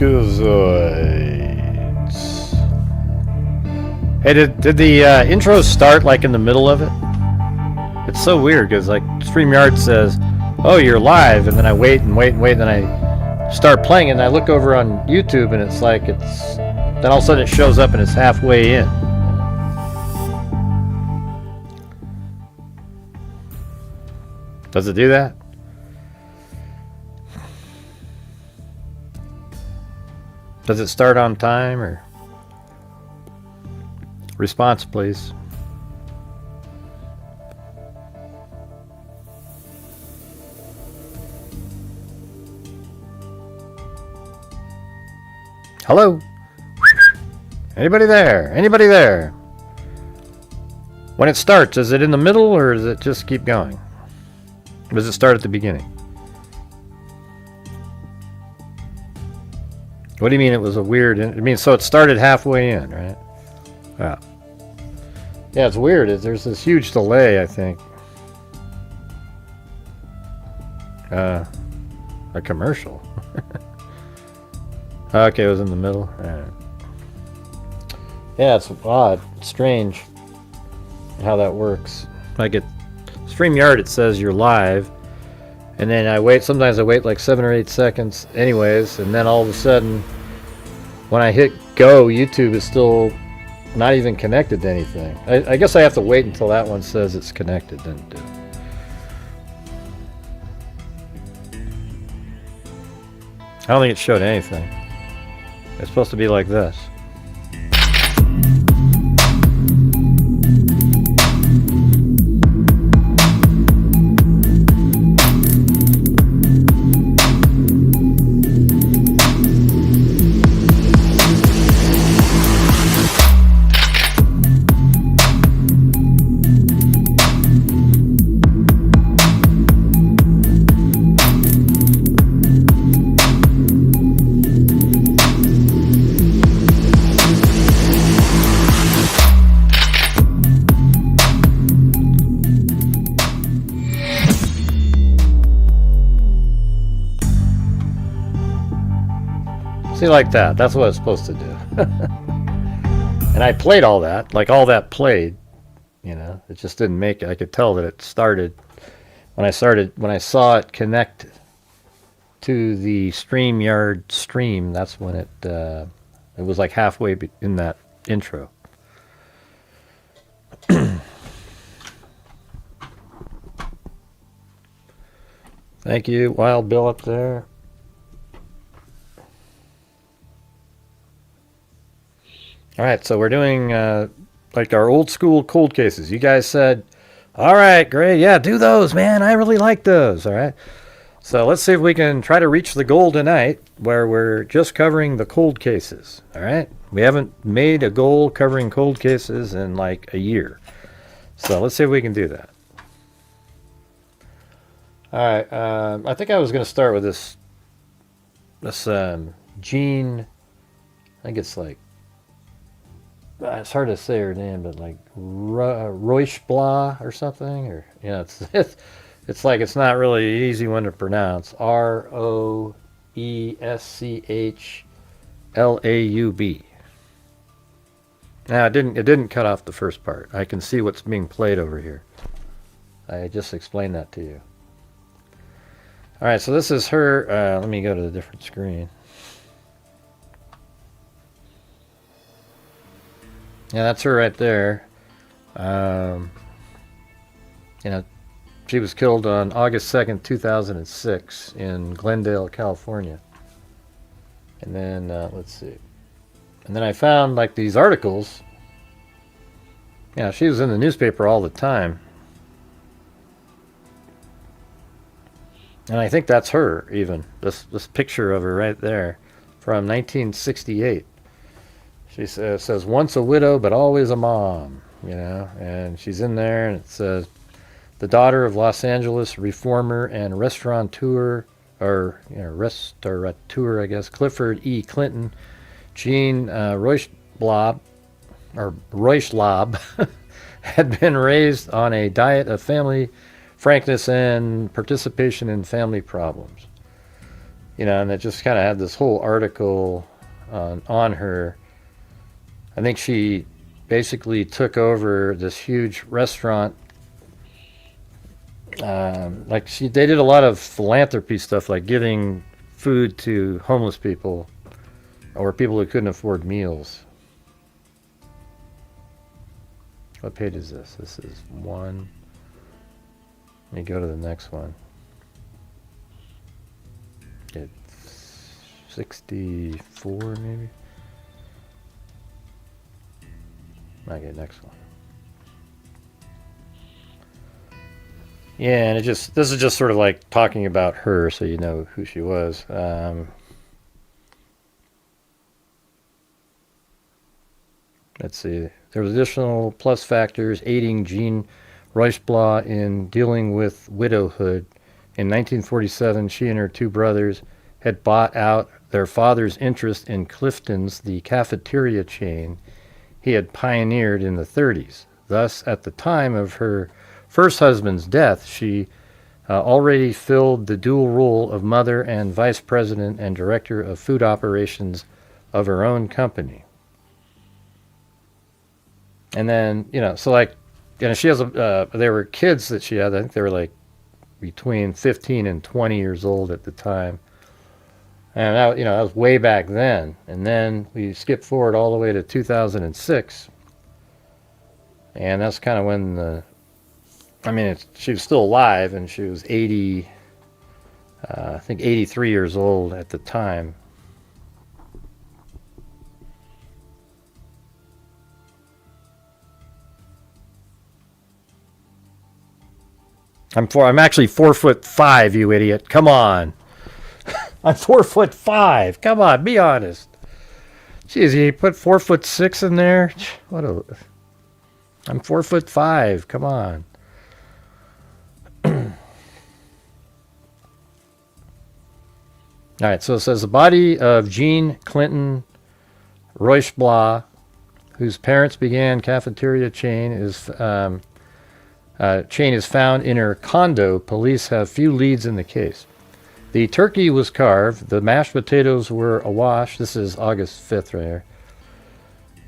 Freakazoids. Hey, did the intro start like in the middle of it? It's so weird because like StreamYard says, "Oh, you're live," and then I wait and wait and wait, and then I start playing, and I look over on YouTube, and it's like then all of a sudden it shows up and it's halfway in. Does it do that? Does it start on time or? Response, please. Hello? Anybody there? Anybody there? When it starts, is it in the middle or does it just keep going? Or does it start at the beginning? What do you mean it was a weird... I mean, so it started halfway in, right? Yeah. Yeah, it's weird. There's this huge delay, I think. A commercial. Okay, it was in the middle. All right. Yeah, it's odd. It's strange how that works. Like it, StreamYard, it says you're live, and then I wait. Sometimes I wait like 7 or 8 seconds, anyways, and then all of a sudden, when I hit go, YouTube is still not even connected to anything. I guess I have to wait until that one says it's connected, then do it. I don't think it showed anything. It's supposed to be like this. See, like that. That's what it's supposed to do. And I played all that. Like, all that played. You know, it just didn't make it. I could tell that it started. When I saw it connect to the StreamYard stream, that's when it was like halfway in that intro. Thank you, Wild Bill up there. All right, so we're doing like our old school cold cases. You guys said, all right, Gray, yeah, do those, man. I really like those, all right? So let's see if we can try to reach the goal tonight where we're just covering the cold cases, all right? We haven't made a goal covering cold cases in like a year. So let's see if we can do that. All right, I think I was going to start with this Jean, I think it's like, it's hard to say her name, but like Roeschlaub or something, or you know, it's like it's not really an easy one to pronounce. Roeschlaub. Now it didn't cut off the first part. I can see what's being played over here. I just explained that to you. All right, so this is her. Let me go to the different screen. Yeah, that's her right there. You know, she was killed on August 2nd, 2006 in Glendale, California. And then, let's see. And then I found, like, these articles. Yeah, she was in the newspaper all the time. And I think that's her, even. This picture of her right there from 1968. She says, once a widow, but always a mom, you know, and she's in there, and it says, the daughter of Los Angeles reformer and restaurateur, or, you know, restaurateur, I guess, Clifford E. Clinton, Jean Roeschlaub, had been raised on a diet of family frankness and participation in family problems. And it just kind of had this whole article on her. I think she basically took over this huge restaurant. They did a lot of philanthropy stuff, like giving food to homeless people or people who couldn't afford meals. What page is this? This is one. Let me go to the next one. It's 64 maybe. Okay, next one. Yeah, and this is just sort of like talking about her, so you know who she was. Let's see. There was additional plus factors aiding Jean Roeschlaub in dealing with widowhood. In 1947, she and her two brothers had bought out their father's interest in Clifton's, the cafeteria chain he had pioneered in the 30s. Thus, at the time of her first husband's death, she already filled the dual role of mother and vice president and director of food operations of her own company. And then, she has there were kids that she had. I think they were like between 15 and 20 years old at the time. And that was way back then. And then we skip forward all the way to 2006. And that's kind of when she was still alive, and she was 83 years old at the time. I'm actually 4'5", you idiot. Come on. I'm 4'5". Come on, be honest. Jeez, you put 4'6" in there? I'm 4'5". Come on. All right, so it says the body of Jean Clinton Roeschlaub, whose parents began cafeteria chain, is found in her condo. Police have few leads in the case. The turkey was carved. The mashed potatoes were awash. This is August 5th right here.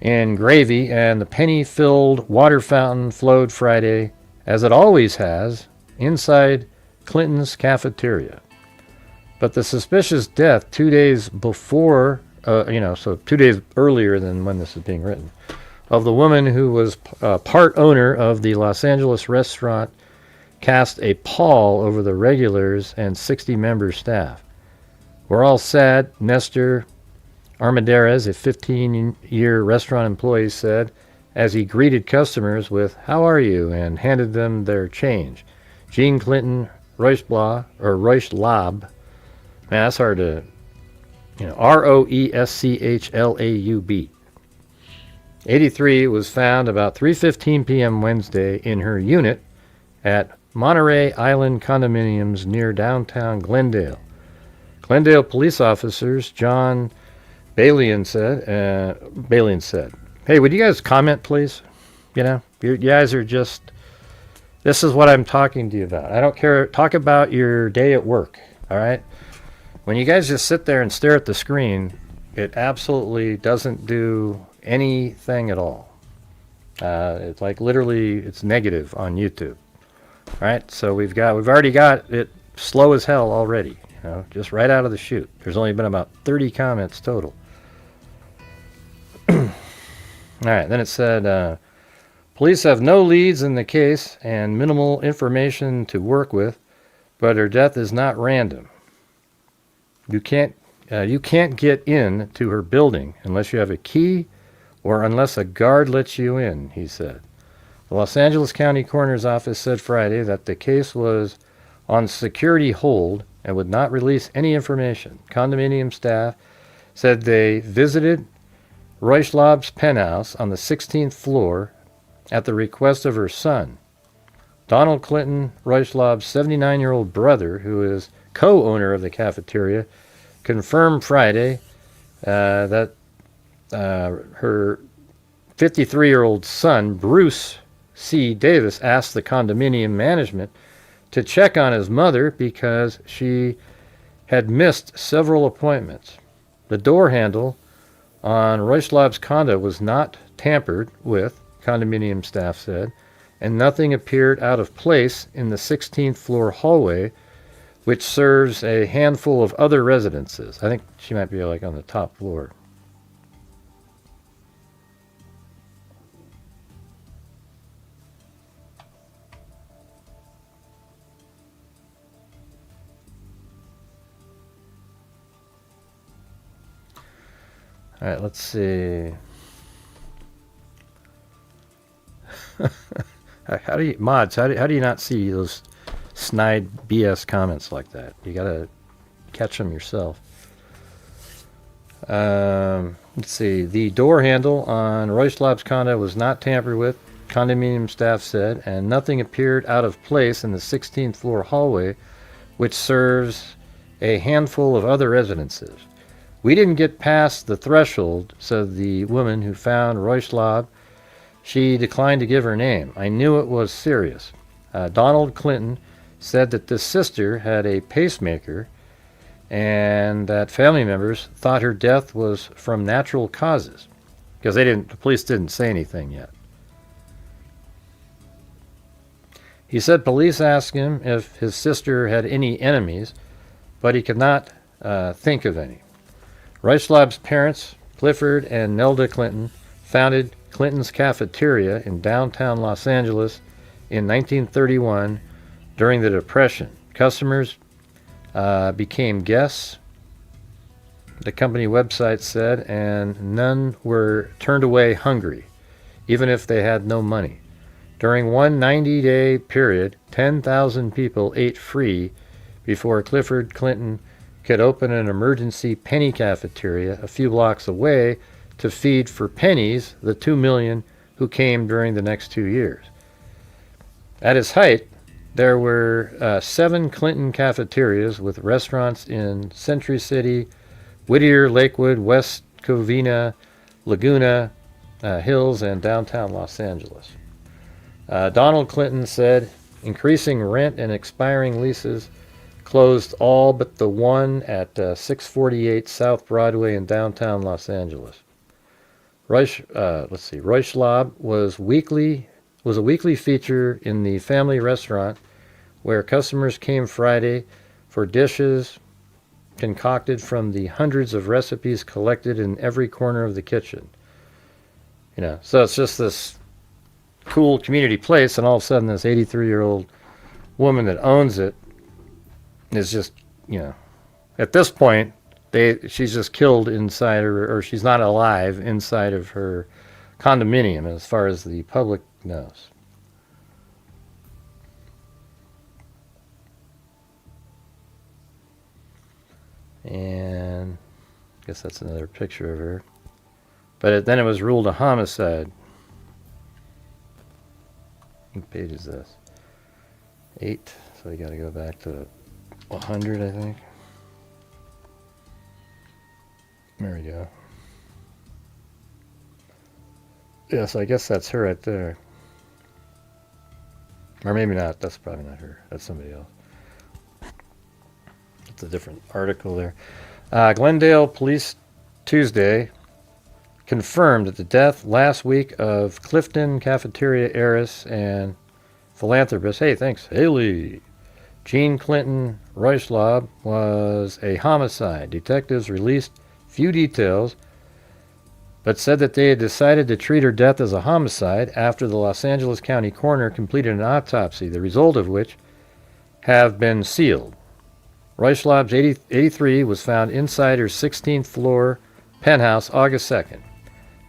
In gravy, and the penny-filled water fountain flowed Friday, as it always has, inside Clinton's cafeteria. But the suspicious death 2 days before, so 2 days earlier than when this is being written, of the woman who was part owner of the Los Angeles restaurant cast a pall over the regulars and 60-member staff. We're all sad, Nestor Armendariz, a 15-year restaurant employee, said as he greeted customers with, "How are you?" and handed them their change. Jean Clinton Roeschlaub, man, that's hard to, Roeschlaub, 83, was found about 3:15 p.m. Wednesday in her unit at Monterey Island condominiums near downtown Glendale. Glendale police officers John Balian said, "Hey, would you guys comment, please? You guys are just, this is what I'm talking to you about. I don't care. Talk about your day at work, all right? When you guys just sit there and stare at the screen, it absolutely doesn't do anything at all. It's like literally, it's negative on YouTube. All right, so we've already got it slow as hell already, just right out of the chute. There's only been about 30 comments total. All right, then it said, police have no leads in the case and minimal information to work with, but her death is not random. You can't get in to her building unless you have a key or unless a guard lets you in, he said. The Los Angeles County Coroner's Office said Friday that the case was on security hold and would not release any information. Condominium staff said they visited Roeschlaub's penthouse on the 16th floor at the request of her son. Donald Clinton Roeschlaub's 79-year-old brother, who is co-owner of the cafeteria, confirmed Friday that her 53-year-old son, Bruce C. Davis, asked the condominium management to check on his mother because she had missed several appointments. The door handle on Roeschlaub's condo was not tampered with, condominium staff said, and nothing appeared out of place in the 16th floor hallway, which serves a handful of other residences. I think she might be like on the top floor. All right, let's see. How do you, mods, how do you not see those snide BS comments like that? You gotta catch them yourself. Let's see. The door handle on Roeschlaub's condo was not tampered with, condominium staff said, and nothing appeared out of place in the 16th floor hallway, which serves a handful of other residences. We didn't get past the threshold, said the woman who found Roeschlaub. She declined to give her name. I knew it was serious. Donald Clinton said that this sister had a pacemaker and that family members thought her death was from natural causes because the police didn't say anything yet. He said police asked him if his sister had any enemies, but he could not think of any. Roeschlaub's parents, Clifford and Nelda Clinton, founded Clinton's Cafeteria in downtown Los Angeles in 1931 during the Depression. Customers became guests, the company website said, and none were turned away hungry, even if they had no money. During one 90-day period, 10,000 people ate free before Clifford Clinton could open an emergency penny cafeteria a few blocks away to feed for pennies the 2 million who came during the next 2 years. At its height, there were 7 Clinton cafeterias with restaurants in Century City, Whittier, Lakewood, West Covina, Laguna Hills, and downtown Los Angeles. Donald Clinton said increasing rent and expiring leases closed all but the one at 648 South Broadway in downtown Los Angeles. Roeschlaub was a weekly feature in the family restaurant where customers came Friday for dishes concocted from the hundreds of recipes collected in every corner of the kitchen. So it's just this cool community place, and all of a sudden this 83-year-old woman that owns it is just, at this point, she's just killed inside or she's not alive inside of her condominium as far as the public knows. And I guess that's another picture of her. But then it was ruled a homicide. What page is this? 8. So you got to go back to 100, I think. There we go. Yes, I guess that's her right there. Or maybe not. That's probably not her. That's somebody else. It's a different article there. Glendale Police Tuesday confirmed that the death last week of Clifton Cafeteria heiress and philanthropist, hey, thanks, Haley, Jean Clinton Roeschlaub, was a homicide. Detectives released few details, but said that they had decided to treat her death as a homicide after the Los Angeles County coroner completed an autopsy, the result of which have been sealed. Roeschlaub's 83 was found inside her 16th floor penthouse August 2nd.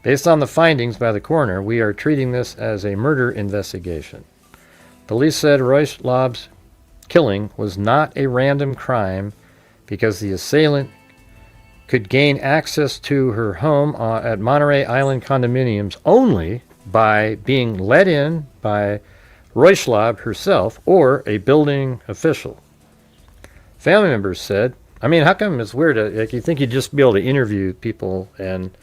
Based on the findings by the coroner, we are treating this as a murder investigation. Police said Roeschlaub's killing was not a random crime because the assailant could gain access to her home at Monterey Island condominiums only by being let in by Roeschlaub herself or a building official. Family members said, how come it's weird? Like, you think you'd just be able to interview people and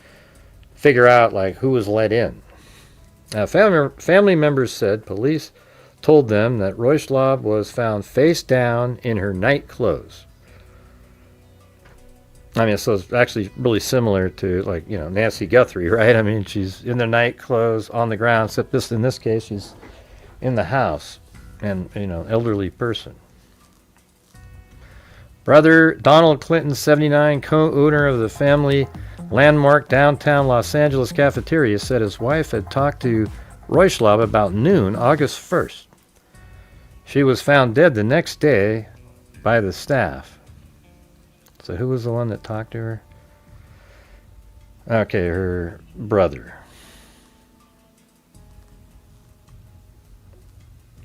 figure out who was let in. Family members said police told them that Roeschlaub was found face down in her night clothes. I mean, so it's actually really similar to, like, Nancy Guthrie, right? I mean, she's in the night clothes on the ground, except in this case, she's in the house, and, elderly person. Brother Donald Clinton, 79, co-owner of the family landmark downtown Los Angeles cafeteria, said his wife had talked to Roeschlaub about noon, August 1st. She was found dead the next day by the staff. So who was the one that talked to her? Okay, her brother.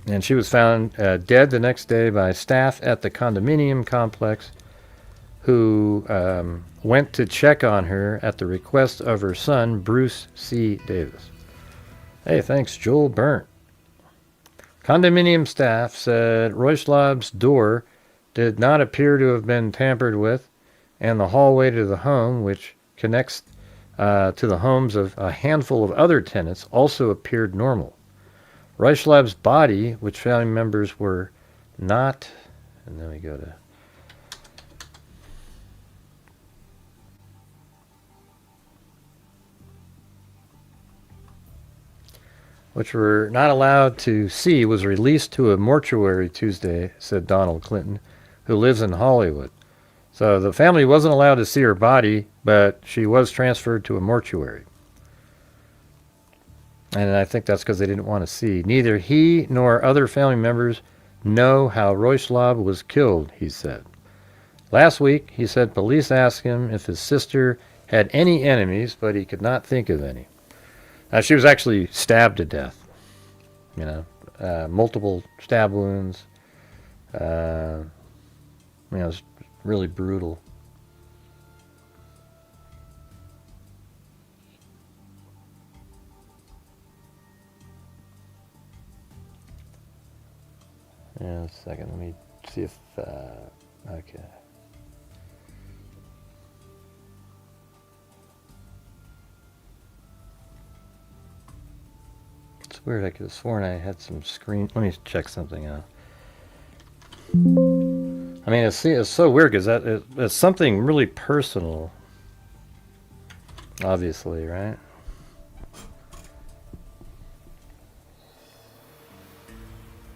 And she was found dead the next day by staff at the condominium complex who went to check on her at the request of her son, Bruce C. Davis. Hey, thanks, Joel Burnt. Condominium staff said Roeschlaub's door did not appear to have been tampered with, and the hallway to the home, which connects to the homes of a handful of other tenants, also appeared normal. Roeschlaub's body, which family members were not, and then we go to which were not allowed to see, was released to a mortuary Tuesday, said Donald Clinton, who lives in Hollywood. So the family wasn't allowed to see her body, but she was transferred to a mortuary. And I think that's because they didn't want to see. Neither he nor other family members know how Roeschlaub was killed, he said. Last week, he said police asked him if his sister had any enemies, but he could not think of any. She was actually stabbed to death. Multiple stab wounds. It's really brutal. Yeah, a second. Let me see if. Okay. It's weird. I could have sworn I had some screen. Let me check something out. I mean, it's so weird because it's something really personal. Obviously, right?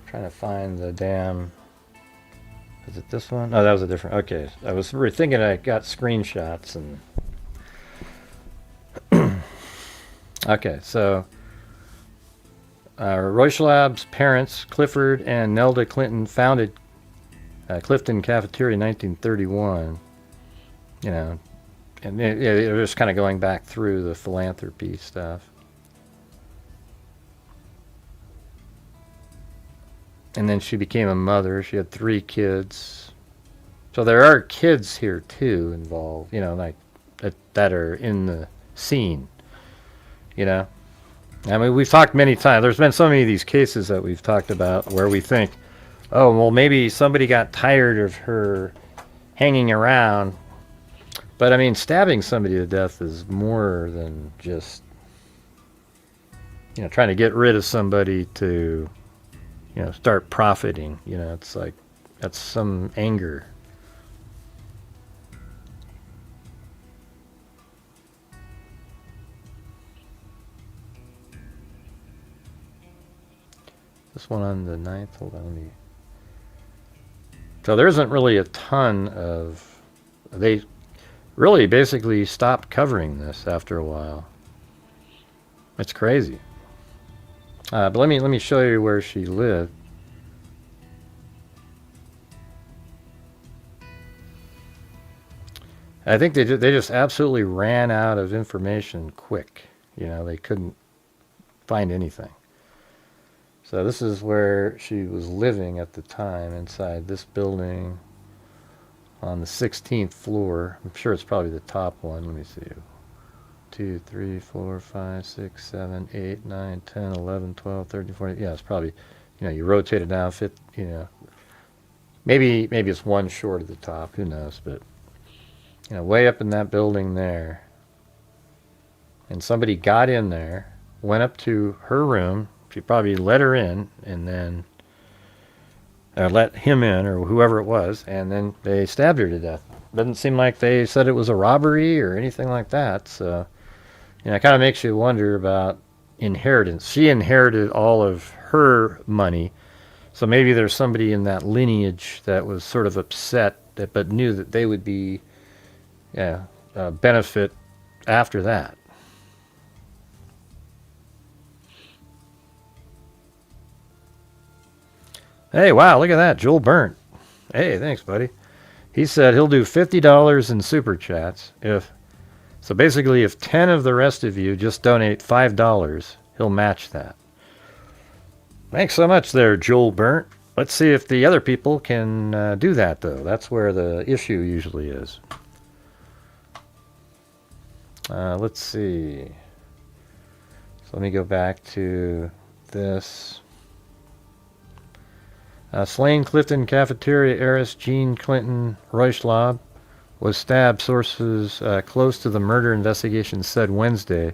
Trying to find the damn. Is it this one? Oh, that was a different. Okay, I was thinking I got screenshots and. Okay, so. Roeschlaub's parents, Clifford and Nelda Clinton, founded Clifton Cafeteria in 1931. And they're just kind of going back through the philanthropy stuff. And then she became a mother. She had 3 kids. So there are kids here too involved, like that are in the scene, I mean, we've talked many times. There's been so many of these cases that we've talked about where we think, oh, well, maybe somebody got tired of her hanging around. But, I mean, stabbing somebody to death is more than just, trying to get rid of somebody to, start profiting. It's like, that's some anger. This one on the 9th, hold on, let me. So there isn't really a ton of, they really basically stopped covering this after a while. It's crazy. But let me show you where she lived. I think they just absolutely ran out of information quick. They couldn't find anything. So this is where she was living at the time, inside this building on the 16th floor. I'm sure it's probably the top one. Let me see. 2, 3, 4, 5, 6, 7, 8, 9, 10, 11, 12, 13, 14. Yeah, it's probably, you rotate it down, maybe it's one short of the top. Who knows? But, way up in that building there. And somebody got in there, went up to her room. She probably let her in, and then let him in, or whoever it was, and then they stabbed her to death. Doesn't seem like they said it was a robbery or anything like that. So, it kind of makes you wonder about inheritance. She inherited all of her money. So maybe there's somebody in that lineage that was sort of upset, but knew that they would be, benefit after that. Hey, wow, look at that. Joel Burnt. Hey, thanks, buddy. He said he'll do $50 in super chats so basically if 10 of the rest of you just donate $5, he'll match that. Thanks so much there, Joel Burnt. Let's see if the other people can do that, though. That's where the issue usually is. Let's see. So let me go back to this. Slain Clifton cafeteria heiress Jean Clinton Roeschlaub was stabbed, sources close to the murder investigation said Wednesday,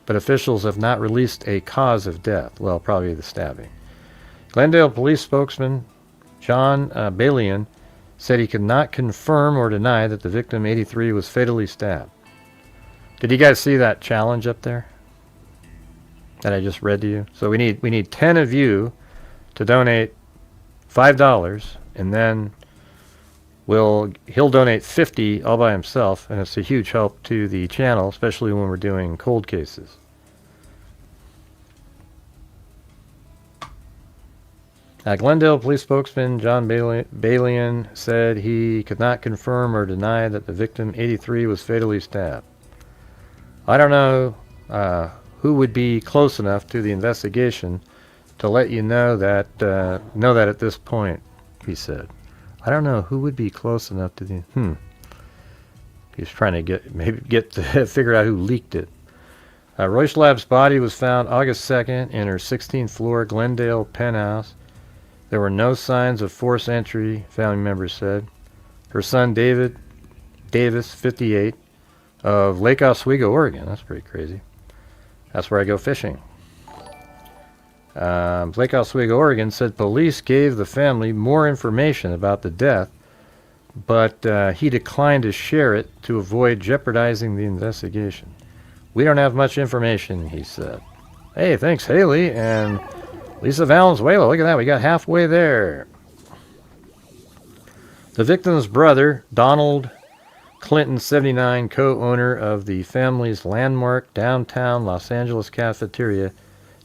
but officials have not released a cause of death. Well, probably the stabbing. Glendale police spokesman John Balian said he could not confirm or deny that the victim, 83, was fatally stabbed. Did you guys see that challenge up there that I just read to you? So we need 10 of you to donate $5, and then he'll donate 50 all by himself, and it's a huge help to the channel, especially when we're doing cold cases. Glendale police spokesman John Balian said he could not confirm or deny that the victim, 83, was fatally stabbed. I don't know who would be close enough to the investigation to let you know that at this point, he said. I don't know who would be close enough to the... He's trying to get to figure out who leaked it. Roeschlaub's body was found August 2nd in her 16th floor Glendale penthouse. There were no signs of forced entry, family members said. Her son Davis, 58, of Lake Oswego, Oregon. That's pretty crazy. That's where I go fishing. Lake Oswego, Oregon said police gave the family more information about the death, but he declined to share it to avoid jeopardizing the investigation. We don't have much information, he said. Hey, thanks, Haley and Lisa Valenzuela. Look at that. We got halfway there. The victim's brother, Donald Clinton, 79, co-owner of the family's landmark downtown Los Angeles cafeteria,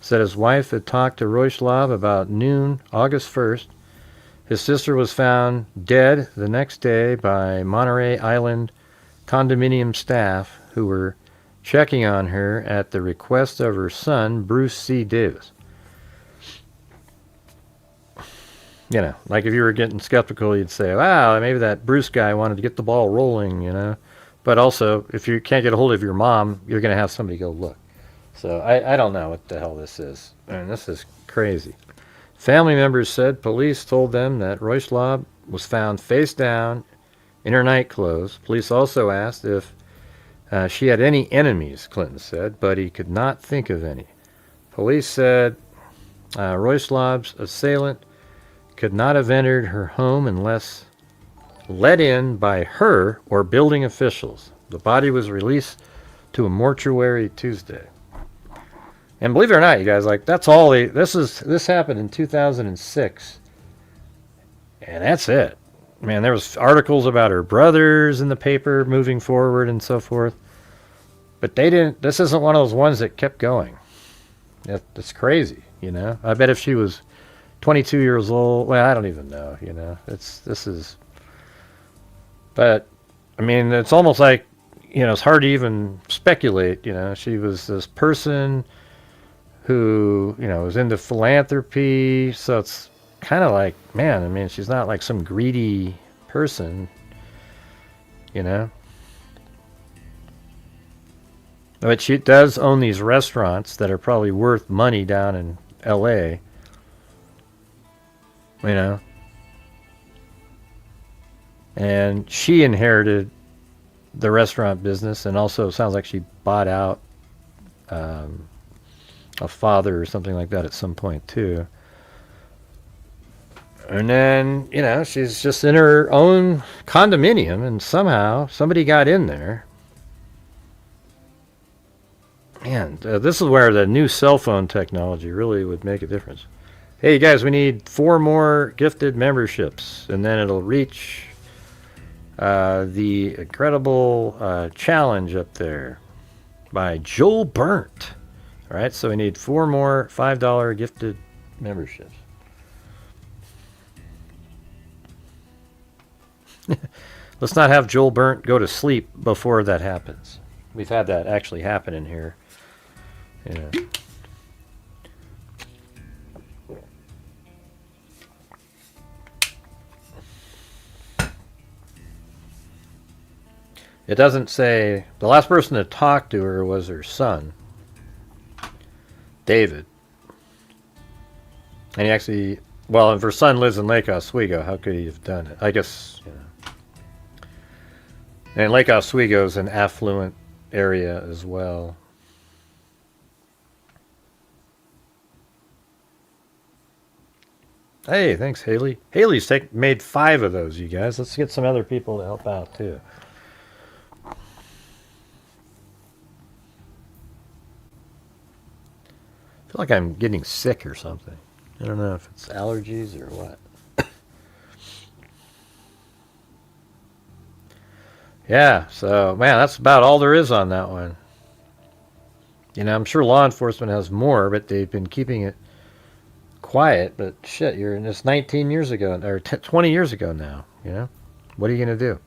said his wife had talked to Roeschlaub about noon, August 1st. His sister was found dead the next day by Monterey Island condominium staff who were checking on her at the request of her son, Bruce C. Davis. Like if you were getting skeptical, you'd say, wow, maybe that Bruce guy wanted to get the ball rolling, But also, if you can't get a hold of your mom, you're going to have somebody go look. So I don't know what the hell this is. This is crazy. Family members said police told them that Roeschlaub was found face down in her night clothes. Police also asked if she had any enemies, Clinton said, but he could not think of any. Police said Roeschlaub's assailant could not have entered her home unless let in by her or building officials. The body was released to a mortuary Tuesday. And believe it or not, you guys, that's all this happened in 2006. And that's it. Man, there was articles about her brothers in the paper moving forward and so forth. But this isn't one of those ones that kept going. It's crazy, I bet if she was 22 years old, well, I don't even know, but, it's almost like, it's hard to even speculate, she was this person who, was into philanthropy, so it's kind of like, man, she's not like some greedy person, But she does own these restaurants that are probably worth money down in L.A., and she inherited the restaurant business, and also sounds like she bought out a father or something like that at some point too. And then, you know, she's just in her own condominium, and somehow somebody got in there. Man, this is where the new cell phone technology really would make a difference. Hey, guys, we need 4 more gifted memberships, and then it'll reach the incredible challenge up there by Joel Burnt. All right, so we need 4 more $5 gifted memberships. Let's not have Joel Burnt go to sleep before that happens. We've had that actually happen in here. Yeah. It doesn't say, the last person to talk to her was her son, David. And he actually, well, if her son lives in Lake Oswego, how could he have done it? I guess, you know. And Lake Oswego is an affluent area as well. Hey, thanks, Haley. Haley's made 5 of those, you guys. Let's get some other people to help out, too. I feel like I'm getting sick or something. I don't know if it's allergies or what. Yeah, so, man, that's about all there is on that one. You know, I'm sure law enforcement has more, but they've been keeping it quiet. But shit, you're in this 19 years ago, or 20 years ago now, you know? What are you going to do?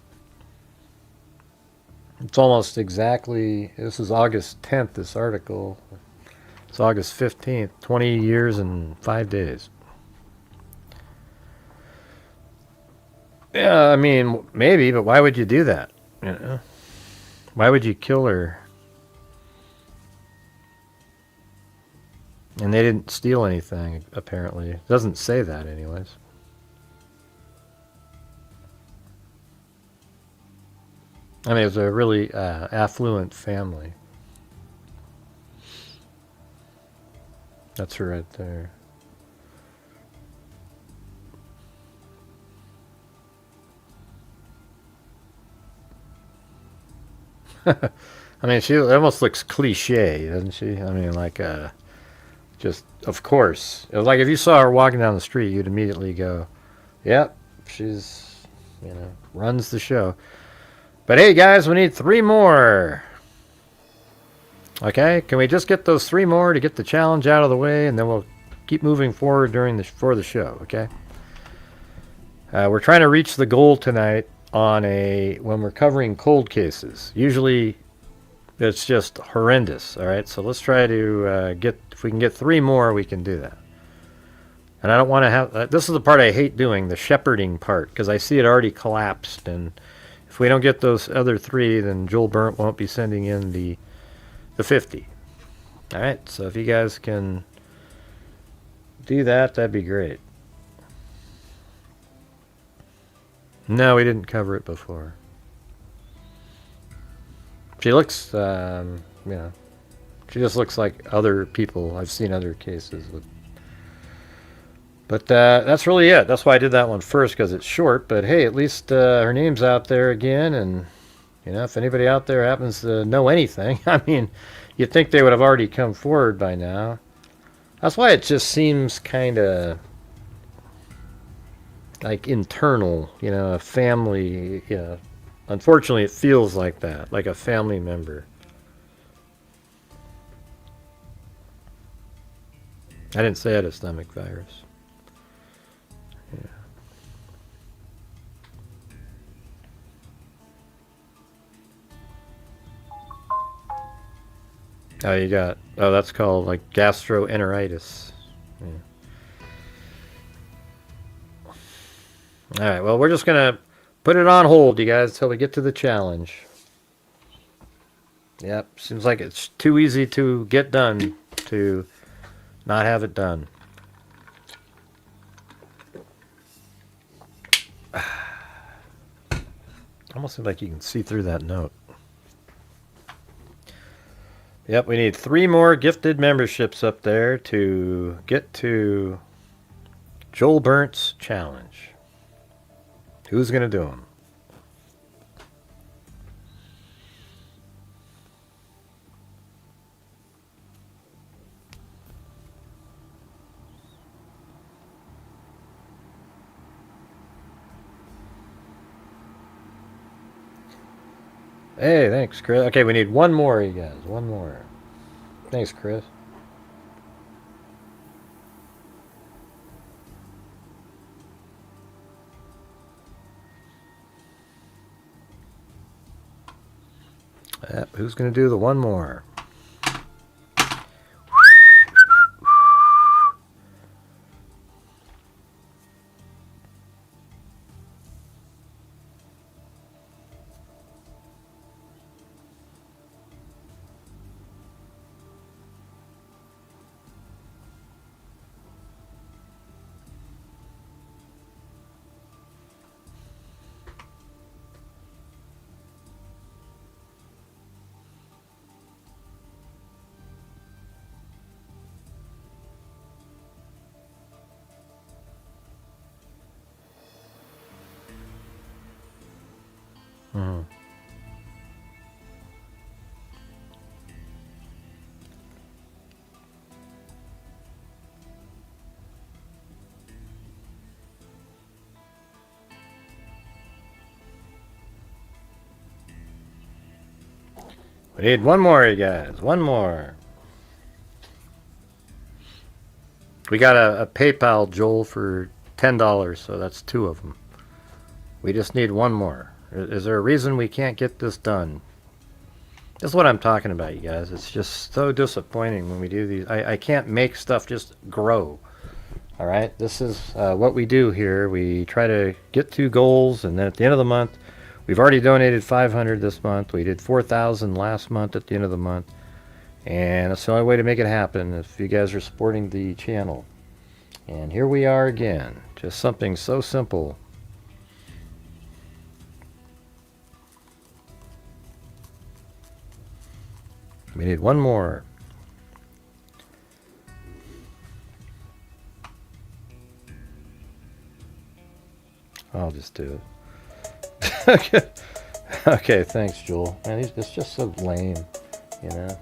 It's almost exactly, this is August 10th, this article. It's August 15th, 20 years and 5 days. Yeah, I mean, maybe, but why would you do that? You know? Why would you kill her? And they didn't steal anything, apparently. It doesn't say that, anyways. I mean, it's a really affluent family. That's her right there. I mean, she almost looks cliche, doesn't she? I mean, like, just, of course. It was like if you saw her walking down the street, you'd immediately go, yep, she's, you know, runs the show. But hey, guys, we need 3 more. Okay, can we just get those 3 more to get the challenge out of the way, and then we'll keep moving forward for the show, okay? We're trying to reach the goal tonight when we're covering cold cases. Usually it's just horrendous, all right? So let's try to if we can get 3 more, we can do that. And I don't want to have, this is the part I hate doing, the shepherding part, because I see it already collapsed, and if we don't get those other 3, then Joel Burnt won't be sending in the 50. All right, so if you guys can do that, that'd be great. No, we didn't cover it before. She looks, you know, she just looks like other people. I've seen other cases with. But that's really it. That's why I did that one first, because it's short. But hey, at least her name's out there again. And, you know, if anybody out there happens to know anything, I mean, you'd think they would have already come forward by now. That's why it just seems kind of like internal, you know, a family, you know. Unfortunately, it feels like that, like a family member. I didn't say I had a stomach virus. Yeah. Oh, that's called like gastroenteritis. Yeah. All right, well, we're just going to put it on hold, you guys, until we get to the challenge. Yep, seems like it's too easy to get done to not have it done. Almost seems like you can see through that note. Yep, we need 3 more gifted memberships up there to get to Joel Burnt's challenge. Who's going to do them? Hey, thanks, Chris. Okay, we need one more, you guys. One more. Thanks, Chris. Yep, who's going to do the one more? We need one more, you guys. One more. We got a PayPal, Joel, for $10, so that's 2 of them. We just need one more. Is there a reason we can't get this done? That's what I'm talking about, you guys. It's just so disappointing when we do these. I can't make stuff just grow. All right? This is what we do here. We try to get to goals, and then at the end of the month, we've already donated $500 this month. We did $4,000 last month at the end of the month. And that's the only way to make it happen if you guys are supporting the channel. And here we are again. Just something so simple. We need one more. I'll just do it. Okay. Okay, thanks, Joel. Man, it's just so lame, you know?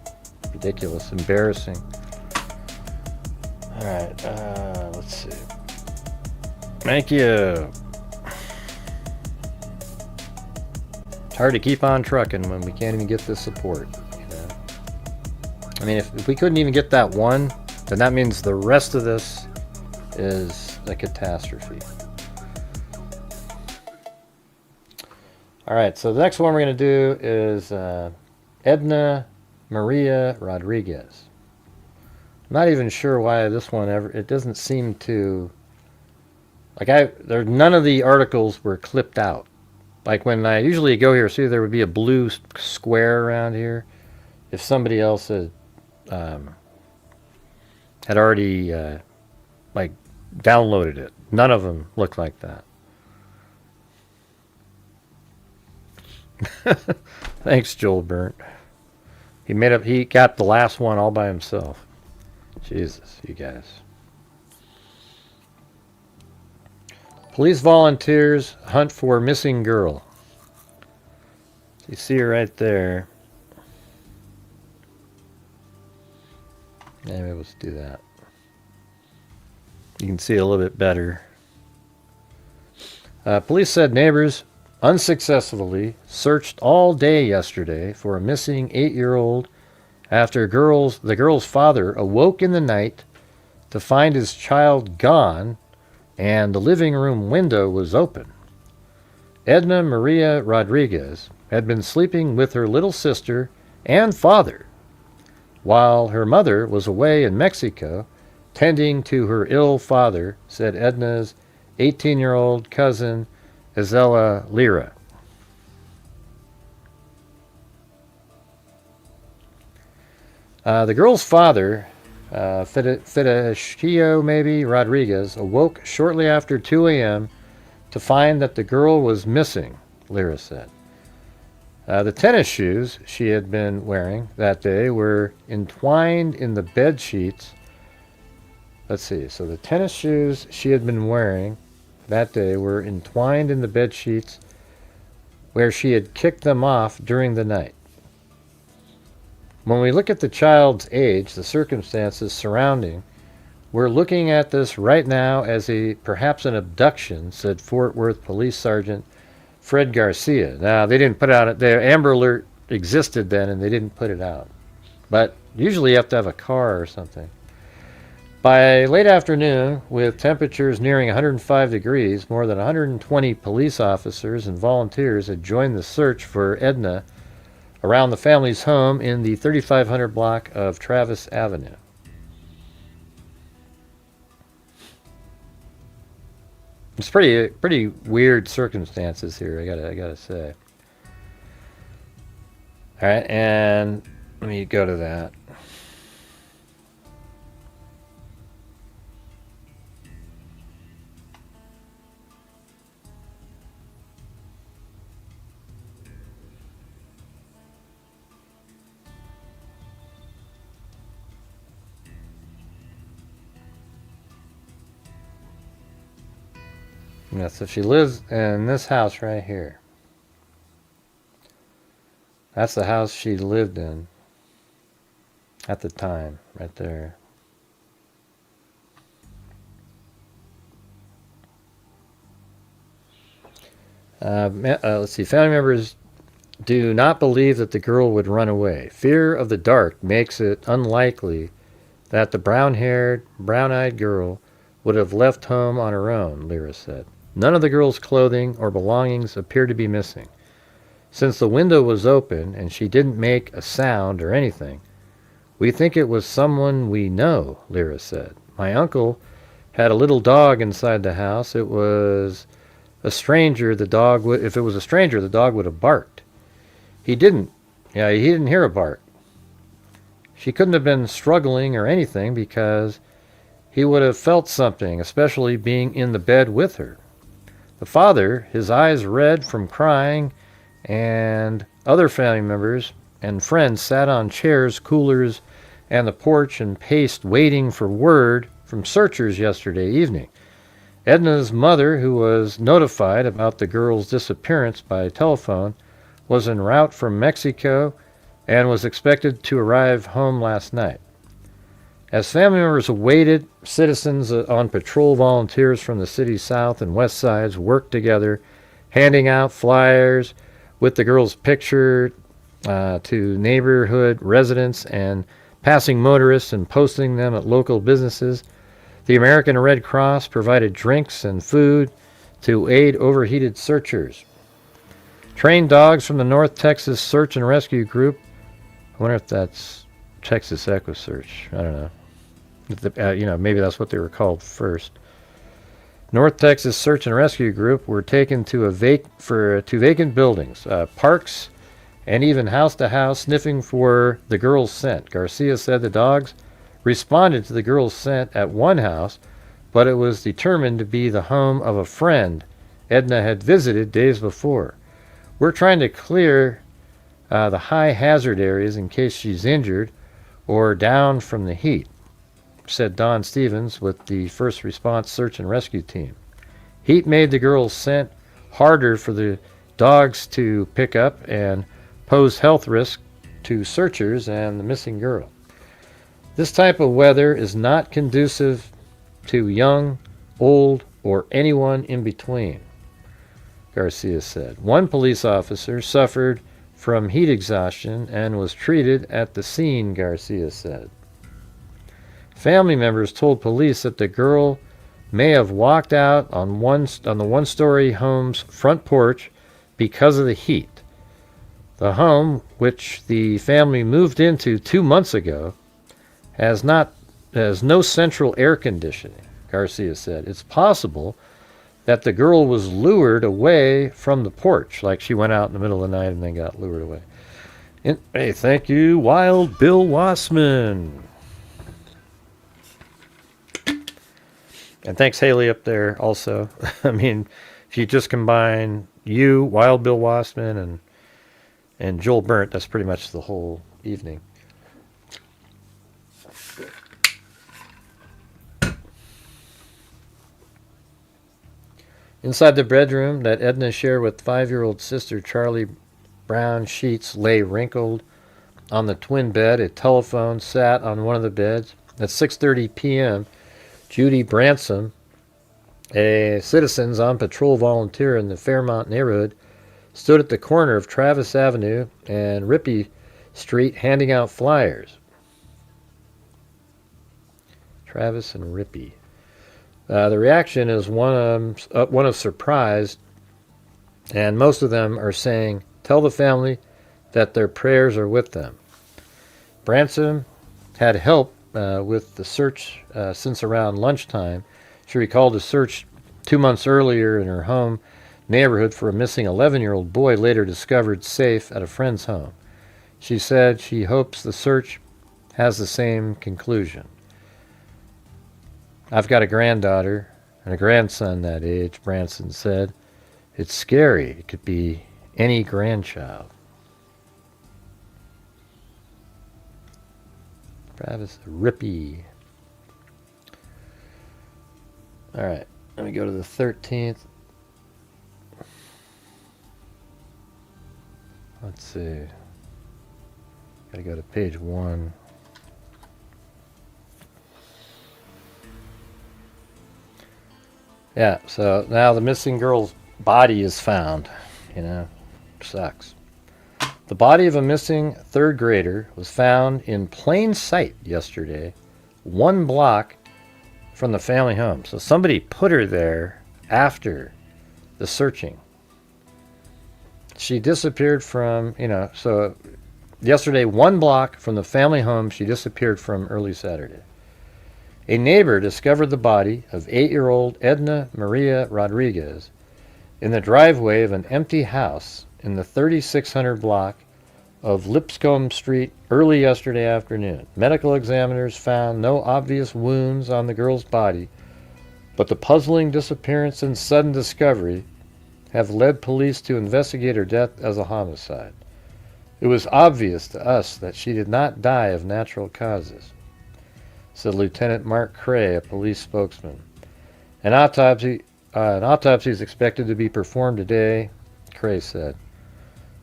Ridiculous, embarrassing. All right, let's see. Thank you. It's hard to keep on trucking when we can't even get this support, you know? I mean, if we couldn't even get that one, then that means the rest of this is a catastrophe. All right, so the next one we're going to do is Edna Maria Rodriguez. I'm not even sure why this one ever, it doesn't seem to, like none of the articles were clipped out. Like when I usually go here, see there would be a blue square around here. If somebody else had already like downloaded it. None of them looked like that. Thanks, Joel Burnt. He got the last one all by himself. Jesus, you guys. Police volunteers hunt for missing girl. You see her right there. Yeah, maybe let's do that. You can see a little bit better. Police said neighbors unsuccessfully searched all day yesterday for a missing 8-year-old after the girl's father awoke in the night to find his child gone and the living room window was open. Edna Maria Rodriguez had been sleeping with her little sister and father while her mother was away in Mexico tending to her ill father, said Edna's 18-year-old cousin Isela Lira. The girl's father, Fidencio maybe Rodriguez, awoke shortly after 2 a.m. to find that the girl was missing, Lira said. The tennis shoes she had been wearing that day were entwined in the bed sheets let's see. So the tennis shoes she had been wearing that day were entwined in the bed sheets where she had kicked them off during the night. When we look at the child's age, the circumstances surrounding, we're looking at this right now as perhaps an abduction, said Fort Worth Police Sergeant Fred Garcia. Now, they didn't put out the Amber Alert existed then, and they didn't put it out. But usually you have to have a car or something. By late afternoon, with temperatures nearing 105 degrees, more than 120 police officers and volunteers had joined the search for Edna around the family's home in the 3500 block of Travis Avenue. It's pretty weird circumstances here, I gotta say. All right, and let me go to that. Yeah, so she lives in this house right here. That's the house she lived in at the time, right there. Let's see. Family members do not believe that the girl would run away. Fear of the dark makes it unlikely that the brown-haired, brown-eyed girl would have left home on her own, Lyra said. None of the girl's clothing or belongings appear to be missing. Since the window was open and she didn't make a sound or anything, we think it was someone we know, Lyra said. My uncle had a little dog inside the house. It was a stranger. If it was a stranger, the dog would have barked. He didn't. Yeah, he didn't hear a bark. She couldn't have been struggling or anything because he would have felt something, especially being in the bed with her. The father, his eyes red from crying, and other family members and friends sat on chairs, coolers, and the porch and paced, waiting for word from searchers yesterday evening. Edna's mother, who was notified about the girl's disappearance by telephone, was en route from Mexico and was expected to arrive home last night. As family members awaited, citizens on patrol, volunteers from the city's south and west sides worked together, handing out flyers with the girl's picture to neighborhood residents and passing motorists and posting them at local businesses. The American Red Cross provided drinks and food to aid overheated searchers. Trained dogs from the North Texas Search and Rescue Group, I wonder if that's Texas EquiSearch, I don't know. Maybe that's what they were called first. North Texas Search and Rescue Group were taken to vacant buildings, parks, and even house to house, sniffing for the girl's scent. Garcia said the dogs responded to the girl's scent at one house, but it was determined to be the home of a friend Edna had visited days before. We're trying to clear the high hazard areas in case she's injured or down from the heat, said Don Stevens with the first response search and rescue team. Heat made the girl's scent harder for the dogs to pick up and posed health risk to searchers and the missing girl. This type of weather is not conducive to young, old, or anyone in between, Garcia said. One police officer suffered from heat exhaustion and was treated at the scene, Garcia said. Family members told police that the girl may have walked out on the one-story home's front porch because of the heat. The home, which the family moved into 2 months ago, has no central air conditioning, Garcia said. It's possible that the girl was lured away from the porch, like she went out in the middle of the night and then got lured away. Hey, thank you, Wild Bill Wassman. And thanks, Haley, up there also. I mean, if you just combine you, Wild Bill Wassman, and Joel Burnt, that's pretty much the whole evening. Inside the bedroom that Edna shared with 5-year-old sister Charlie, brown sheets lay wrinkled on the twin bed. A telephone sat on one of the beds. At 6:30 p.m., Judy Bransom, a Citizens on Patrol volunteer in the Fairmont neighborhood, stood at the corner of Travis Avenue and Rippey Street handing out flyers. Travis and Rippey. The reaction is one of surprise, and most of them are saying, "Tell the family that their prayers are with them." Branson had help with the search since around lunchtime. She recalled a search 2 months earlier in her home neighborhood for a missing 11-year-old boy later discovered safe at a friend's home. She said she hopes the search has the same conclusion. "I've got a granddaughter and a grandson that age," Branson said. "It's scary. It could be any grandchild." Travis Rippey. All right, let me go to the 13th. Let's see. Gotta go to page 1. Yeah, so now the missing girl's body is found. Sucks. The body of a missing third grader was found in plain sight yesterday, 1 block from the family home. So somebody put her there after the searching. She disappeared from, so yesterday, 1 block from the family home she disappeared from early Saturday. A neighbor discovered the body of 8-year-old Edna Maria Rodriguez in the driveway of an empty house in the 3600 block of Lipscomb Street early yesterday afternoon. Medical examiners found no obvious wounds on the girl's body, but the puzzling disappearance and sudden discovery have led police to investigate her death as a homicide. "It was obvious to us that she did not die of natural causes," said Lieutenant Mark Cray, a police spokesman. An autopsy is expected to be performed today, Cray said.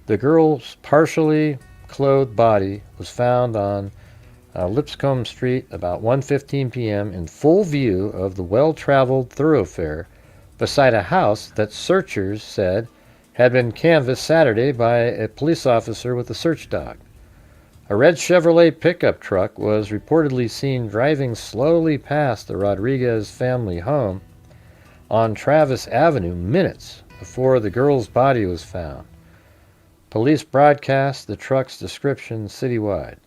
The girl's partially clothed body was found on Lipscomb Street about 1:15 p.m. in full view of the well-traveled thoroughfare beside a house that searchers said had been canvassed Saturday by a police officer with a search dog. A red Chevrolet pickup truck was reportedly seen driving slowly past the Rodriguez family home on Travis Avenue minutes before the girl's body was found. Police broadcast the truck's description citywide.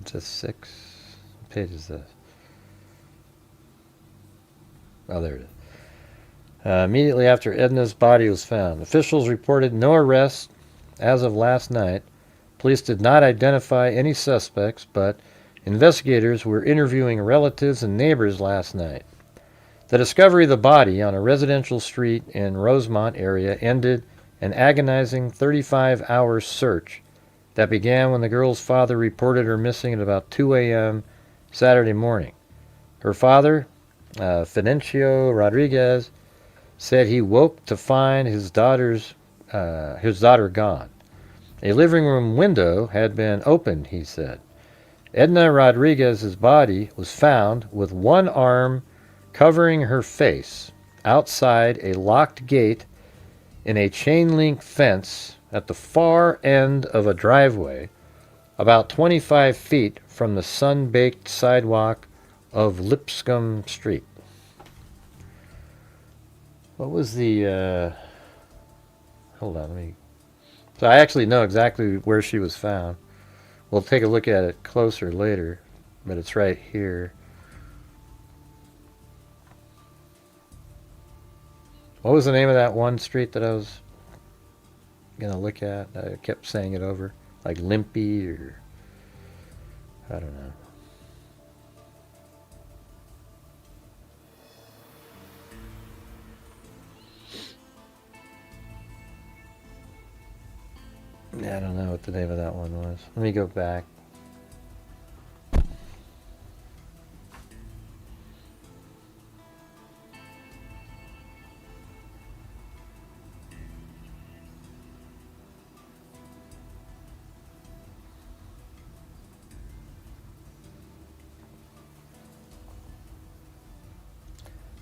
Just 6 pages. This. Oh, there it is. Immediately after Edna's body was found, officials reported no arrests as of last night. Police did not identify any suspects, but investigators were interviewing relatives and neighbors last night. The discovery of the body on a residential street in Rosemont area ended an agonizing 35-hour search that began when the girl's father reported her missing at about 2 a.m. Saturday morning. Her father, Fidencio Rodriguez, said he woke to find his daughter gone. A living room window had been opened, he said. Edna Rodriguez's body was found with one arm covering her face outside a locked gate in a chain-link fence at the far end of a driveway about 25 feet from the sun-baked sidewalk of Lipscomb Street. What was the, hold on, let me, so I actually know exactly where she was found. We'll take a look at it closer later, but it's right here. What was the name of that one street that I was going to look at? I kept saying it over, like Limpy or, I don't know. Yeah, I don't know what the name of that one was. Let me go back.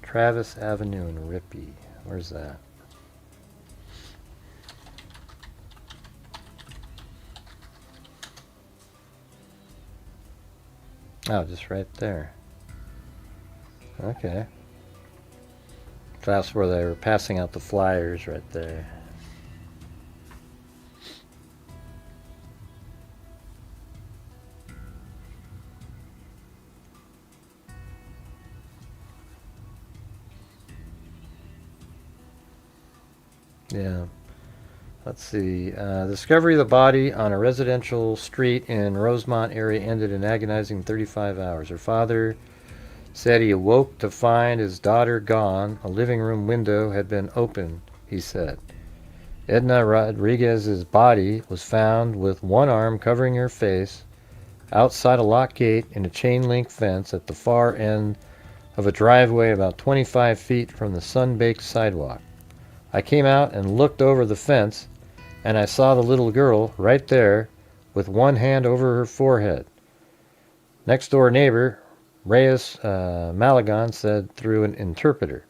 Travis Avenue in Rippey. Where's that? Oh, just right there. Okay. So that's where they were passing out the flyers right there. Yeah. Let's see. Discovery of the body on a residential street in Rosemont area ended in agonizing 35 hours. Her father said he awoke to find his daughter gone. A living room window had been open, he said. Edna Rodriguez's body was found with one arm covering her face outside a locked gate in a chain-link fence at the far end of a driveway about 25 feet from the sun-baked sidewalk. I came out and looked over the fence, and I saw the little girl right there with one hand over her forehead. Next-door neighbor, Reyes Malagon, said through an interpreter.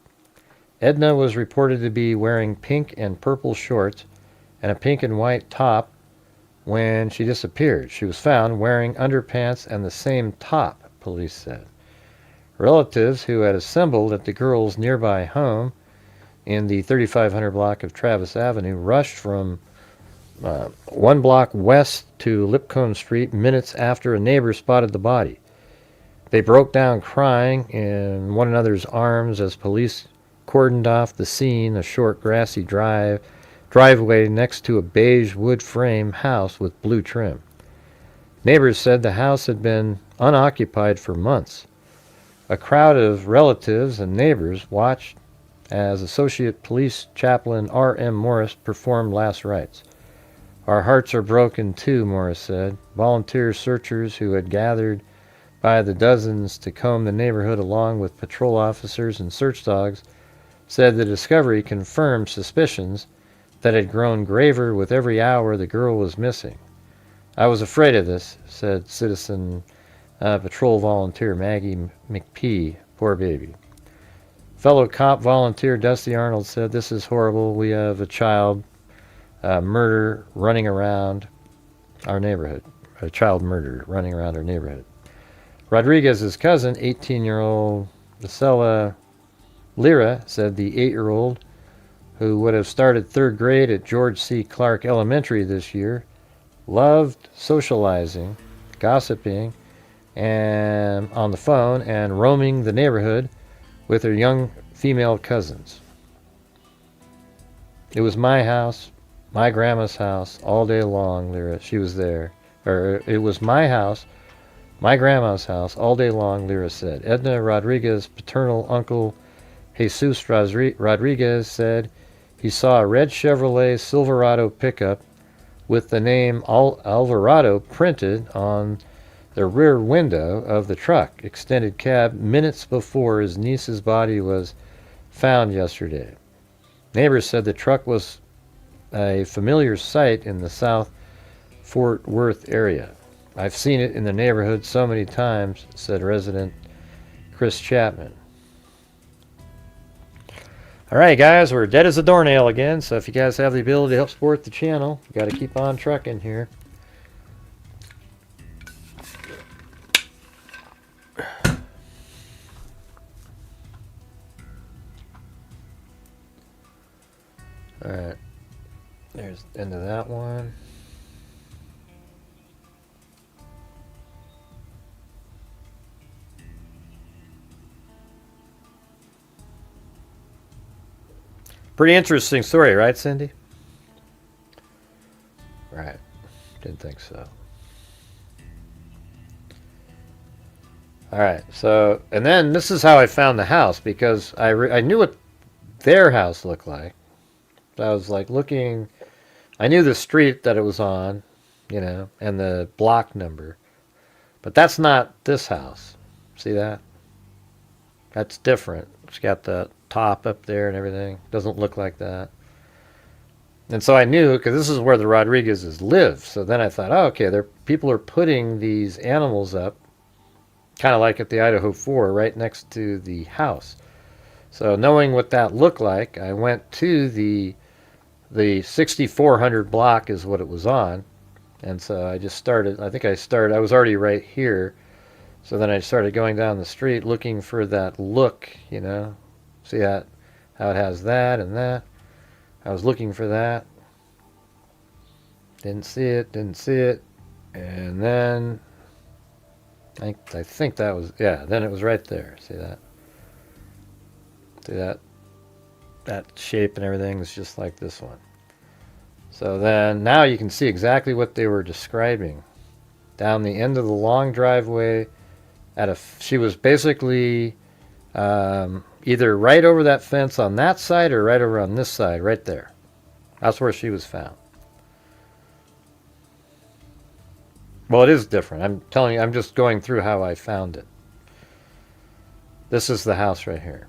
Edna was reported to be wearing pink and purple shorts and a pink and white top when she disappeared. She was found wearing underpants and the same top, police said. Relatives who had assembled at the girl's nearby home in the 3500 block of Travis Avenue rushed from 1 block west to Lipcomb Street minutes after a neighbor spotted the body. They broke down crying in one another's arms as police cordoned off the scene, a short grassy driveway next to a beige wood frame house with blue trim. Neighbors said the house had been unoccupied for months. A crowd of relatives and neighbors watched as Associate Police Chaplain R.M. Morris performed last rites. Our hearts are broken too, Morris said. Volunteer searchers who had gathered by the dozens to comb the neighborhood along with patrol officers and search dogs said the discovery confirmed suspicions that had grown graver with every hour the girl was missing. I was afraid of this, said citizen patrol volunteer Maggie McPee. Poor baby. Fellow cop volunteer Dusty Arnold said, this is horrible. We have a child murder running around our neighborhood. A child murder running around our neighborhood. Rodriguez's cousin, 18-year-old Marcela Lira, said the 8-year-old, who would have started 3rd grade at George C. Clark Elementary this year, loved socializing, gossiping, and on the phone and roaming the neighborhood with her young female cousins. It was my house, my grandma's house, all day long, Lyra. She was there. It was my house, my grandma's house, all day long, Lyra said. Edna Rodriguez's paternal uncle, Jesus Rodriguez, said he saw a red Chevrolet Silverado pickup with the name Alvarado printed on the rear window of the truck, extended cab, minutes before his niece's body was found yesterday. Neighbors said the truck was a familiar sight in the South Fort Worth area. I've seen it in the neighborhood so many times, said resident Chris Chapman. All right, guys, we're dead as a doornail again, so if you guys have the ability to help support the channel, you got to keep on trucking here. All right, there's the end of that one. Pretty interesting story, right, Cindy? Right. Didn't think so. All right. So, and then this is how I found the house, because I knew what their house looked like. So I was like looking. I knew the street that it was on, you know, and the block number. But that's not this house. See that? That's different. It's got the top up there and everything. Doesn't look like that. And so I knew, because this is where the Rodriguezes live. So then I thought, oh, okay, people are putting these animals up, kind of like at the Idaho 4, right next to the house. So knowing what that looked like, I went to the 6400 block is what it was on. And so I just started, I was already right here. So then I started going down the street looking for that look, you know. See how it has that and that. I was looking for that. Didn't see it, didn't see it. And then I think that was, yeah, then it was right there. See that? See that? That shape and everything is just like this one. So then now you can see exactly what they were describing. Down the end of the long driveway, she was basically either right over that fence on that side or right over on this side, right there. That's where she was found. Well, it is different. I'm telling you, I'm just going through how I found it. This is the house right here.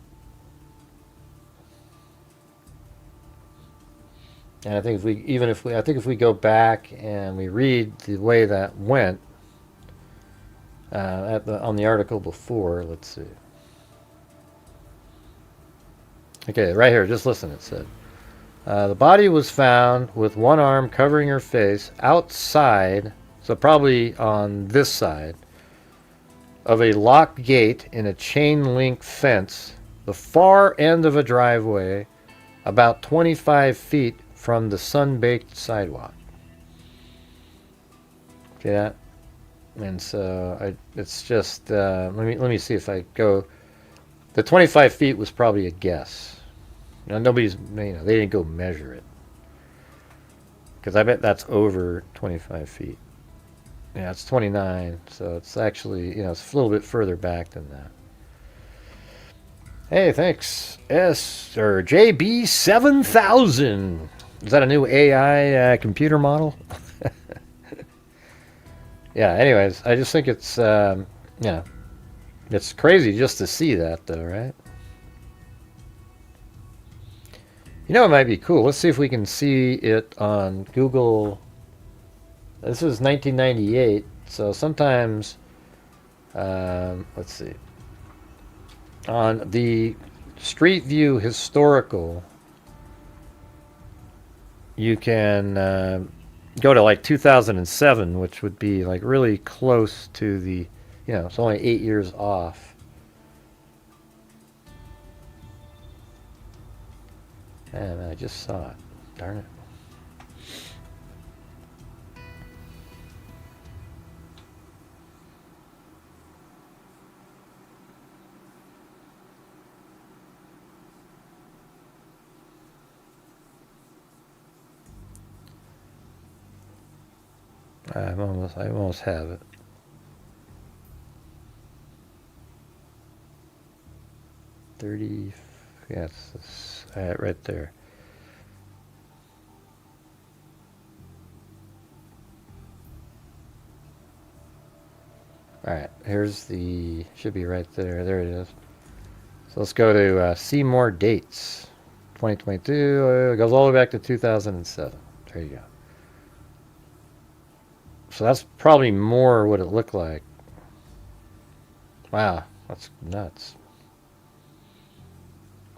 And I think if we go back and we read the way that went on the article before, let's see. Okay, right here, just listen. It said, the body was found with one arm covering her face outside, so probably on this side, of a locked gate in a chain link fence, the far end of a driveway, about 25 feet from the sun-baked sidewalk. See that? And so it's just let me see if I go. The 25 feet was probably a guess. You know, they didn't go measure it, because I bet that's over 25 feet. Yeah, it's 29, so it's actually, it's a little bit further back than that. Hey, thanks, JB7000. Is that a new AI computer model? Yeah, anyways, I just think it's, it's crazy just to see that, though, right? You know, it might be cool. Let's see if we can see it on Google. This is 1998, so sometimes, let's see. On the Street View Historical, you can go to like 2007, which would be like really close to the, it's only 8 years off. Man, I just saw it. Darn it. I almost have it. Yes, right there. All right, here's should be right there. There it is. So let's go to see more dates. 2022, it goes all the way back to 2007. There you go. So that's probably more what it looked like. Wow, that's nuts.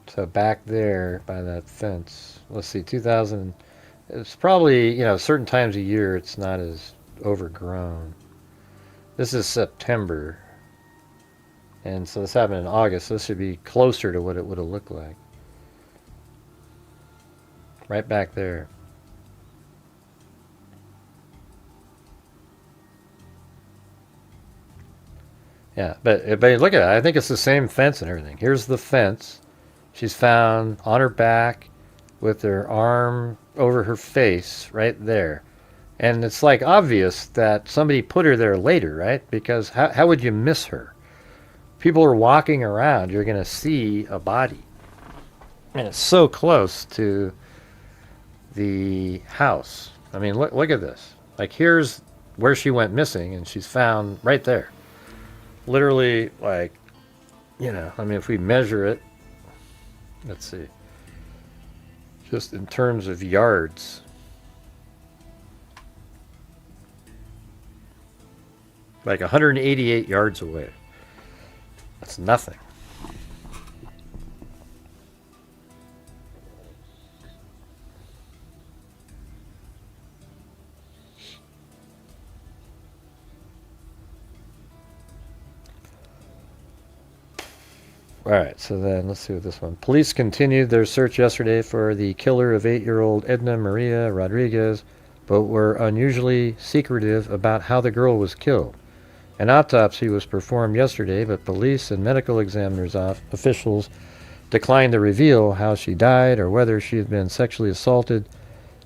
So back there by that fence, let's see, 2000, it's probably, certain times a year it's not as overgrown. This is September. And so this happened in August, so this should be closer to what it would have looked like. Right back there. Yeah, but look at it. I think it's the same fence and everything. Here's the fence. She's found on her back with her arm over her face right there. And it's like obvious that somebody put her there later, right? Because how would you miss her? People are walking around. You're going to see a body. And it's so close to the house. I mean, look at this. Like, here's where she went missing, and she's found right there. Literally, like, I mean, if we measure it, let's see, just in terms of yards, like 188 yards away. That's nothing. All right, so then let's see what this one. Police continued their search yesterday for the killer of 8-year-old Edna Maria Rodriguez, but were unusually secretive about how the girl was killed. An autopsy was performed yesterday, but police and medical examiners officials declined to reveal how she died or whether she had been sexually assaulted,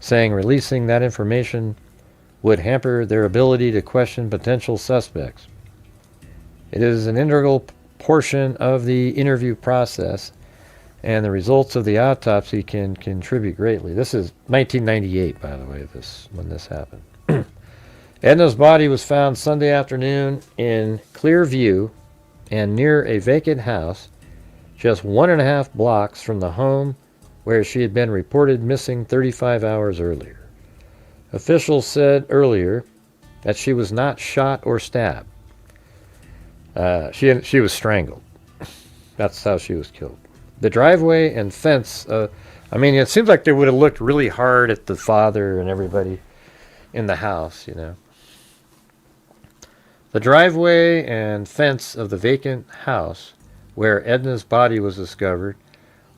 saying releasing that information would hamper their ability to question potential suspects. It is an integral portion of the interview process, and the results of the autopsy can contribute greatly. This is 1998, by the way, when this happened. Edna's body was found Sunday afternoon in clear view and near a vacant house just 1.5 blocks from the home where she had been reported missing 35 hours earlier. Officials said earlier that she was not shot or stabbed. She was strangled. That's how she was killed. The driveway and fence, it seems like they would have looked really hard at the father and everybody in the house, The driveway and fence of the vacant house where Edna's body was discovered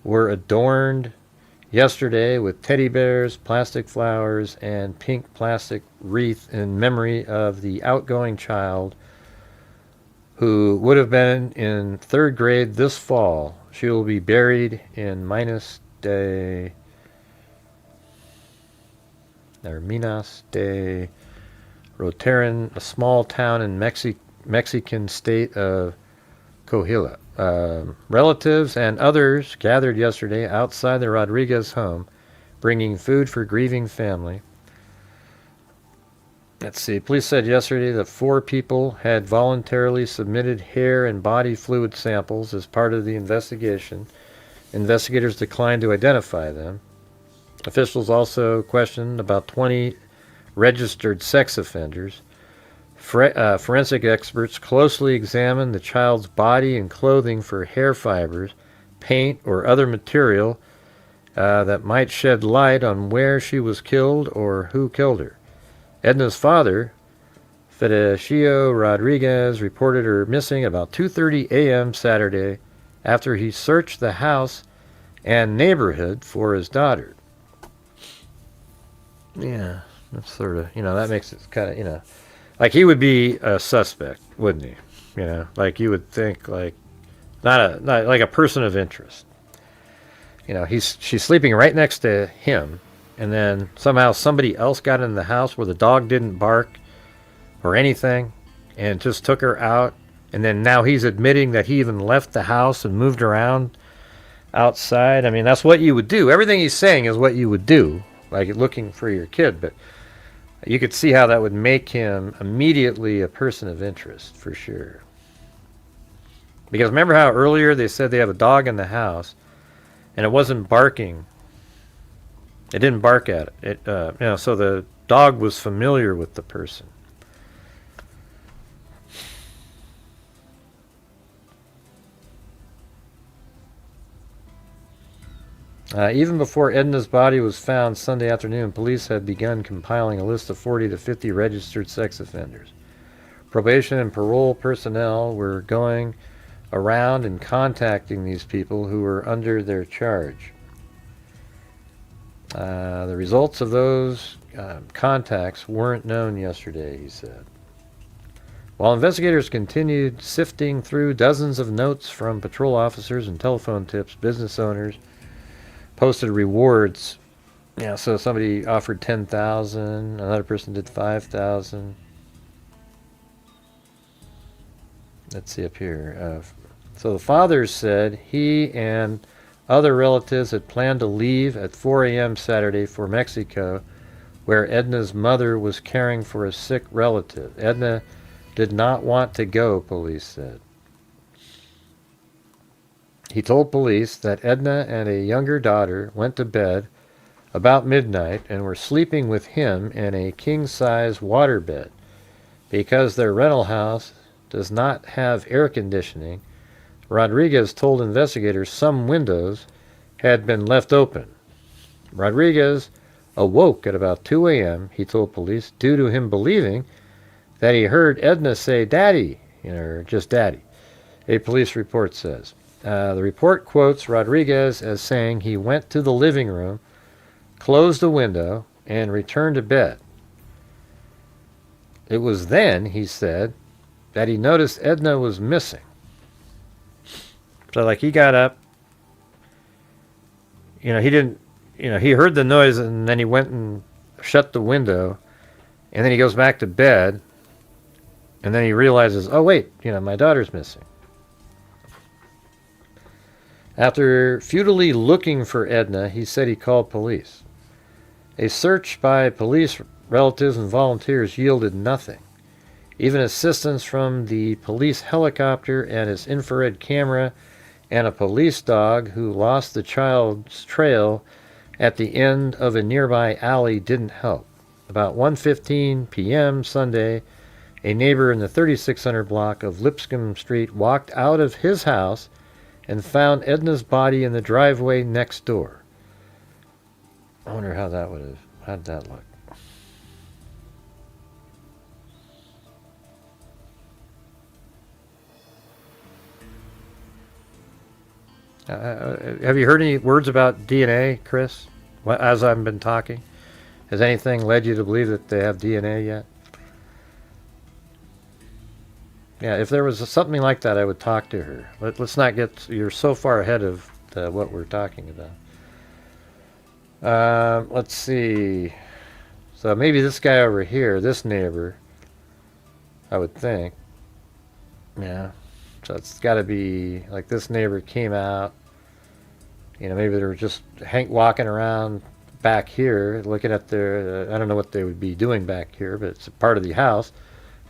were adorned yesterday with teddy bears, plastic flowers, and pink plastic wreath in memory of the outgoing child who would have been in 3rd grade this fall. She will be buried in Minas de Roteran, a small town in Mexican state of Coahuila. Relatives and others gathered yesterday outside the Rodriguez home, bringing food for grieving family. Let's see. Police said yesterday that 4 people had voluntarily submitted hair and body fluid samples as part of the investigation. Investigators declined to identify them. Officials also questioned about 20 registered sex offenders. Forensic experts closely examined the child's body and clothing for hair fibers, paint, or other material that might shed light on where she was killed or who killed her. Edna's father, Fidencio Rodriguez, reported her missing about 2:30 a.m. Saturday after he searched the house and neighborhood for his daughter. Yeah, that's sort of, that makes it kind of, like he would be a suspect, wouldn't he? Like you would think, like, not like a person of interest. She's sleeping right next to him, and then somehow somebody else got in the house where the dog didn't bark or anything and just took her out, and then now he's admitting that he even left the house and moved around outside. That's what you would do. Everything he's saying is what you would do, like looking for your kid, but you could see how that would make him immediately a person of interest, for sure. Because remember how earlier they said they have a dog in the house, and it wasn't barking. It didn't bark at it. So the dog was familiar with the person. Even before Edna's body was found Sunday afternoon, police had begun compiling a list of 40 to 50 registered sex offenders. Probation and parole personnel were going around and contacting these people who were under their charge. The results of those contacts weren't known yesterday, he said. While investigators continued sifting through dozens of notes from patrol officers and telephone tips, business owners posted rewards. So somebody offered $10,000, another person did $5,000. Let's see up here. So the father said he and other relatives had planned to leave at 4 a.m. Saturday for Mexico, where Edna's mother was caring for a sick relative. Edna did not want to go, police said. He told police that Edna and a younger daughter went to bed about midnight and were sleeping with him in a king-size waterbed. Because their rental house does not have air conditioning, Rodriguez told investigators some windows had been left open. Rodriguez awoke at about 2 a.m., he told police, due to him believing that he heard Edna say, "Daddy," or just "Daddy," a police report says. The report quotes Rodriguez as saying he went to the living room, closed the window, and returned to bed. It was then, he said, that he noticed Edna was missing. So, like, he got up. He didn't, he heard the noise and then he went and shut the window. And then he goes back to bed. And then he realizes, oh, wait, my daughter's missing. After futilely looking for Edna, he said he called police. A search by police, relatives, and volunteers yielded nothing. Even assistance from the police helicopter and his infrared camera and a police dog who lost the child's trail at the end of a nearby alley didn't help. About 1:15 p.m. Sunday, a neighbor in the 3600 block of Lipscomb Street walked out of his house and found Edna's body in the driveway next door. I wonder how'd that look? Have you heard any words about DNA, Chris? As I've been talking, has anything led you to believe that they have DNA yet? Yeah, if there was something like that, I would talk to her. Let's not get... You're so far ahead of what we're talking about. Let's see. So maybe this guy over here, this neighbor, I would think. Yeah. So it's got to be like this neighbor came out. Maybe they were just walking around back here, looking at their... I don't know what they would be doing back here, but it's a part of the house.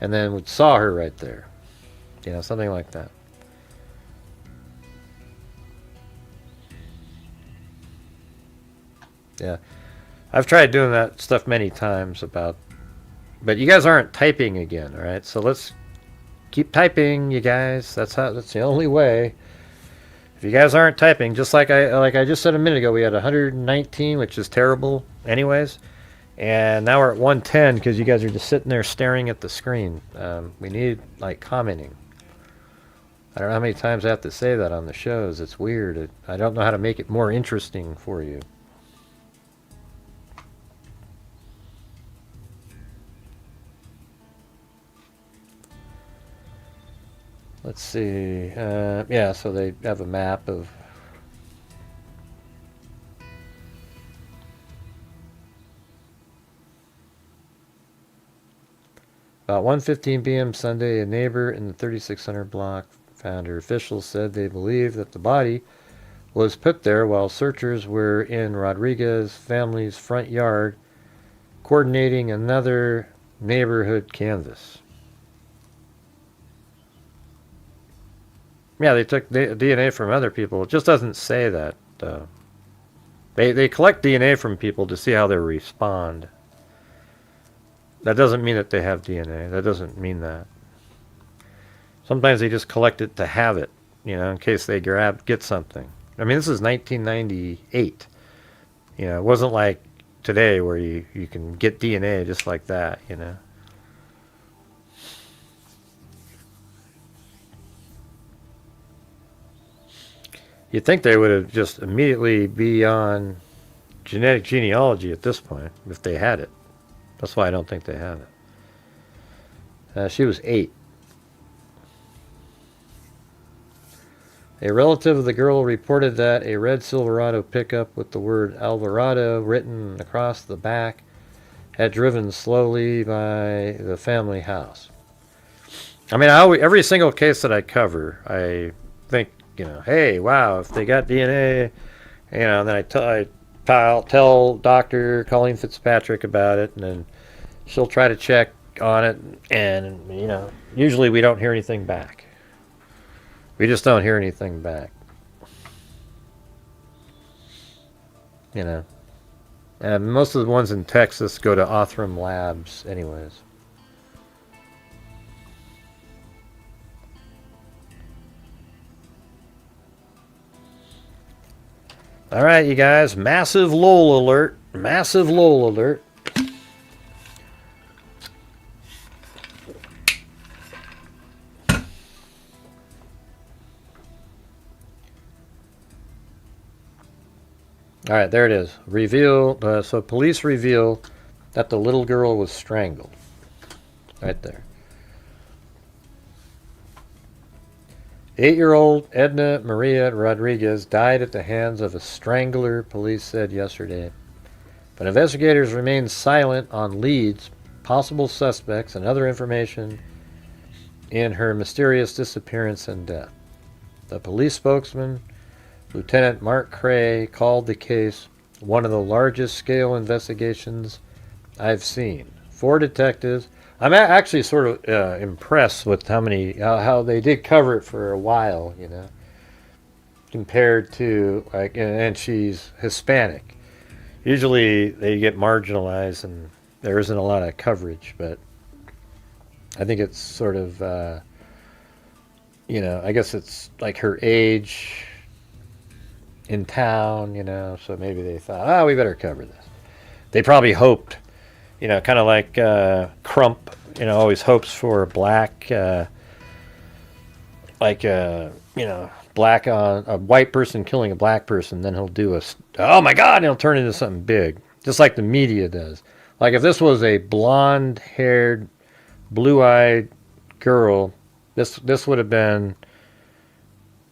And then saw her right there. Something like that. Yeah. I've tried doing that stuff many times but you guys aren't typing again, all right? So let's keep typing, you guys. That's the only way. If you guys aren't typing, just like I just said a minute ago, we had 119, which is terrible anyways. And now we're at 110 because you guys are just sitting there staring at the screen. We need, commenting. I don't know how many times I have to say that on the shows. It's weird. I don't know how to make it more interesting for you. Let's see. Yeah, so they have a map of... About 1:15 p.m. Sunday, a neighbor in the 3600 block found her. Officials said they believe that the body was put there while searchers were in Rodriguez's family's front yard coordinating another neighborhood canvass. Yeah, they took DNA from other people. It just doesn't say that. They collect DNA from people to see how they respond. That doesn't mean that they have DNA. That doesn't mean that. Sometimes they just collect it to have it, in case they get something. I mean, this is 1998. It wasn't like today where you can get DNA just like that, You'd think they would have just immediately be on genetic genealogy at this point, if they had it. That's why I don't think they have it. She was 8. A relative of the girl reported that a red Silverado pickup with the word Alvarado written across the back had driven slowly by the family house. I mean, every single case that I cover, I think, hey, wow, if they got DNA, and then I tell Dr. Colleen Fitzpatrick about it, and then she'll try to check on it, and, usually we don't hear anything back. We just don't hear anything back. And most of the ones in Texas go to Othram Labs anyways. All right, you guys, massive lull alert. Massive lull alert. All right, there it is. So police reveal that the little girl was strangled. Right there. 8-year-old Edna Maria Rodriguez died at the hands of a strangler, police said yesterday. But investigators remain silent on leads, possible suspects, and other information in her mysterious disappearance and death. The police spokesman, Lieutenant Mark Cray, called the case one of the largest scale investigations I've seen. 4 detectives. I'm actually sort of impressed with how they did cover it for a while, you know, compared to, like, and she's Hispanic. Usually they get marginalized and there isn't a lot of coverage, but I think it's sort of, you know, I guess it's like her age in town, you know, so maybe they thought, oh, we better cover this. They probably hoped, you know, kind of like Crump, you know, always hopes for a black, you know, black on a white person killing a black person, then he'll do oh my God, and he'll turn into something big, just like the media does. Like if this was a blonde-haired, blue-eyed girl, this would have been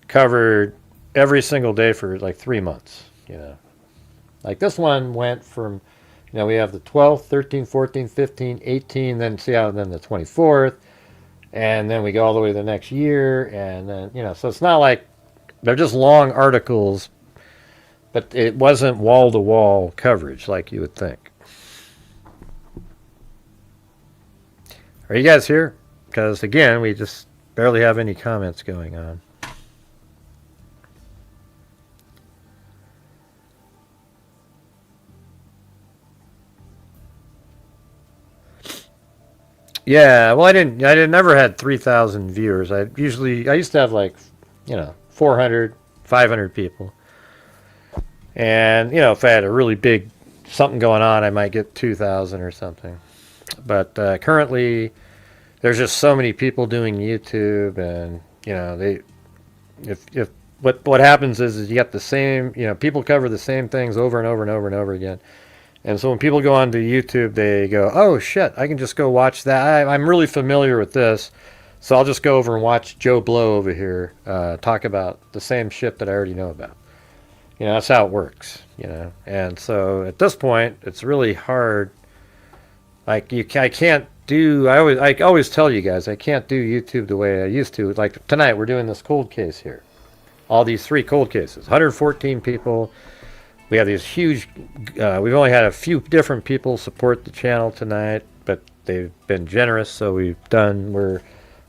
covered every single day for like 3 months, you know. Like this one went from, you know, we have the 12th, 13th, 14th, 15th, 18th, then then the 24th, and then we go all the way to the next year, and then, you know, so it's not like they're just long articles, but it wasn't wall-to-wall coverage like you would think. Are you guys here? Because, again, we just barely have any comments going on. Yeah, well, I never had 3,000 viewers. I used to have like, you know, 400, 500 people. And, you know, if I had a really big something going on, I might get 2,000 or something. But currently, there's just so many people doing YouTube, and, you know, what happens is you got the same, you know, people cover the same things over and over and over and over again. And so when people go onto YouTube, they go, oh, shit, I can just go watch that. I'm really familiar with this, so I'll just go over and watch Joe Blow over here talk about the same shit that I already know about. You know, that's how it works, you know. And so at this point, it's really hard. Like, I can't do, I always tell you guys, I can't do YouTube the way I used to. Like tonight, we're doing this cold case here. All these 3 cold cases, 114 people. We have these huge, we've only had a few different people support the channel tonight, but they've been generous, so we're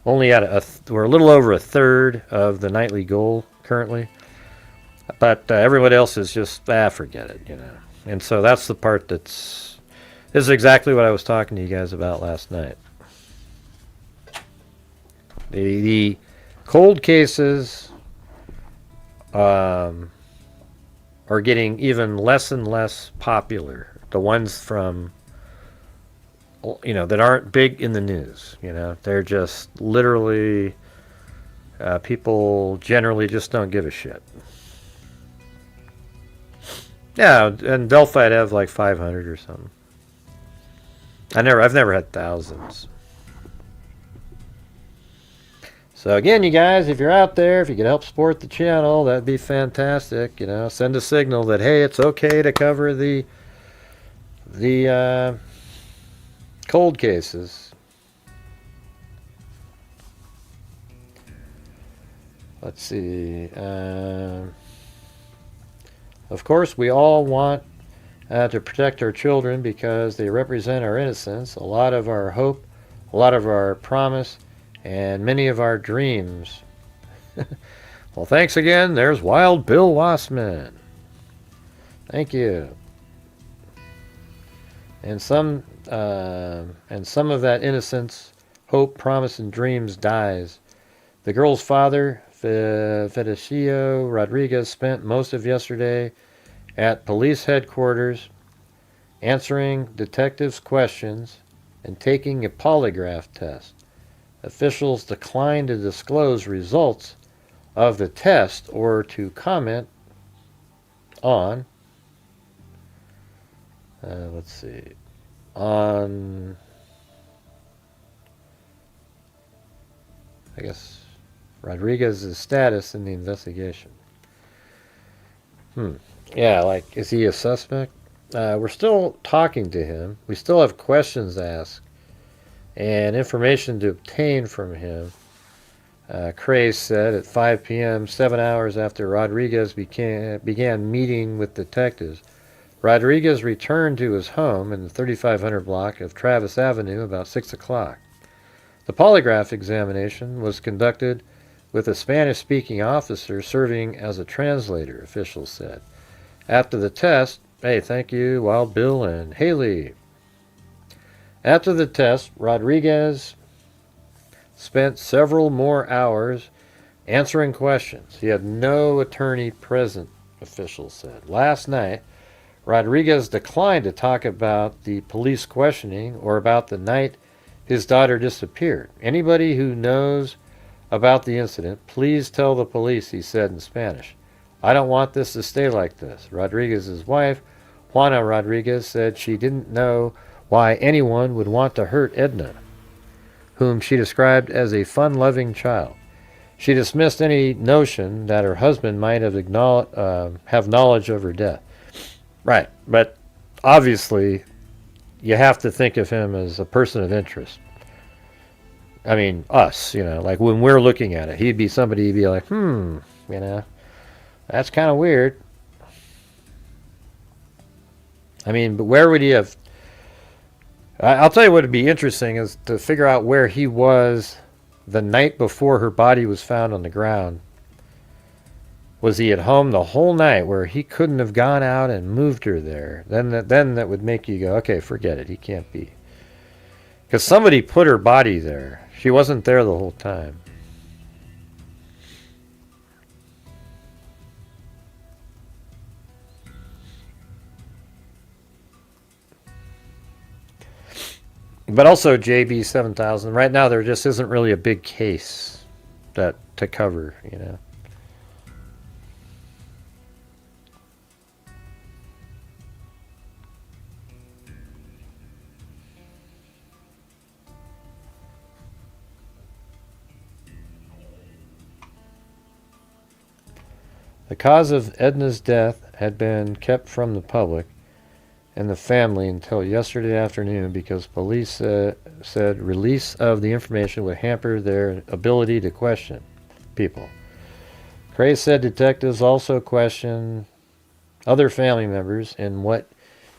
only at we're a little over a third of the nightly goal currently. But everybody else is just, forget it, you know. And so that's the part this is exactly what I was talking to you guys about last night. The cold cases, are getting even less and less popular. The ones from, you know, that aren't big in the news, you know, they're just literally, people generally just don't give a shit. Yeah, and Delphi I'd have like 500 or something. I've never had thousands. So again, you guys, if you're out there, if you could help support the channel, that'd be fantastic. You know, send a signal that, hey, it's okay to cover the cold cases. Let's see. Of course, we all want to protect our children because they represent our innocence, a lot of our hope, a lot of our promise, and many of our dreams. Well, thanks again. There's Wild Bill Wassman. Thank you. And some of that innocence, hope, promise, and dreams dies. The girl's father, Federico Rodriguez, spent most of yesterday at police headquarters answering detectives' questions and taking a polygraph test. Officials declined to disclose results of the test or to comment on Let's see. On, I guess, Rodriguez's status in the investigation. Yeah, like, is he a suspect? We're still talking to him. We still have questions to ask and information to obtain from him. Cray said at 5 p.m., 7 hours after Rodriguez began meeting with detectives. Rodriguez returned to his home in the 3500 block of Travis Avenue about 6 o'clock. The polygraph examination was conducted with a Spanish-speaking officer serving as a translator, officials said. After the test, hey, thank you, Wild Bill and Haley. After the test, Rodriguez spent several more hours answering questions. He had no attorney present, officials said. Last night, Rodriguez declined to talk about the police questioning or about the night his daughter disappeared. Anybody who knows about the incident, please tell the police, he said in Spanish. I don't want this to stay like this. Rodriguez's wife, Juana Rodriguez, said she didn't know why anyone would want to hurt Edna, whom she described as a fun-loving child. She dismissed any notion that her husband might have knowledge of her death. Right, but obviously you have to think of him as a person of interest. I mean, us, like when we're looking at it, he'd be somebody you'd be like, that's kind of weird. I mean, but where would he have... I'll tell you what would be interesting is to figure out where he was the night before her body was found on the ground. Was he at home the whole night where he couldn't have gone out and moved her there? Then that would make you go, okay, forget it. He can't be. Because somebody put her body there. She wasn't there the whole time. But also JB 7000. Right now there just isn't really a big case to cover, The cause of Edna's death had been kept from the public and the family until yesterday afternoon because police said release of the information would hamper their ability to question people. Cray said detectives also questioned other family members in what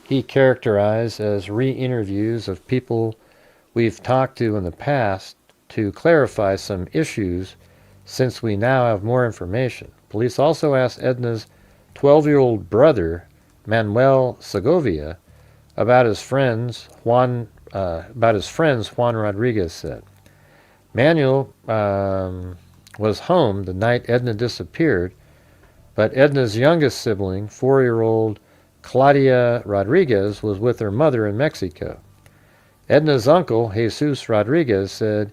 he characterized as re-interviews of people we've talked to in the past to clarify some issues since we now have more information. Police also asked Edna's 12-year-old brother, Manuel Segovia, about his friends. Juan Rodriguez said. Manuel was home the night Edna disappeared, but Edna's youngest sibling, 4-year-old Claudia Rodriguez, was with her mother in Mexico. Edna's uncle, Jesus Rodriguez, said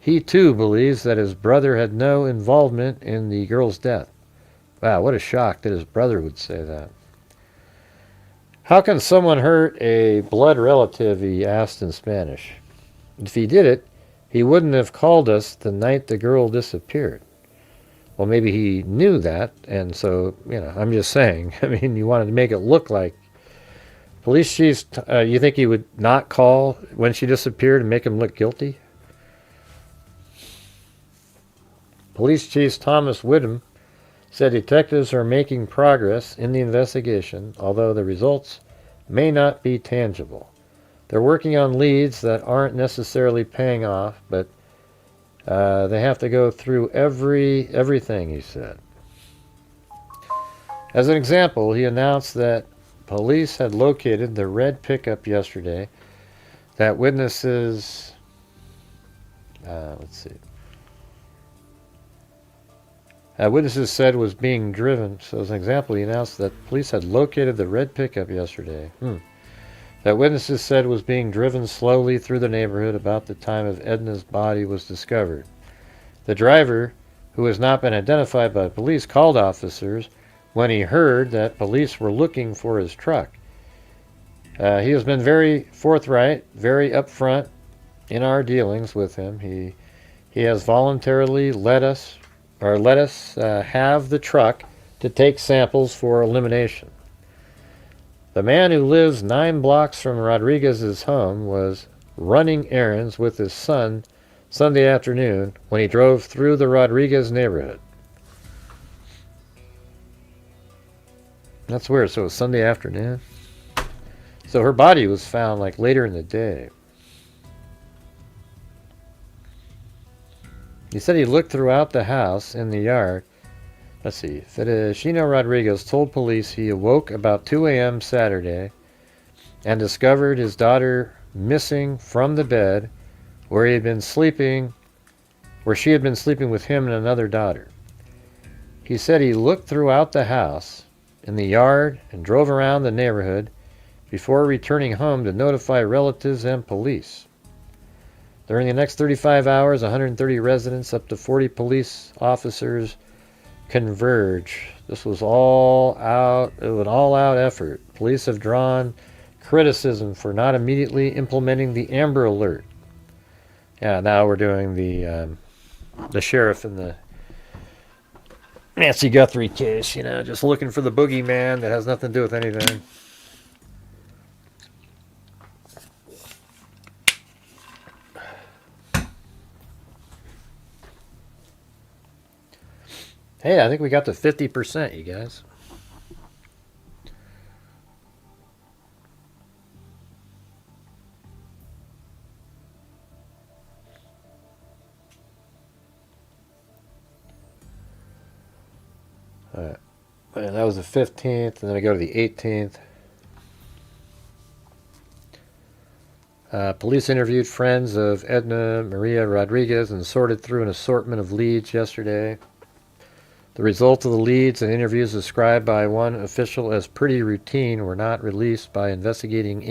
he too believes that his brother had no involvement in the girl's death. Wow, what a shock that his brother would say that. How can someone hurt a blood relative, he asked in Spanish. If he did it, he wouldn't have called us the night the girl disappeared. Well, maybe he knew that, and so, I'm just saying. I mean, you wanted to make it look like. Police chief, you think he would not call when she disappeared and make him look guilty? Police Chief Thomas Whittam said detectives are making progress in the investigation, although the results may not be tangible. They're working on leads that aren't necessarily paying off, but they have to go through everything, he said. As an example, he announced that police had located the red pickup yesterday that witnesses... witnesses said was being driven. So as an example, he announced that police had located the red pickup yesterday. That witnesses said was being driven slowly through the neighborhood about the time of Edna's body was discovered. The driver, who has not been identified by police, called officers when he heard that police were looking for his truck. He has been very forthright, very upfront in our dealings with him. He has voluntarily let us have the truck to take samples for elimination. The man who lives 9 blocks from Rodriguez's home was running errands with his son Sunday afternoon when he drove through the Rodriguez neighborhood. That's weird. So it was Sunday afternoon. So her body was found like later in the day. He said he looked throughout the house in the yard. Let's see. Federico Rodriguez told police he awoke about 2 a.m. Saturday and discovered his daughter missing from the bed where she had been sleeping with him and another daughter. He said he looked throughout the house, in the yard, and drove around the neighborhood before returning home to notify relatives and police. During the next 35 hours, 130 residents, up to 40 police officers converge. This was an all-out effort. Police have drawn criticism for not immediately implementing the Amber Alert. Yeah, now we're doing the sheriff in the Nancy Guthrie case, just looking for the boogeyman that has nothing to do with anything. Hey, I think we got to 50%, you guys. All right. And that was the 15th, and then I go to the 18th. Police interviewed friends of Edna Maria Rodriguez and sorted through an assortment of leads yesterday. The results of the leads and interviews described by one official as pretty routine were not released by investigators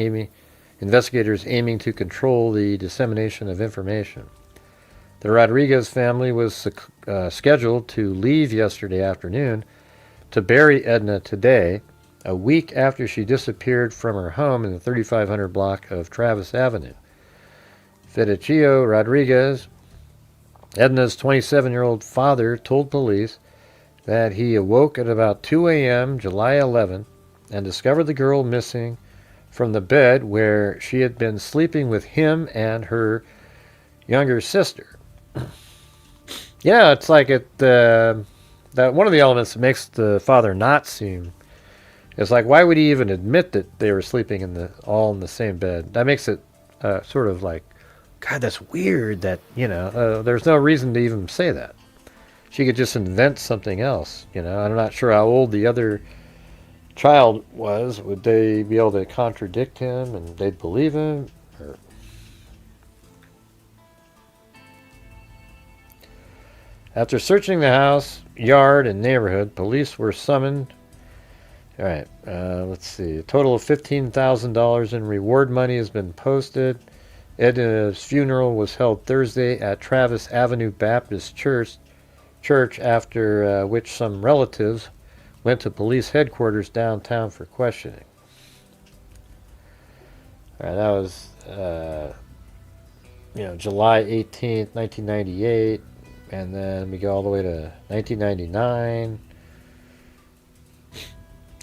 aiming to control the dissemination of information. The Rodriguez family was scheduled to leave yesterday afternoon to bury Edna today, a week after she disappeared from her home in the 3500 block of Travis Avenue. Federico Rodriguez, Edna's 27-year-old father, told police that he awoke at about 2 a.m. July 11th and discovered the girl missing from the bed where she had been sleeping with him and her younger sister. Yeah, it's like that one of the elements that makes the father not seem is like, why would he even admit that they were sleeping all in the same bed? That makes it sort of like, God, that's weird that, there's no reason to even say that. She could just invent something else, I'm not sure how old the other child was. Would they be able to contradict him and they'd believe him? Or... After searching the house, yard, and neighborhood, police were summoned. All right, let's see. A total of $15,000 in reward money has been posted. Edna's funeral was held Thursday at Travis Avenue Baptist Church, after which some relatives went to police headquarters downtown for questioning. All right, that was July 18th, 1998, and then we go all the way to 1999.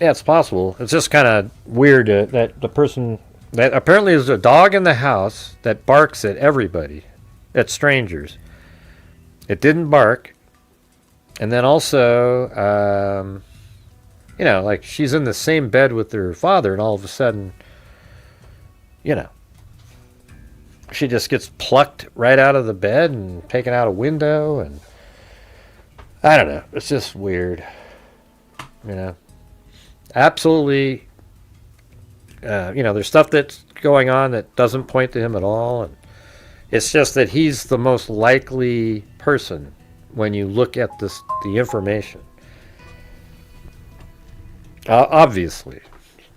Yeah, it's possible. It's just kind of weird that the person that apparently there's a dog in the house that barks at everybody, at strangers. It didn't bark. And then also, like she's in the same bed with her father, and all of a sudden, she just gets plucked right out of the bed and taken out a window, and I don't know. It's just weird, Absolutely, there's stuff that's going on that doesn't point to him at all, and it's just that he's the most likely person when you look at the information. Obviously,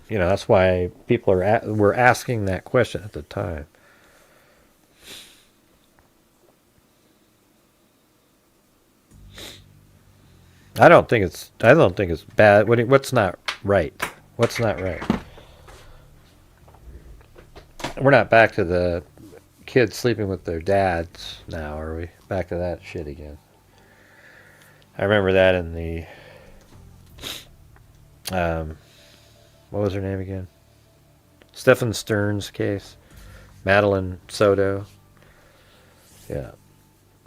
that's why people were asking that question at the time. I don't think it's bad. What's not right? What's not right? We're not back to the kids sleeping with their dads now, are we? Back to that shit again. I remember that in the what was her name again? Stephen Stern's case. Madeline Soto. Yeah.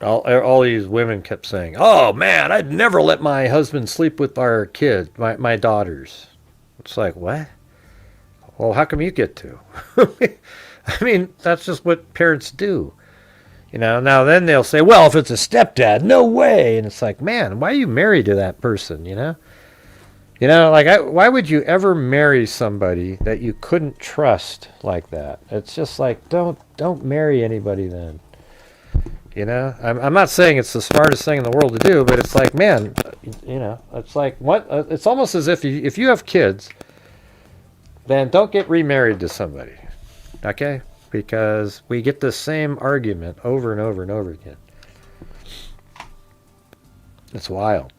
All these women kept saying, "Oh man, I'd never let my husband sleep with our kids, my daughters." It's like, what? Well, how come you get to? I mean, that's just what parents do. Now then they'll say, well, if it's a stepdad, no way. And it's like, man, why are you married to that person, why would you ever marry somebody that you couldn't trust like that? It's just like, don't marry anybody then. I'm not saying it's the smartest thing in the world to do, but it's like, man, it's like, what? It's almost as if you have kids, then don't get remarried to somebody, okay? Because we get the same argument over and over and over again. It's wild.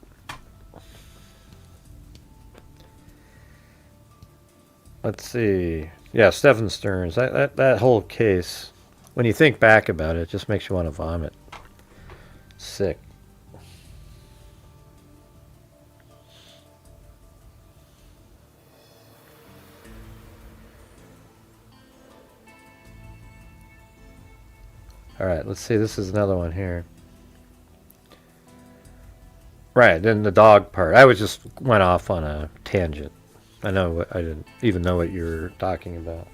Let's see. Yeah, Stephen Stearns. That whole case, when you think back about it, just makes you want to vomit. Sick. All right, let's see. This is another one here. Right, then the dog part. I just went off on a tangent. I didn't even know what you were talking about.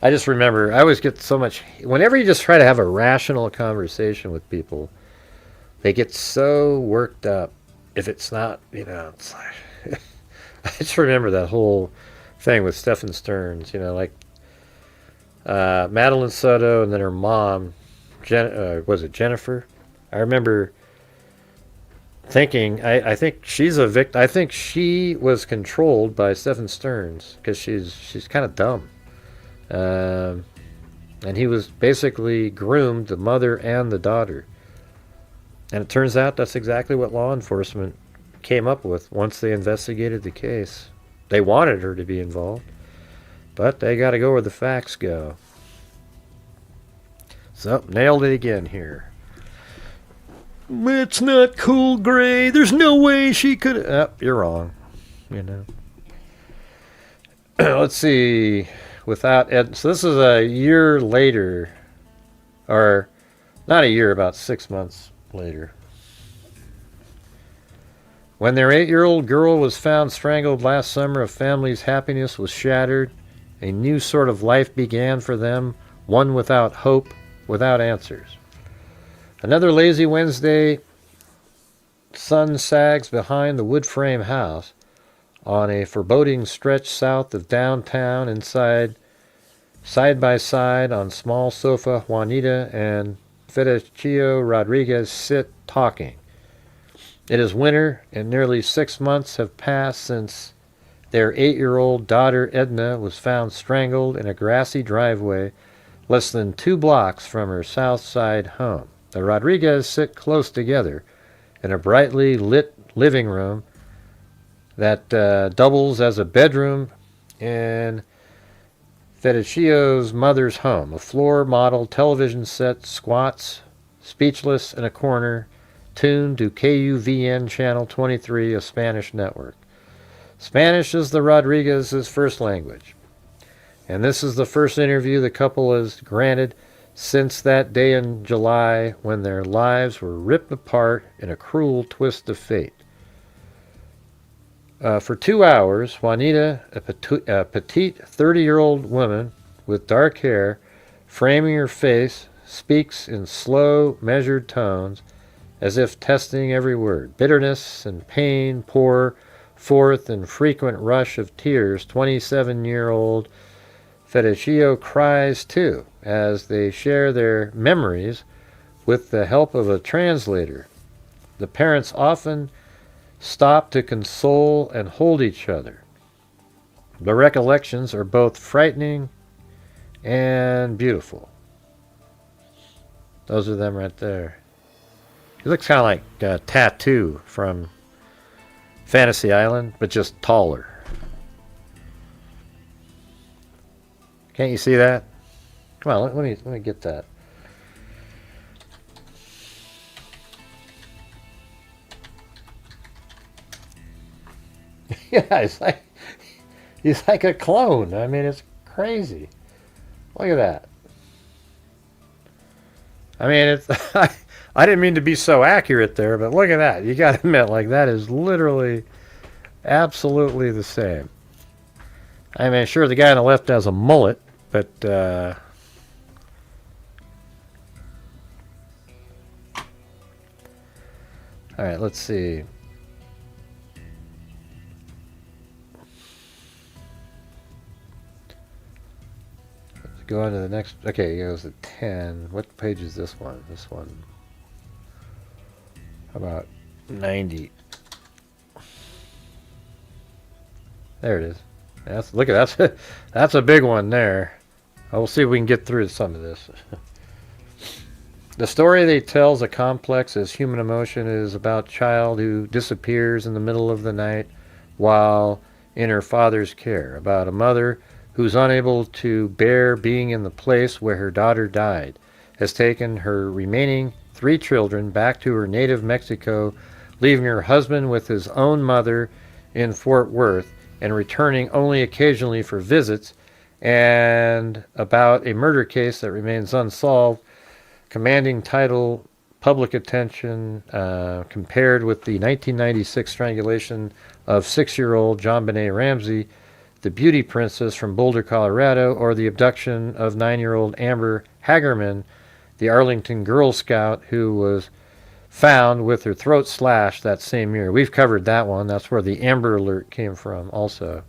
I just remember, I always get so much... Whenever you just try to have a rational conversation with people, they get so worked up. If it's not, it's like... I just remember that whole thing with Stephen Stearns, Madeline Soto and then her mom, was it Jennifer? I remember thinking, I think she's a victim. I think she was controlled by Stephen Stearns because she's kind of dumb. And he was basically groomed, the mother and the daughter. And it turns out that's exactly what law enforcement came up with once they investigated the case. They wanted her to be involved, but they got to go where the facts go. So, nailed it again here. It's not cool, Gray. There's no way she could... you're wrong. Let's see. Without Ed... So this is a year later. Or, not a year, about 6 months later. When their 8-year-old girl was found strangled last summer, a family's happiness was shattered. A new sort of life began for them, one without hope, without answers. Another lazy Wednesday, sun sags behind the wood frame house on a foreboding stretch south of downtown. Inside, side by side on small sofa, Juanita and Federico Rodriguez sit talking. It is winter, and nearly 6 months have passed since their 8-year-old daughter Edna was found strangled in a grassy driveway less than 2 blocks from her south side home. The Rodriguez sit close together in a brightly lit living room that doubles as a bedroom in Federicio's mother's home. A floor model television set squats, speechless in a corner, tuned to KUVN Channel 23, a Spanish network. Spanish is the Rodriguez's first language. And this is the first interview the couple has granted since that day in July when their lives were ripped apart in a cruel twist of fate. For 2 hours, Juanita, a petite 30-year-old woman with dark hair, framing her face, speaks in slow, measured tones, as if testing every word. Bitterness and pain pour forth in frequent rush of tears. 27-year-old Federico cries too, as they share their memories with the help of a translator. The parents often stop to console and hold each other. The recollections are both frightening and beautiful. Those are them right there. He looks kind of like Tattoo from Fantasy Island, but just taller. Can't you see that? Come on, let me get that. Yeah, he's like a clone. I mean, it's crazy. Look at that. I mean, it's I didn't mean to be so accurate there, but look at that. You got to admit, like, that is literally absolutely the same. I mean, sure, the guy on the left has a mullet, but all right, let's see. Let's go on to the next. Okay, it goes to 10. What page is this one? This one. How about 90? There it is. Look at that. That's a big one there. We'll see if we can get through some of this. The story they tell is complex as human emotion. It is about a child who disappears in the middle of the night while in her father's care. About a mother who's unable to bear being in the place where her daughter died, has taken her remaining 3 children back to her native Mexico, leaving her husband with his own mother in Fort Worth and returning only occasionally for visits, and about a murder case that remains unsolved, commanding title, public attention, compared with the 1996 strangulation of 6-year-old John Benet Ramsey, the beauty princess from Boulder, Colorado, or the abduction of 9-year-old Amber Hagerman, the Arlington Girl Scout who was found with her throat slashed that same year. We've covered that one. That's where the Amber Alert came from also.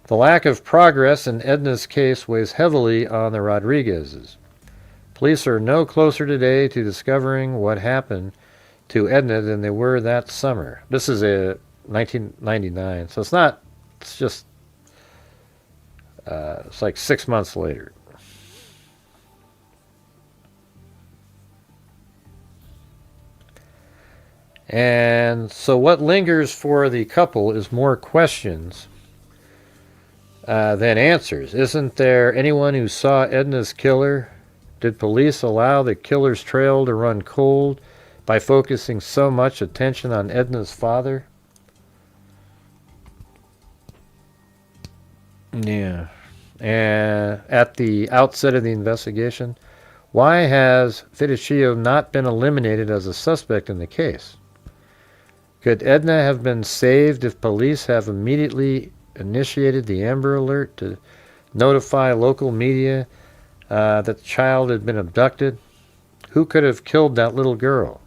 The lack of progress in Edna's case weighs heavily on the Rodriguezes. Police are no closer today to discovering what happened to Edna than they were that summer. This is a 1999, so it's just, it's like 6 months later. And so what lingers for the couple is more questions than answers. Isn't there anyone who saw Edna's killer? Did police allow the killer's trail to run cold by focusing so much attention on Edna's father? Yeah. And at the outset of the investigation, why has Fiducio not been eliminated as a suspect in the case? Could Edna have been saved if police have immediately initiated the Amber Alert to notify local media that the child had been abducted? Who could have killed that little girl?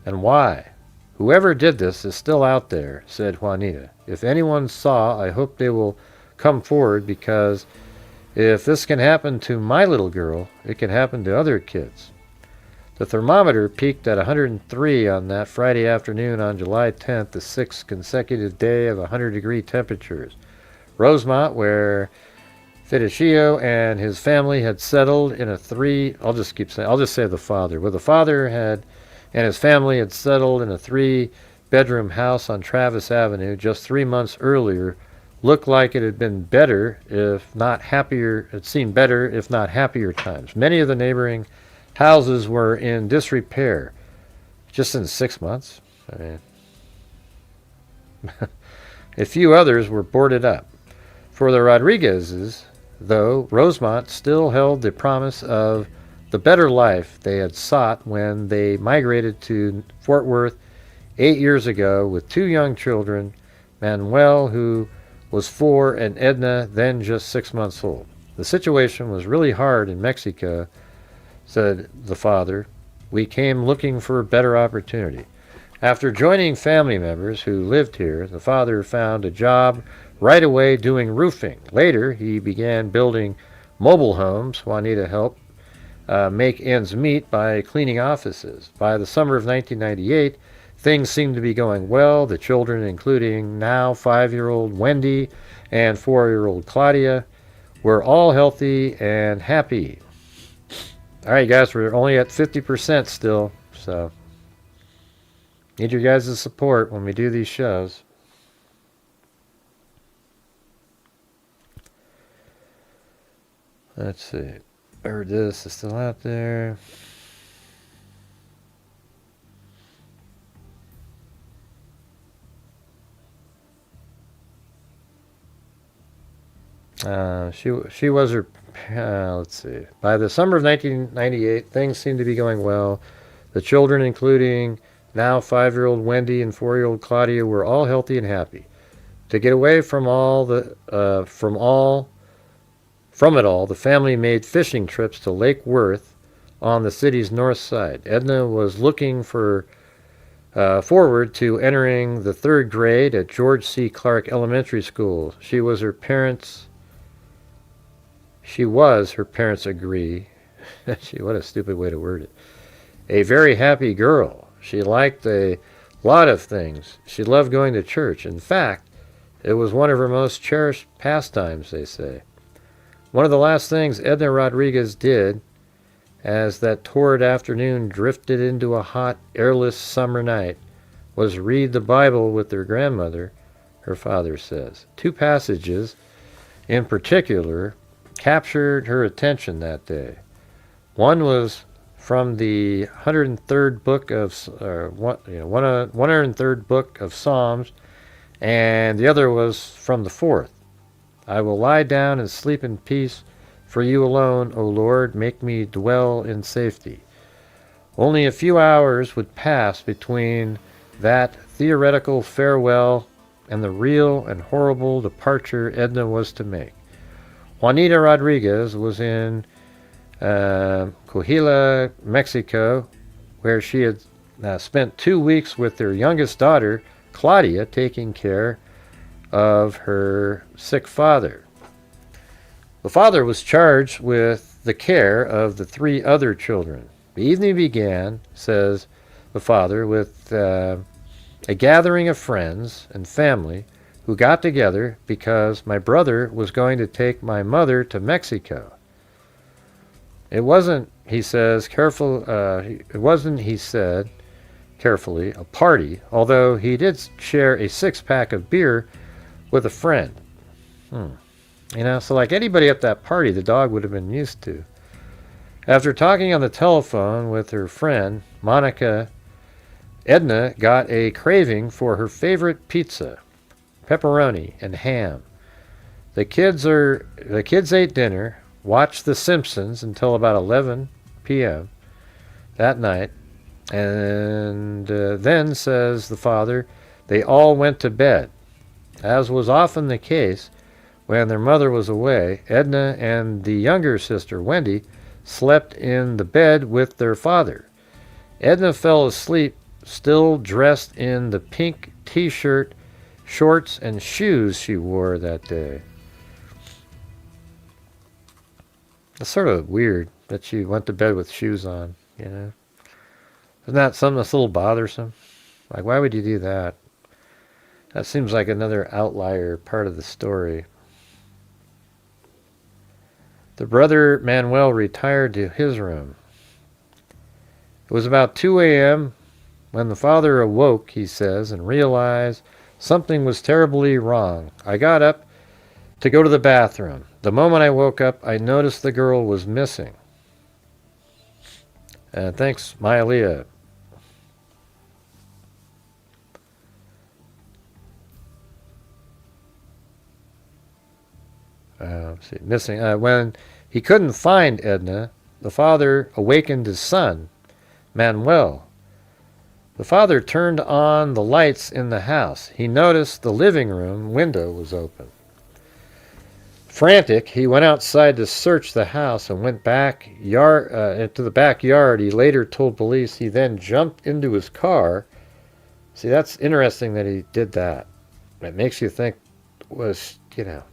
And why? Whoever did this is still out there, said Juanita. If anyone saw, I hope they will come forward, because if this can happen to my little girl, it can happen to other kids. The thermometer peaked at 103 on that Friday afternoon on July 10th, the 6th consecutive day of 100-degree temperatures. Rosemont, where Fiducio and his family had settled in I'll just say the father. Where the father and his family had settled in a 3-bedroom house on Travis Avenue just 3 months earlier, looked like it had been better, if not happier. It seemed better, if not happier times. Many of the neighboring houses were in disrepair. Just in 6 months? I mean, a few others were boarded up. For the Rodriguezes, though, Rosemont still held the promise of the better life they had sought when they migrated to Fort Worth 8 years ago with 2 young children, Manuel, who was 4, and Edna, then just 6 months old. The situation was really hard in Mexico, said the father. We came looking for a better opportunity. After joining family members who lived here, the father found a job right away doing roofing. Later, he began building mobile homes. Juanita helped make ends meet by cleaning offices. By the summer of 1998, things seemed to be going well. The children, including now 5-year-old Wendy and 4-year-old Claudia, were all healthy and happy. All right, guys, we're only at 50% still, so need your guys' support when we do these shows. Let's see. Or this is still out there. She was her. Let's see. By the summer of 1998, things seemed to be going well. The children, including now 5-year-old Wendy and 4-year-old Claudia, were all healthy and happy. To get away from it all, the family made fishing trips to Lake Worth on the city's north side. Edna was looking forward to entering the 3rd grade at George C. Clark Elementary School. She was her parents' agree. What a stupid way to word it. A very happy girl. She liked a lot of things. She loved going to church. In fact, it was one of her most cherished pastimes, they say. One of the last things Edna Rodriguez did, as that torrid afternoon drifted into a hot, airless summer night, was read the Bible with their grandmother, her father says. 2 passages, in particular, captured her attention that day. One was from the 103rd book of 103rd book of Psalms, and the other was from the 4th. I will lie down and sleep in peace, for you alone, O Lord, make me dwell in safety. Only a few hours would pass between that theoretical farewell and the real and horrible departure Edna was to make. Juanita Rodriguez was in Coahuila, Mexico, where she had spent 2 weeks with their youngest daughter, Claudia, taking care of her sick father. The father was charged with the care of the 3 other children. The evening began, says the father, with a gathering of friends and family who got together because my brother was going to take my mother to Mexico. It wasn't, he said carefully, a party, although he did share a 6-pack of beer with a friend. So like anybody at that party, the dog would have been used to. After talking on the telephone with her friend, Monica, Edna got a craving for her favorite pizza, pepperoni and ham. The kids ate dinner, watched The Simpsons until about 11 p.m. that night, and then, says the father, they all went to bed. As was often the case when their mother was away, Edna and the younger sister, Wendy, slept in the bed with their father. Edna fell asleep, still dressed in the pink t-shirt, shorts, and shoes she wore that day. It's sort of weird that she went to bed with shoes on, Isn't that something that's a little bothersome? Like, why would you do that? That seems like another outlier part of the story. The brother Manuel retired to his room. It was about 2 a.m. when the father awoke, he says, and realized something was terribly wrong. I got up to go to the bathroom. The moment I woke up, I noticed the girl was missing. Thanks, Maya Leah. Missing. When he couldn't find Edna, the father awakened his son, Manuel. The father turned on the lights in the house. He noticed the living room window was open. Frantic, he went outside to search the house and went into the backyard. He later told police he then jumped into his car. See, that's interesting that he did that. It makes you think,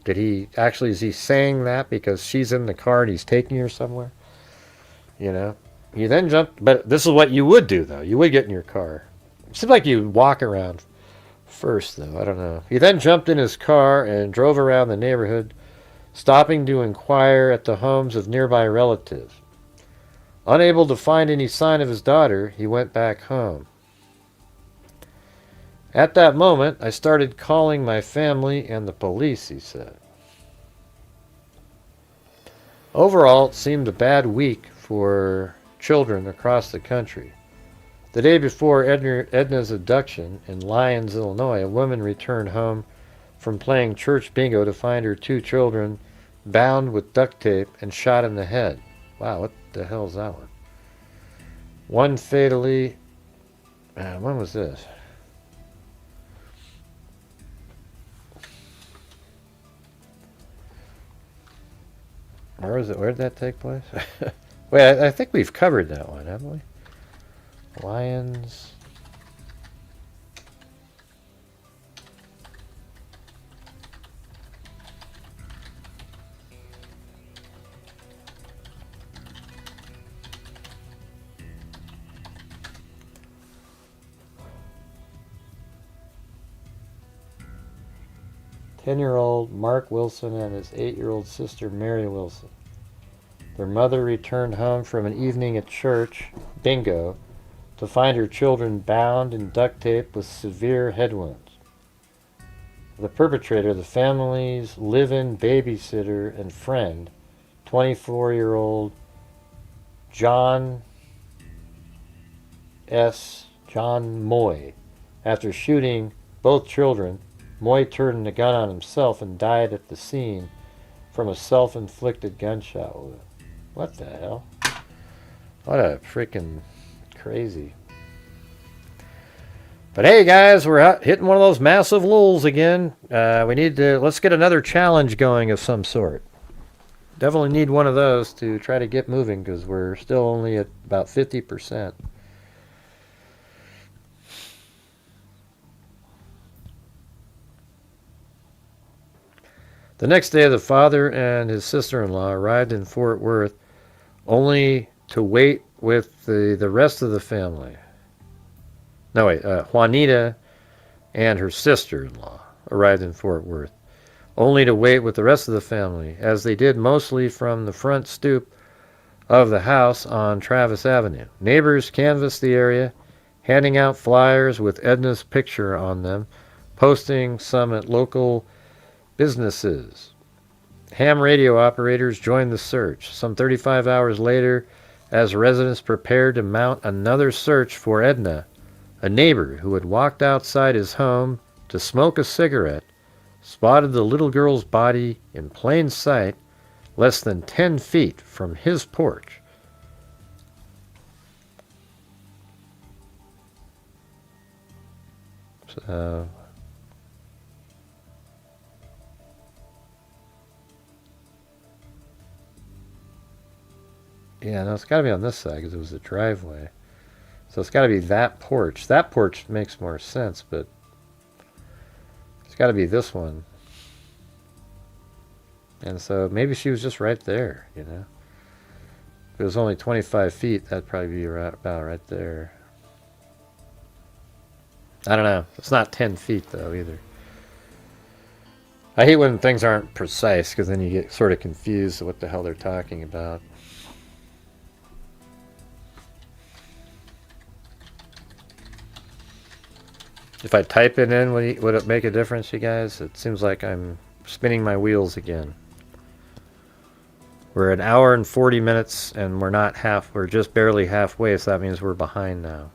did he actually, is he saying that because she's in the car and he's taking her somewhere? He then jumped, but this is what you would do, though. You would get in your car. It seems like you walk around first, though. I don't know. He then jumped in his car and drove around the neighborhood, stopping to inquire at the homes of nearby relatives. Unable to find any sign of his daughter, he went back home. At that moment, I started calling my family and the police, he said. Overall, it seemed a bad week for children across the country. The day before Edna's abduction in Lyons, Illinois, a woman returned home from playing church bingo to find her two children bound with duct tape and shot in the head. Wow, what the hell is that one? One fatally... when was this? Where was it? Where did that take place? Wait, I think we've covered that one, haven't we? Lions. Ten-year-old Mark Wilson and his 8-year-old sister Mary Wilson. Their mother returned home from an evening at church, bingo, to find her children bound in duct tape with severe head wounds. The perpetrator, the family's live-in babysitter and friend, 24-year-old John Moy. After shooting both children, Moy turned the gun on himself and died at the scene from a self-inflicted gunshot wound. What the hell? What a freaking crazy. But hey guys, we're out hitting one of those massive lulls again. Let's get another challenge going of some sort. Definitely need one of those to try to get moving because we're still only at about 50%. The next day, the father and his sister-in-law arrived in Fort Worth only to wait with the rest of the family. No, wait, Juanita and her sister-in-law arrived in Fort Worth only to wait with the rest of the family, as they did mostly from the front stoop of the house on Travis Avenue. Neighbors canvassed the area, handing out flyers with Edna's picture on them, posting some at local businesses. Ham radio operators joined the search. Some 35 hours later, as residents prepared to mount another search for Edna, a neighbor who had walked outside his home to smoke a cigarette spotted the little girl's body in plain sight less than 10 feet from his porch. So... yeah, no, it's got to be on this side because it was a driveway. So it's got to be that porch. That porch makes more sense, but it's got to be this one. And so maybe she was just right there, you know. If it was only 25 feet, that'd probably be about right there. I don't know. It's not 10 feet, though, either. I hate when things aren't precise because then you get sort of confused what the hell they're talking about. If I type it in, would it make a difference, you guys? It seems like I'm spinning my wheels again. We're an hour and 40 minutes, and we're just barely halfway, so that means we're behind now.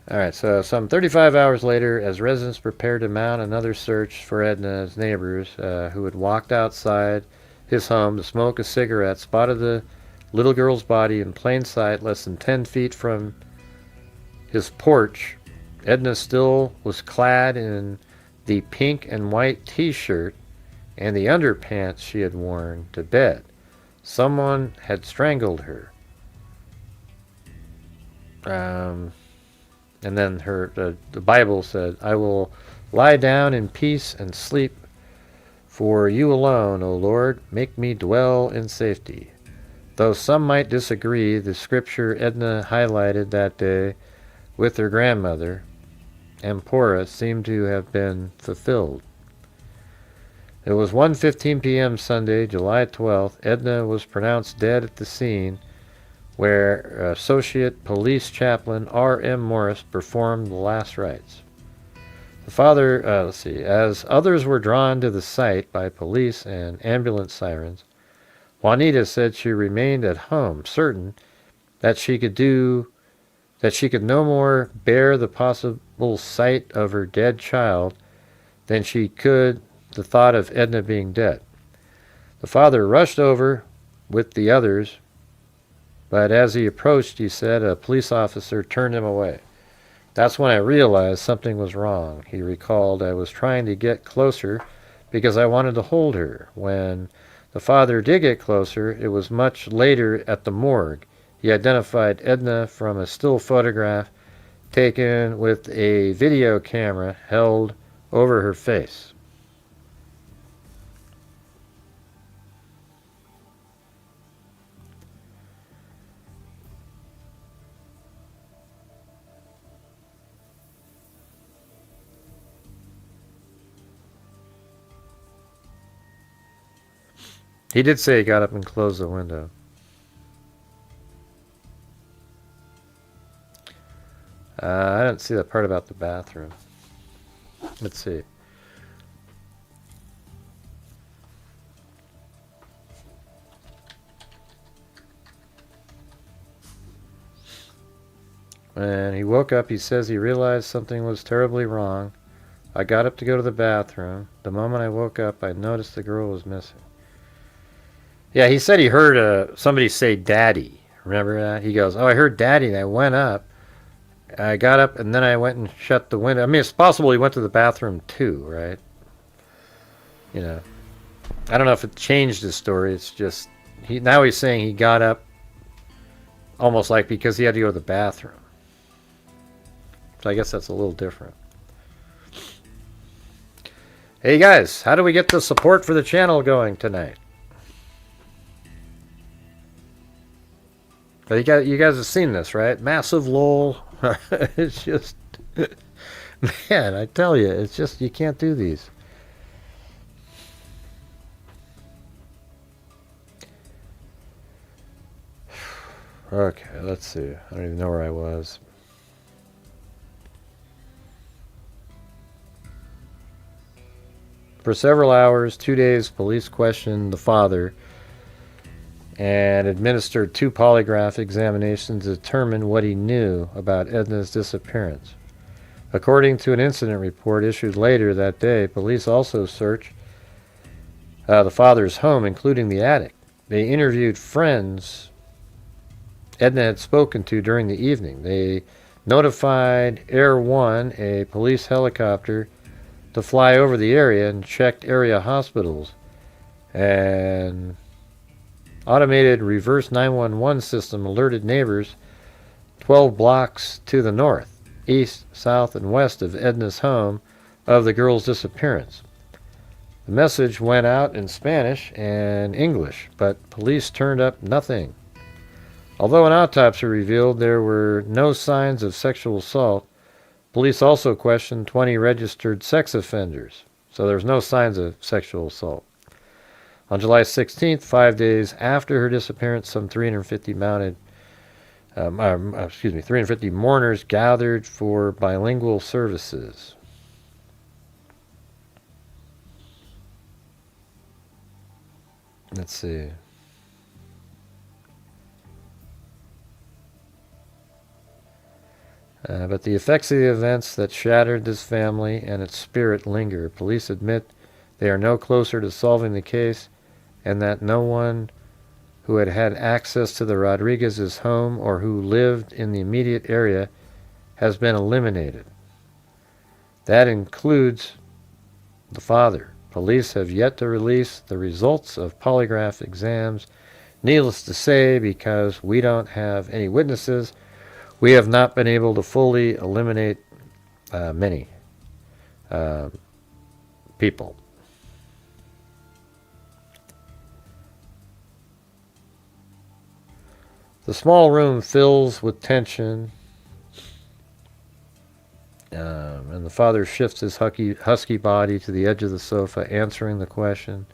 Alright, so some 35 hours later, as residents prepared to mount another search for Edna's neighbors, who had walked outside his home to smoke a cigarette, spotted the little girl's body in plain sight less than 10 feet from his porch. Edna still was clad in the pink and white t-shirt and the underpants she had worn to bed. Someone had strangled her. And then the Bible said, "I will lie down in peace and sleep, for you alone, O Lord, make me dwell in safety." Though some might disagree, the scripture Edna highlighted that day with her grandmother, Ampora, seemed to have been fulfilled. It was 1:15 p.m. Sunday, July 12th. Edna was pronounced dead at the scene, where Associate Police Chaplain R.M. Morris performed the last rites. The father, let's see, as others were drawn to the site by police and ambulance sirens, Juanita said she remained at home, certain that she could no more bear the possible sight of her dead child than she could the thought of Edna being dead. The father rushed over with the others, but as he approached, he said, a police officer turned him away. That's when I realized something was wrong. He recalled, I was trying to get closer because I wanted to hold her. When the father did get closer, it was much later at the morgue. He identified Edna from a still photograph taken with a video camera held over her face. He did say he got up and closed the window. I didn't see that part about the bathroom. Let's see. When he woke up, he says he realized something was terribly wrong. I got up to go to the bathroom. The moment I woke up, I noticed the girl was missing. Yeah, he said he heard somebody say daddy. Remember that? He goes, oh, I heard daddy, and I went up. I got up, and then I went and shut the window. I mean, it's possible he went to the bathroom too, right? You know. I don't know if it changed his story. It's just, now he's saying he got up almost like because he had to go to the bathroom. So I guess that's a little different. Hey guys, how do we get the support for the channel going tonight? But you guys have seen this, right? Massive lol. It's just, man, I tell you, it's just, you can't do these. Okay, let's see. I don't even know where I was. For several hours, 2 days, police questioned the father and administered 2 polygraph examinations to determine what he knew about Edna's disappearance. According to an incident report issued later that day, police also searched the father's home, including the attic. They interviewed friends Edna had spoken to during the evening. They notified Air One, a police helicopter, to fly over the area and checked area hospitals. And automated reverse 911 system alerted neighbors 12 blocks to the north, east, south, and west of Edna's home of the girl's disappearance. The message went out in Spanish and English, but police turned up nothing. Although an autopsy revealed there were no signs of sexual assault, police also questioned 20 registered sex offenders, so there's no signs of sexual assault. On July 16th, 5 days after her disappearance, some 350 mourners gathered for bilingual services. Let's see. But the effects of the events that shattered this family and its spirit linger. Police admit they are no closer to solving the case, and that no one who had had access to the Rodriguez's home or who lived in the immediate area has been eliminated. That includes the father. Police have yet to release the results of polygraph exams. Needless to say, because we don't have any witnesses, we have not been able to fully eliminate many people. The small room fills with tension, and the father shifts his husky body to the edge of the sofa, answering the question,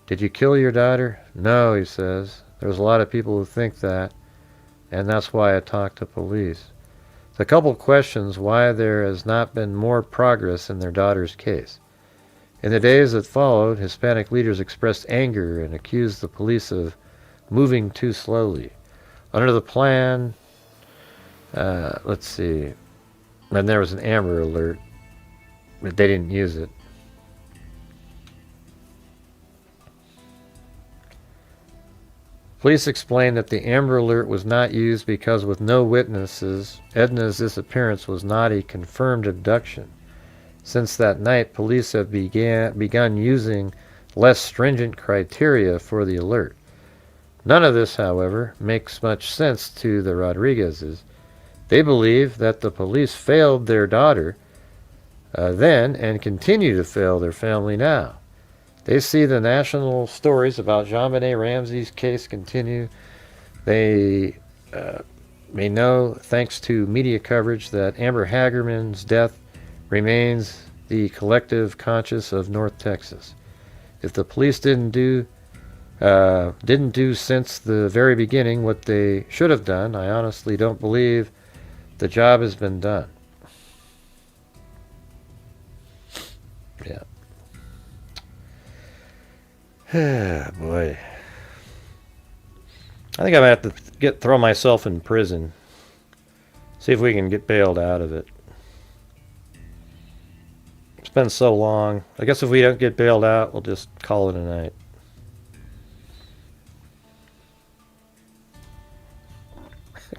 "Did you kill your daughter?" "No," he says. "There's a lot of people who think that, and that's why I talked to police." The couple questions why there has not been more progress in their daughter's case. In the days that followed, Hispanic leaders expressed anger and accused the police of moving too slowly. Under the plan, let's see, and there was an Amber Alert, but they didn't use it. Police explained that the Amber Alert was not used because with no witnesses, Edna's disappearance was not a confirmed abduction. Since that night, police have begun using less stringent criteria for the alert. None of this, however, makes much sense to the Rodriguezes. They believe that the police failed their daughter then and continue to fail their family now. They see the national stories about JonBenet Ramsey's case continue. They may know, thanks to media coverage, that Amber Hagerman's death remains the collective conscience of North Texas. If the police didn't do since the very beginning what they should have done, I honestly don't believe the job has been done. Yeah. Boy. I think I might have to throw myself in prison. See if we can get bailed out of it. It's been so long. I guess if we don't get bailed out, we'll just call it a night.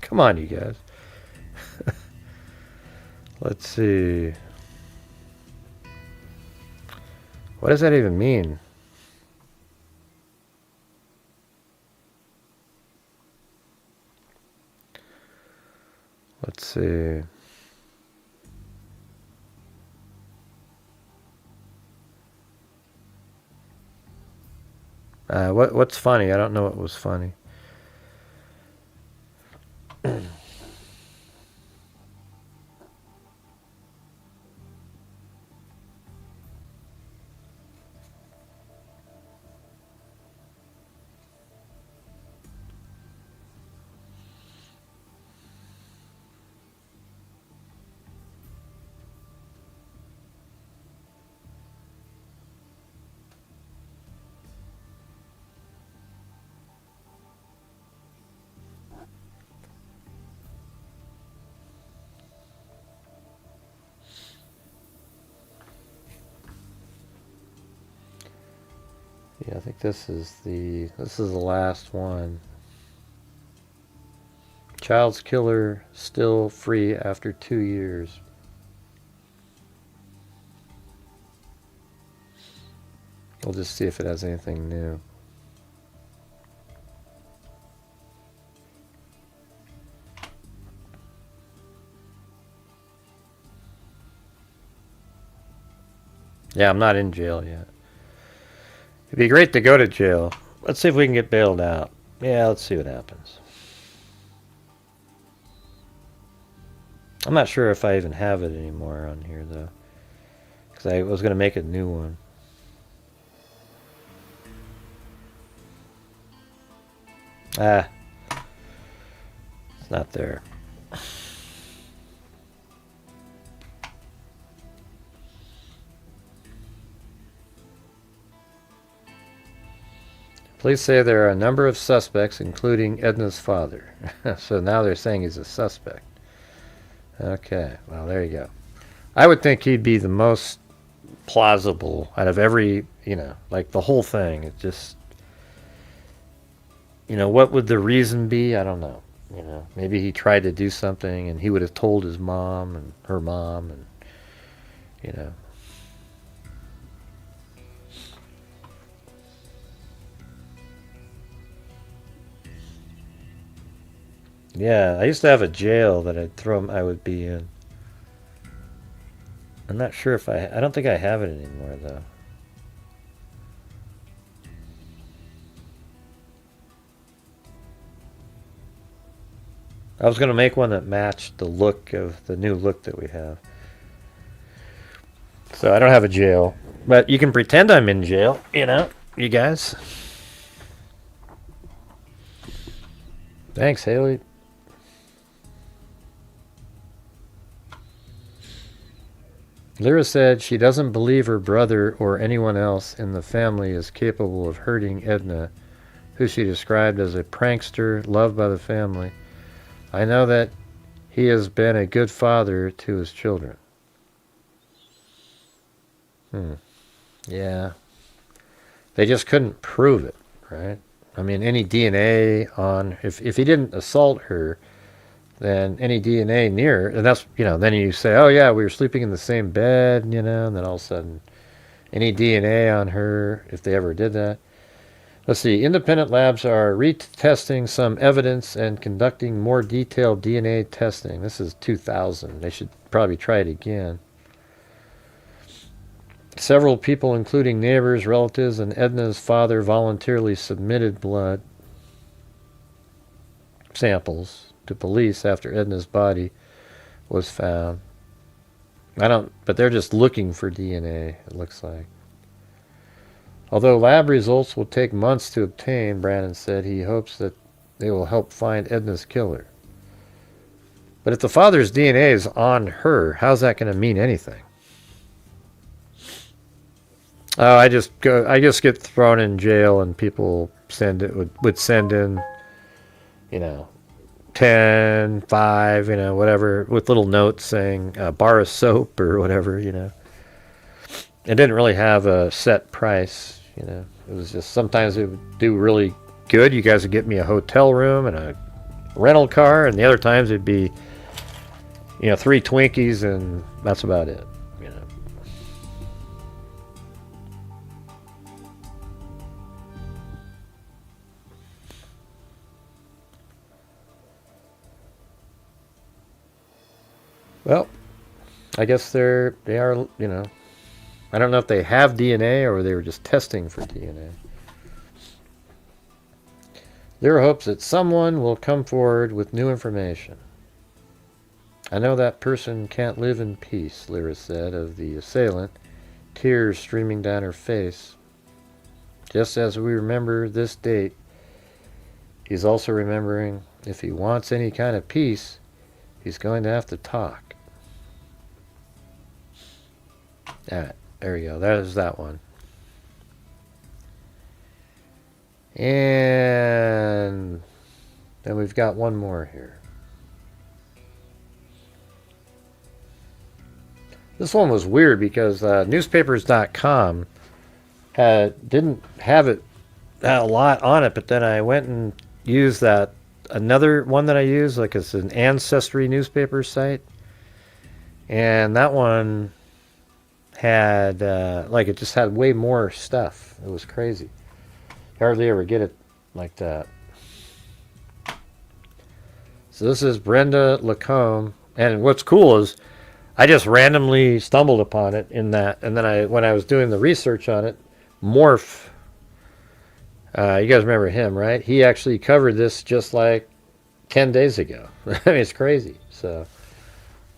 Come on, you guys. Let's see. What does that even mean? Let's see. What's funny? I don't know what was funny. Yeah, I think this is the last one. Child's killer still free after 2 years. We'll just see if it has anything new. Yeah, I'm not in jail yet. It'd be great to go to jail. Let's see if we can get bailed out. Yeah, let's see what happens. I'm not sure if I even have it anymore on here, though. Because I was going to make a new one. Ah. It's not there. Police say there are a number of suspects, including Edna's father. So now they're saying he's a suspect. Okay, well, there you go. I would think he'd be the most plausible out of every, like the whole thing. It just, what would the reason be? I don't know. Maybe he tried to do something and he would have told his mom and her mom and, Yeah, I used to have a jail that I would be in. I'm not sure if I don't think I have it anymore, though. I was going to make one that matched the look of the new look that we have. So I don't have a jail. But you can pretend I'm in jail, you guys. Thanks, Haley. Lyra said she doesn't believe her brother or anyone else in the family is capable of hurting Edna, who she described as a prankster loved by the family. I know that he has been a good father to his children. Yeah. They just couldn't prove it, right? I mean, any DNA on... If he didn't assault her, then any DNA near... And that's, then you say, oh yeah, we were sleeping in the same bed, and then all of a sudden, any DNA on her, if they ever did that. Let's see, independent labs are retesting some evidence and conducting more detailed DNA testing. This is 2000. They should probably try it again. Several people, including neighbors, relatives, and Edna's father, voluntarily submitted blood samples to police after Edna's body was found. But they're just looking for DNA, it looks like. Although lab results will take months to obtain, Brandon said he hopes that they will help find Edna's killer. But if the father's DNA is on her, how's that going to mean anything? Oh, I just get thrown in jail, and people would send in, 10, 5, whatever, with little notes saying bar of soap or whatever, It didn't really have a set price, It was just sometimes it would do really good. You guys would get me a hotel room and a rental car, and the other times it'd be, 3 Twinkies, and that's about it. Well, I guess they are, I don't know if they have DNA or they were just testing for DNA. Lyra hopes that someone will come forward with new information. I know that person can't live in peace, Lyra said of the assailant, tears streaming down her face. Just as we remember this date, he's also remembering if he wants any kind of peace, he's going to have to talk. Alright, there you go. That is that one. And then we've got one more here. This one was weird because newspapers.com didn't have it a lot on it, but then I went and used another one that I use, like it's an ancestry newspaper site, and that one had it just had way more stuff. It was crazy. Hardly ever get it like that. So this is Brenda LaCombe, and what's cool is I just randomly stumbled upon it in that, and then when I was doing the research on it, Morph, you guys remember him, right? He actually covered this just like 10 days ago. I mean, it's crazy. So,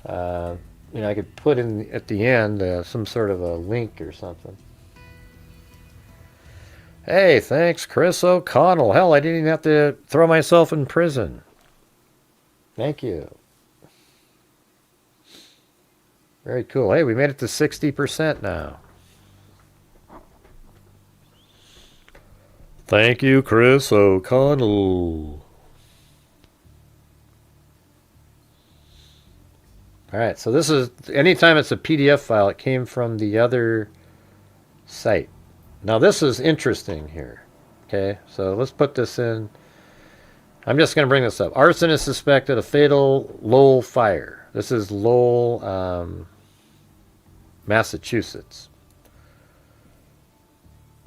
I could put in at the end some sort of a link or something. Hey, thanks, Chris O'Connell. Hell, I didn't even have to throw myself in prison. Thank you. Very cool. Hey, we made it to 60% now. Thank you, Chris O'Connell. All right, so this is, anytime it's a PDF file, it came from the other site. Now this is interesting here. Okay, so let's put this in. I'm just going to bring this up. Arson is suspected of fatal Lowell fire. This is Lowell, Massachusetts.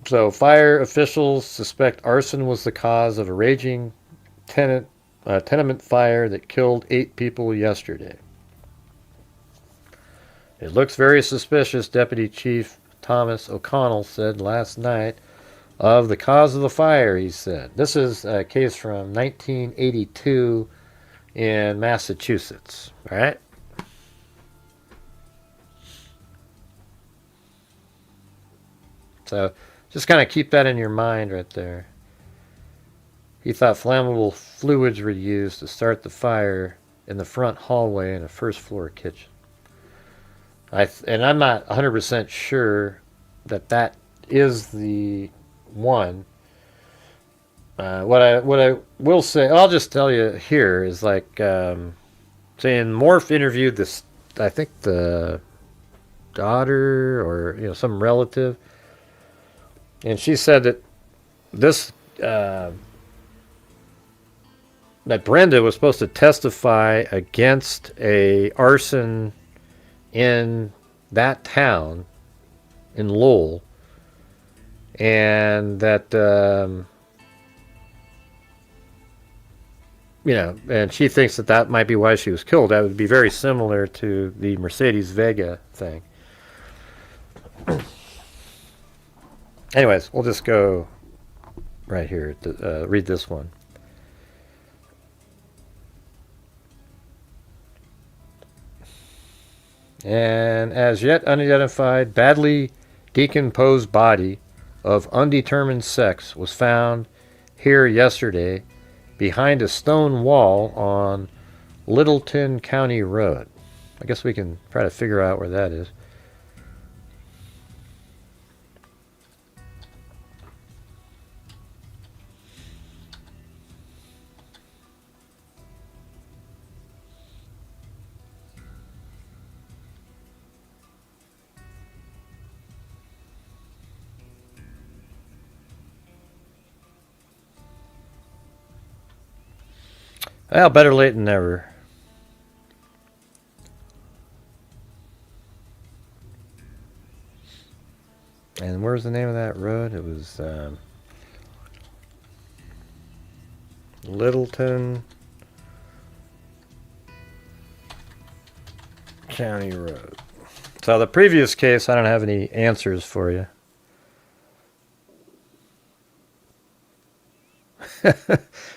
So fire officials suspect arson was the cause of a raging tenement fire that killed 8 people yesterday. It looks very suspicious, Deputy Chief Thomas O'Connell said last night. Of the cause of the fire, he said. This is a case from 1982 in Massachusetts. All right? So just kind of keep that in your mind right there. He thought flammable fluids were used to start the fire in the front hallway in a first floor kitchen. And I'm not 100% sure that that is the one. What I will say, I'll just tell you here is like saying Morph interviewed this. I think the daughter or some relative, and she said that this that Brenda was supposed to testify against a arson in that town in Lowell, and that and she thinks that that might be why she was killed. That would be very similar to the Mercedes Vega thing. Anyways, we'll just go right here to read this one. And as yet unidentified, badly decomposed body of undetermined sex was found here yesterday behind a stone wall on Littleton County Road. I guess we can try to figure out where that is. Well, better late than never. And where's the name of that road? It was Littleton County Road. So the previous case, I don't have any answers for you.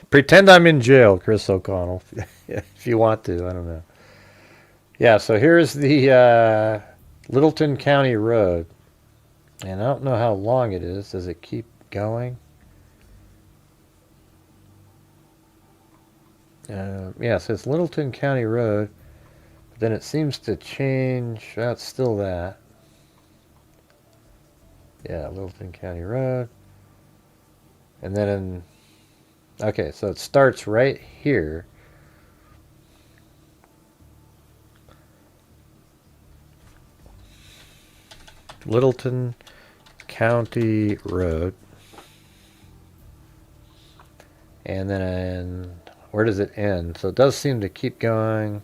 Pretend I'm in jail, Chris O'Connell, if you want to. I don't know. Yeah, so here's the Littleton County Road. And I don't know how long it is. Does it keep going? Yeah, so it's Littleton County Road. But then it seems to change. Well, it's still that. Yeah, Littleton County Road. And then okay, so it starts right here. Littleton County Road. And then where does it end? So it does seem to keep going.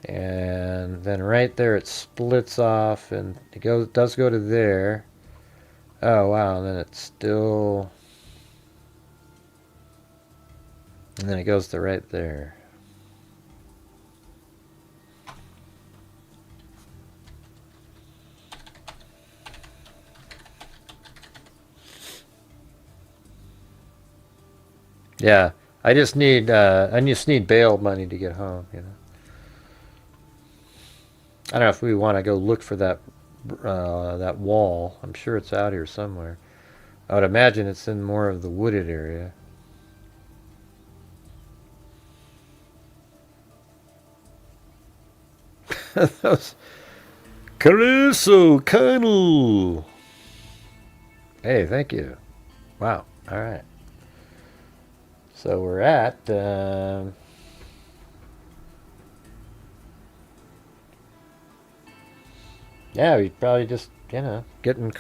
And then right there it splits off and it does go to there. Oh wow, and then it's still, and then it goes to right there. Yeah, I just need bail money to get home, I don't know if we want to go look for that wall. I'm sure it's out here somewhere. I would imagine it's in more of the wooded area. Those Chris O'Connell. Hey, thank you. Wow. All right. So we're at yeah, we probably just getting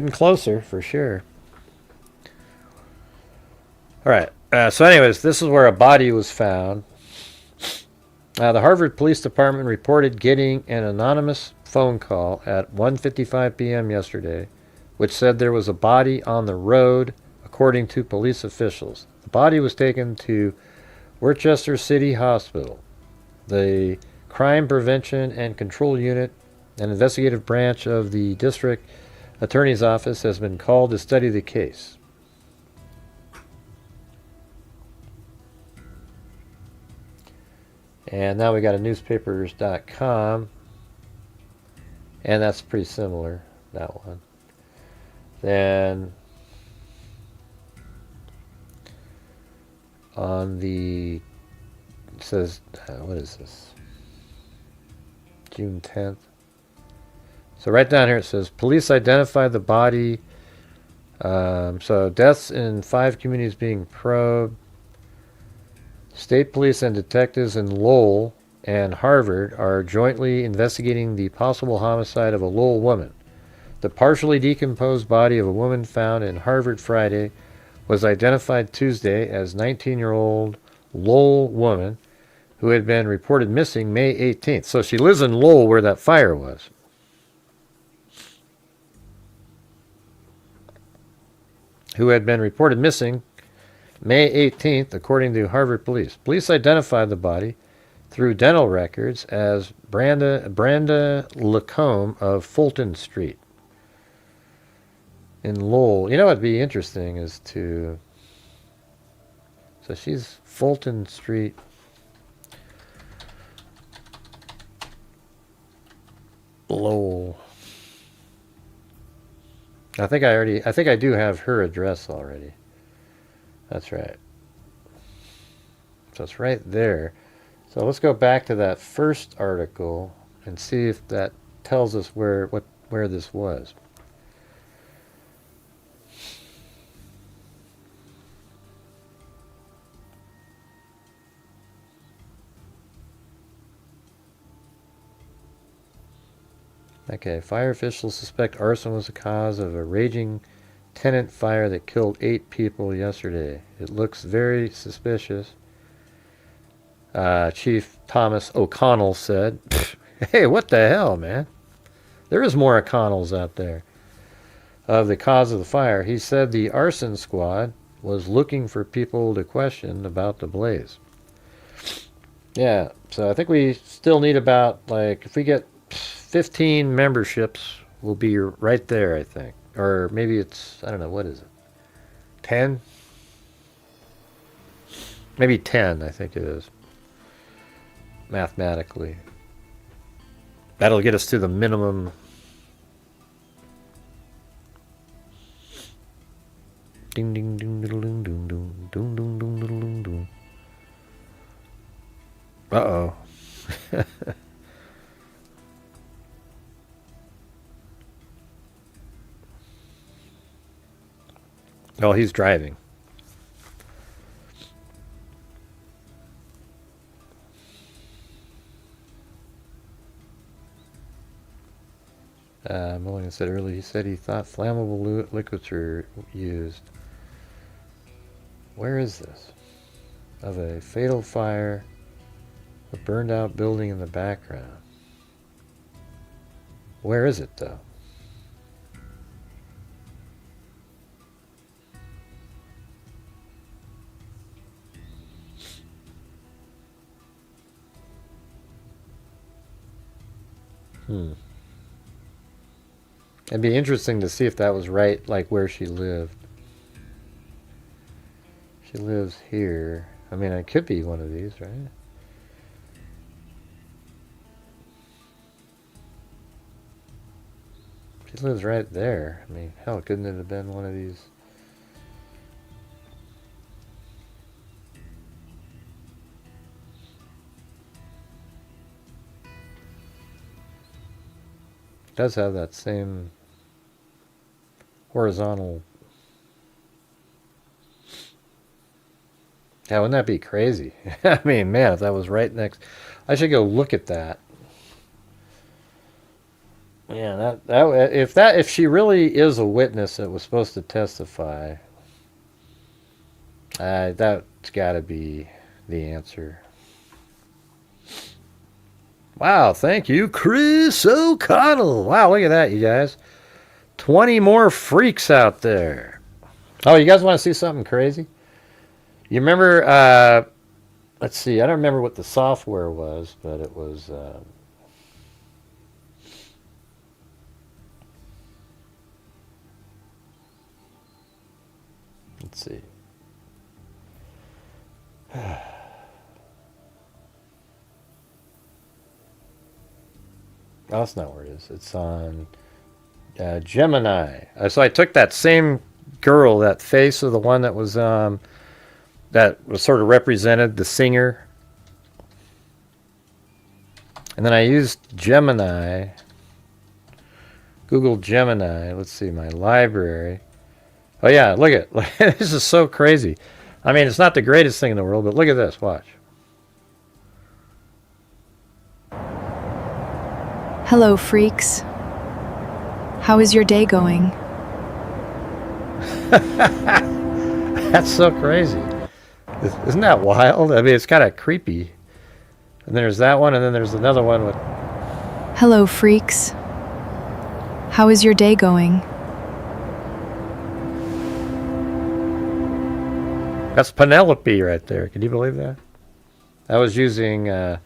closer for sure. All right. So, anyways, this is where a body was found. The Harvard Police Department reported getting an anonymous phone call at 1:55 p.m. yesterday, which said there was a body on the road, according to police officials. The body was taken to Worcester City Hospital. The Crime Prevention and Control Unit, an investigative branch of the District Attorney's Office, has been called to study the case. And now we got a newspapers.com, and that's pretty similar, that one. Then on the, it says, what is this? June 10th. So right down here it says, police identified the body. So deaths in 5 communities being probed. State police and detectives in Lowell and Harvard are jointly investigating the possible homicide of a Lowell woman. The partially decomposed body of a woman found in Harvard Friday was identified Tuesday as 19-year-old Lowell woman who had been reported missing May 18th. So she lives in Lowell where that fire was. Who had been reported missing May 18th, according to Harvard police. Police identified the body through dental records as Brenda LaCombe of Fulton Street in Lowell. You know what'd be interesting is to... So she's Fulton Street. Lowell. I think I do have her address already. That's right. So it's right there. So let's go back to that first article and see if that tells us where this was. Okay, fire officials suspect arson was the cause of a raging tenant fire that killed 8 people yesterday. It looks very suspicious. Chief Thomas O'Connell said, hey, what the hell, man? There is more O'Connells out there. Of the cause of the fire, he said the arson squad was looking for people to question about the blaze. Yeah, so I think we still need about, like, if we get 15 memberships, we'll be right there, I think. Or maybe it's, I don't know, what is it? 10? Maybe 10, I think it is. Mathematically. That'll get us to the minimum. Ding ding ding ding ding ding ding ding ding ding ding ding. Uh-oh. Oh, he's driving. Mulligan said earlier, he said he thought flammable liquids were used. Where is this? Of a fatal fire, a burned out building in the background. Where is it, though? It'd be interesting to see if that was right, like where she lived. She lives here. I mean, it could be one of these, right? She lives right there. I mean, hell, couldn't it have been one of these? It does have that same horizontal. Yeah, wouldn't that be crazy? I mean, man, if that was right next, I should go look at that. Yeah, if she really is a witness that was supposed to testify, that's got to be the answer. Wow, thank you, Chris O'Connell. Wow, look at that, you guys. 20 more freaks out there. Oh, you guys want to see something crazy? You remember, let's see, I don't remember what the software was, but it was, let's see. Oh, that's not where it is. It's on Gemini. So I took that same girl, that face of the one that was sort of represented the singer, and then I used Gemini Google Gemini. Let's see, my library. Oh yeah, look at this is so crazy. I mean, it's not the greatest thing in the world, but look at this. Watch. Hello, freaks. How is your day going? That's so crazy. Isn't that wild? I mean, it's kind of creepy. And there's that one, and then there's another one with... Hello, freaks. How is your day going? That's Penelope right there. Can you believe that? I was using... I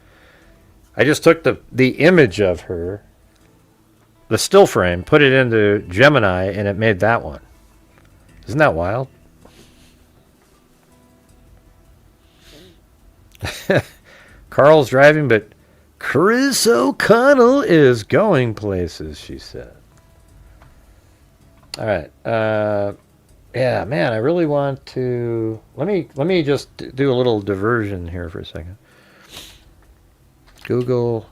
just took the image of her, the still frame, put it into Gemini, and it made that one. Isn't that wild? Carl's driving, but Chris O'Connell is going places, she said. All right. Yeah, man, I really want to... Let me just do a little diversion here for a second. Google...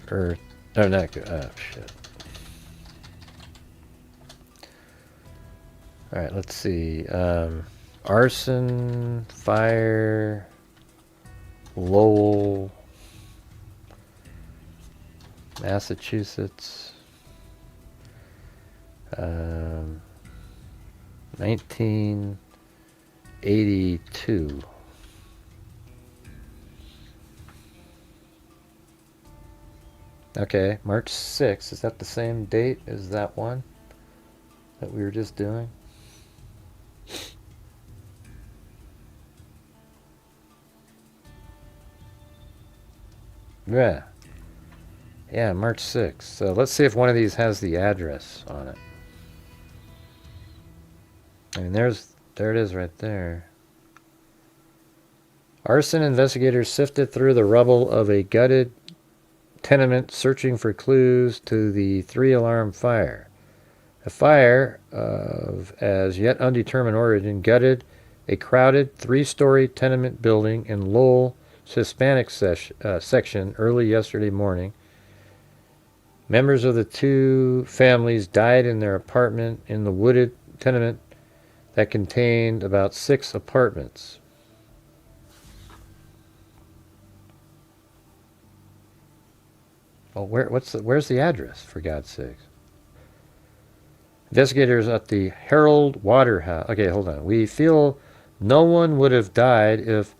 Earth... Oh, not good. Oh, shit. All right, let's see. Arson, fire, Lowell, Massachusetts, 1982. Okay, March 6th. Is that the same date as that one that we were just doing? Yeah. Yeah, March 6th. So let's see if one of these has the address on it. I mean, there it is right there. Arson investigators sifted through the rubble of a gutted tenement searching for clues to the 3-alarm fire. A fire of as yet undetermined origin gutted a crowded 3-story tenement building in Lowell, Hispanic section early yesterday morning. Members of the two families died in their apartment in the wooded tenement that contained about 6 apartments. Well, where's the address, for God's sakes? Investigators at the Harold Waterhouse. Okay, hold on. We feel no one would have died if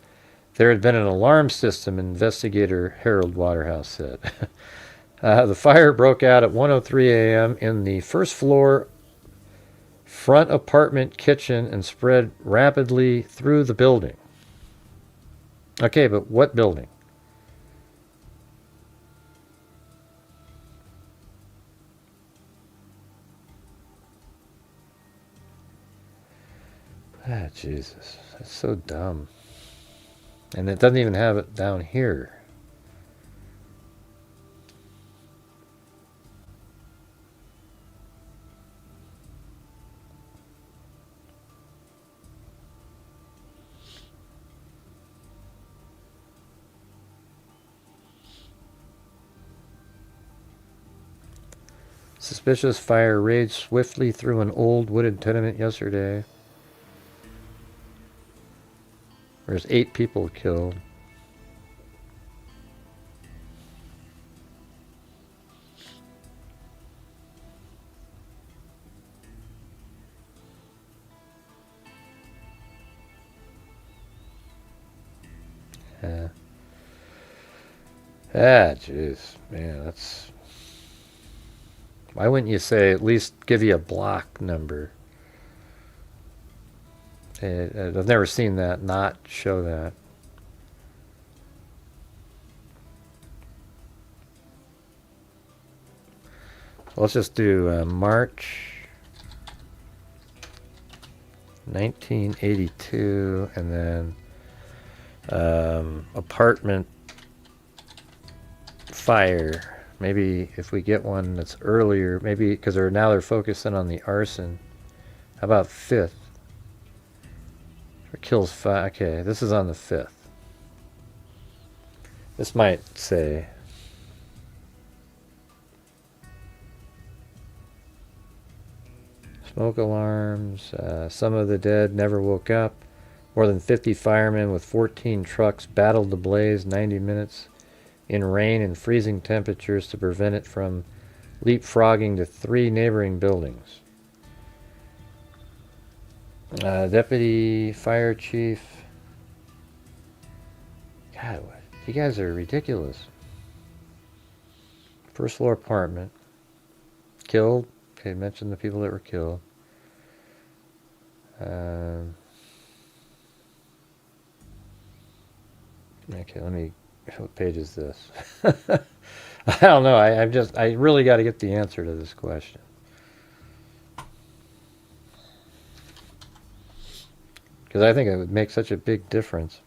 there had been an alarm system, investigator Harold Waterhouse said. The fire broke out at 1:03 a.m. in the first floor front apartment kitchen and spread rapidly through the building. Okay, but what building? Ah, Jesus. That's so dumb. And it doesn't even have it down here. Suspicious fire raged swiftly through an old wooded tenement yesterday. There's 8 people killed. Yeah. Ah, jeez. Man, that's... Why wouldn't you say at least give you a block number? I've never seen that not show that. Let's just do March 1982 and then apartment fire. Maybe if we get one that's earlier, maybe because now they're focusing on the arson. How about 5th? Or kills 5. Okay, this is on the 5th. This might say Smoke alarms. Some of the dead never woke up. More than 50 firemen with 14 trucks battled the blaze 90 minutes in rain and freezing temperatures to prevent it from leapfrogging to 3 neighboring buildings. Deputy Fire Chief. God, you guys are ridiculous. First floor apartment. Killed. Okay, mention the people that were killed. Okay, let me. What page is this? I don't know. I really got to get the answer to this question. Because I think it would make such a big difference.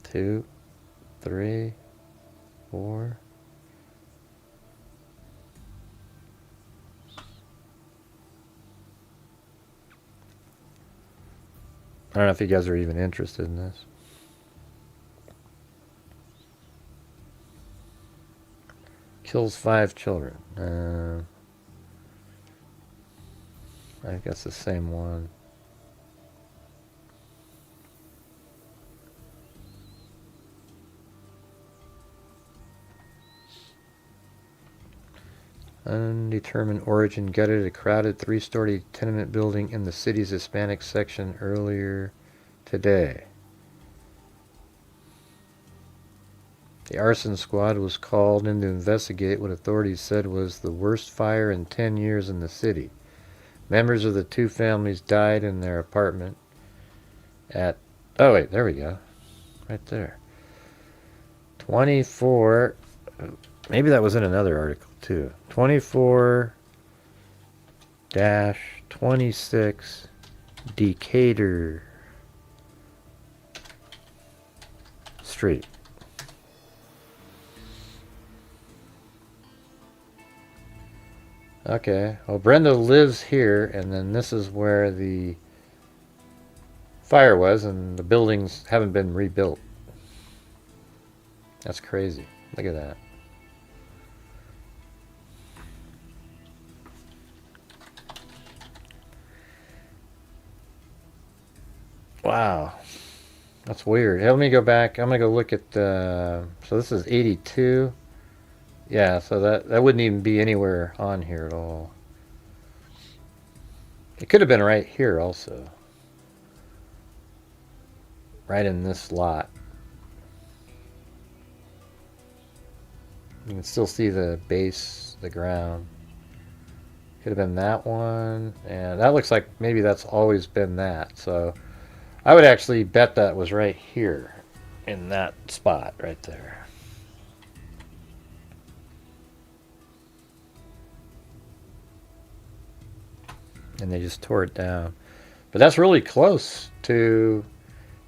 2, 3, 4. I don't know if you guys are even interested in this. Kills 5 children. I guess the same one. Undetermined origin gutted a crowded 3-story tenement building in the city's Hispanic section earlier today. The arson squad was called in to investigate what authorities said was the worst fire in 10 years in the city. Members of the 2 families died in their apartment at... Oh, wait, there we go. Right there. 24... Maybe that was in another article, too. 24-26 Decatur Street. Okay, well, Brenda lives here, and then this is where the fire was, and the buildings haven't been rebuilt. That's crazy. Look at that. Wow. That's weird. Hey, let me go back. I'm going to go look at the... So this is 82. Yeah, so that wouldn't even be anywhere on here at all. It could have been right here also. Right in this lot. You can still see the base, the ground. Could have been that one. And that looks like maybe that's always been that. So I would actually bet that was right here. In that spot right there. And they just tore it down. But that's really close to,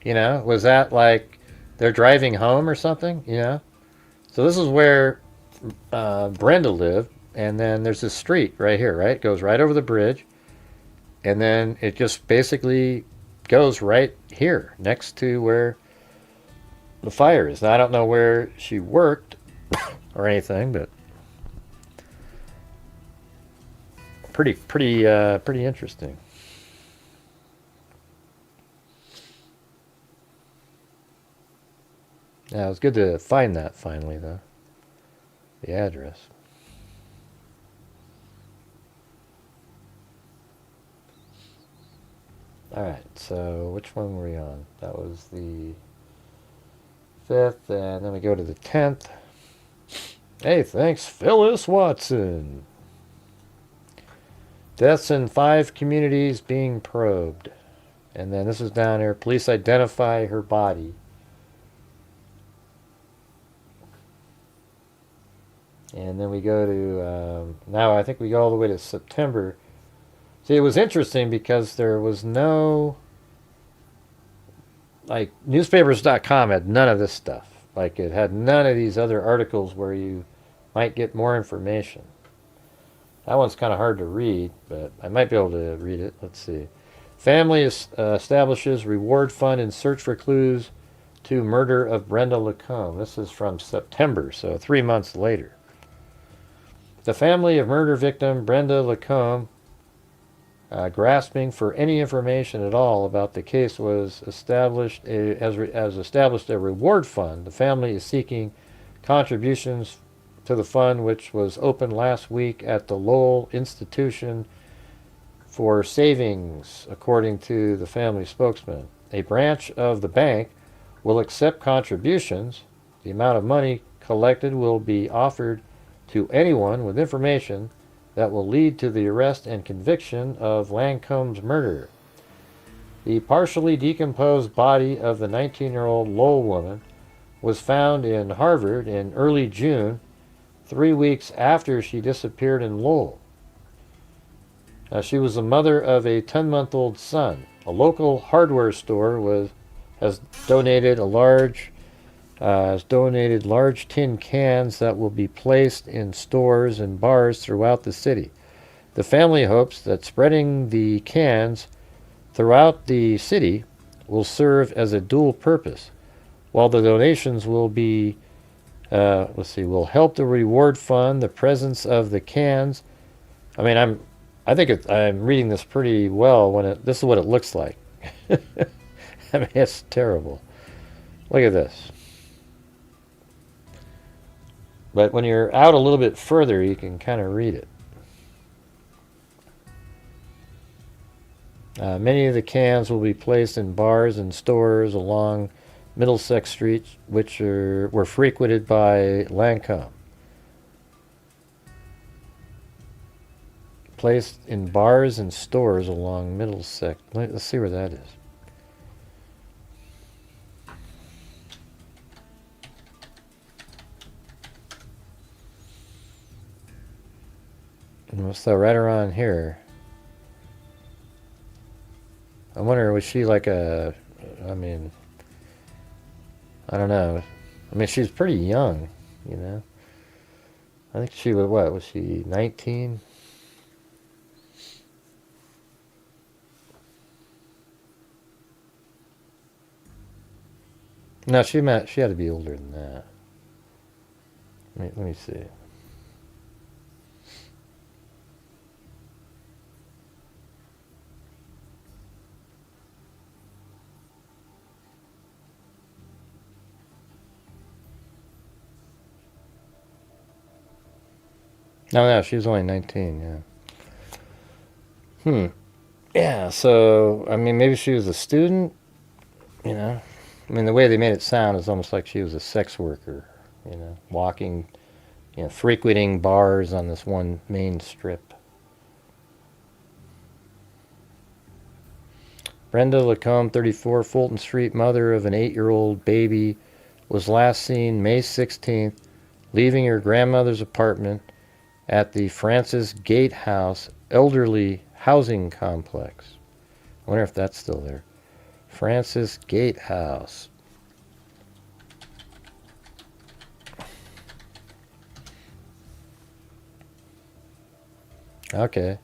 you know, was that like they're driving home or something, you know? So this is where Brenda lived, and then there's this street right here, right? It goes right over the bridge, and then it just basically goes right here next to where the fire is. Now, I don't know where she worked or anything, but pretty interesting. Yeah, it was good to find that finally, though. The address. Alright, so which one were we on? That was the 5th, and then we go to the 10th. Hey, thanks, Phyllis Watson. Deaths in 5 communities being probed. And then this is down here. Police identify her body. And then we go to, now I think we go all the way to September. See, it was interesting because there was no, like, newspapers.com had none of this stuff. Like, it had none of these other articles where you might get more information. That one's kind of hard to read, but I might be able to read it. Let's see. Family establishes reward fund in search for clues to murder of Brenda LaCombe. This is from September, so 3 months later. The family of murder victim Brenda LaCombe, grasping for any information at all about the case, was established a reward fund. The family is seeking contributions to the fund, which was opened last week at the Lowell Institution for Savings, according to the family spokesman. A branch of the bank will accept contributions. The amount of money collected will be offered to anyone with information that will lead to the arrest and conviction of LaCombe's murderer. The partially decomposed body of the 19-year-old Lowell woman was found in Harvard in early June, 3 weeks after she disappeared in Lowell. She was the mother of a 10-month-old son. A local hardware store has donated large tin cans that will be placed in stores and bars throughout the city. The family hopes that spreading the cans throughout the city will serve as a dual purpose. While the donations will help the reward fund, the presence of the cans. I'm reading this pretty well this is what it looks like. I mean, it's terrible. Look at this. But when you're out a little bit further, you can kind of read it. Many of the cans will be placed in bars and stores along Middlesex Street, which were frequented by LaCombe. Placed in bars and stores along Middlesex. Let's see where that is. So right around here. I wonder, was she like I don't know. I mean, she's pretty young, you know. I think she was she 19? No, she had to be older than that. Let me see. No, she was only 19, yeah. Yeah, so, I mean, maybe she was a student, you know. I mean, the way they made it sound is almost like she was a sex worker, you know, walking, frequenting bars on this one main strip. Brenda LaCombe, 34, Fulton Street, mother of an 8-year-old baby, was last seen May 16th, leaving her grandmother's apartment at the Francis Gate House Elderly Housing Complex. I wonder if that's still there. Francis Gate House. Okay.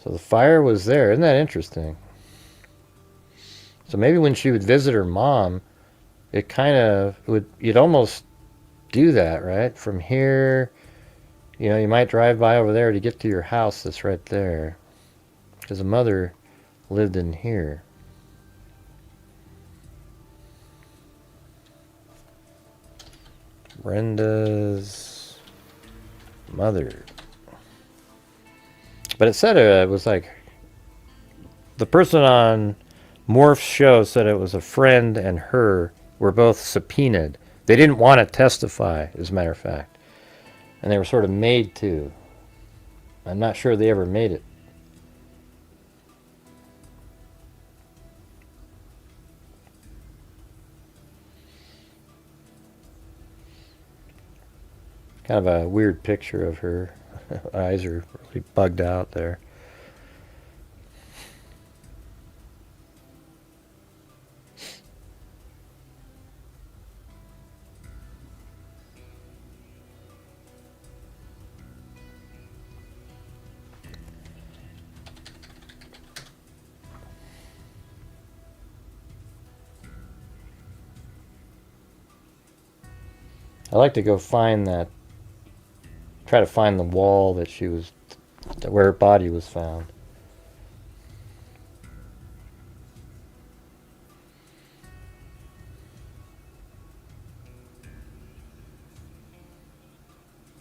So the fire was there. Isn't that interesting? So maybe when she would visit her mom, it kind of you'd almost do that, right? From here, you might drive by over there to get to your house that's right there. Because the mother lived in here. Brenda's mother. But it said it was like the person on Morph's show said it was a friend and her were both subpoenaed. They didn't want to testify, as a matter of fact. And they were sort of made to. I'm not sure they ever made it. Kind of a weird picture of her. Eyes are really bugged out there. I like to go find that try to find the wall where her body was found.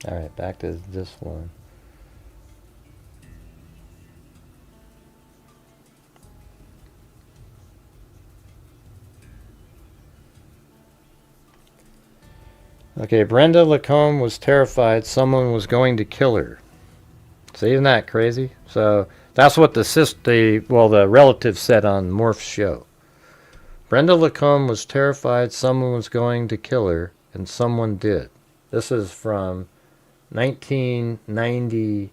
All right, back to this one. Okay, Brenda LaCombe was terrified someone was going to kill her. See, isn't that crazy? So that's what the relative said on Morph's show. Brenda LaCombe was terrified someone was going to kill her, and someone did. This is from 1990.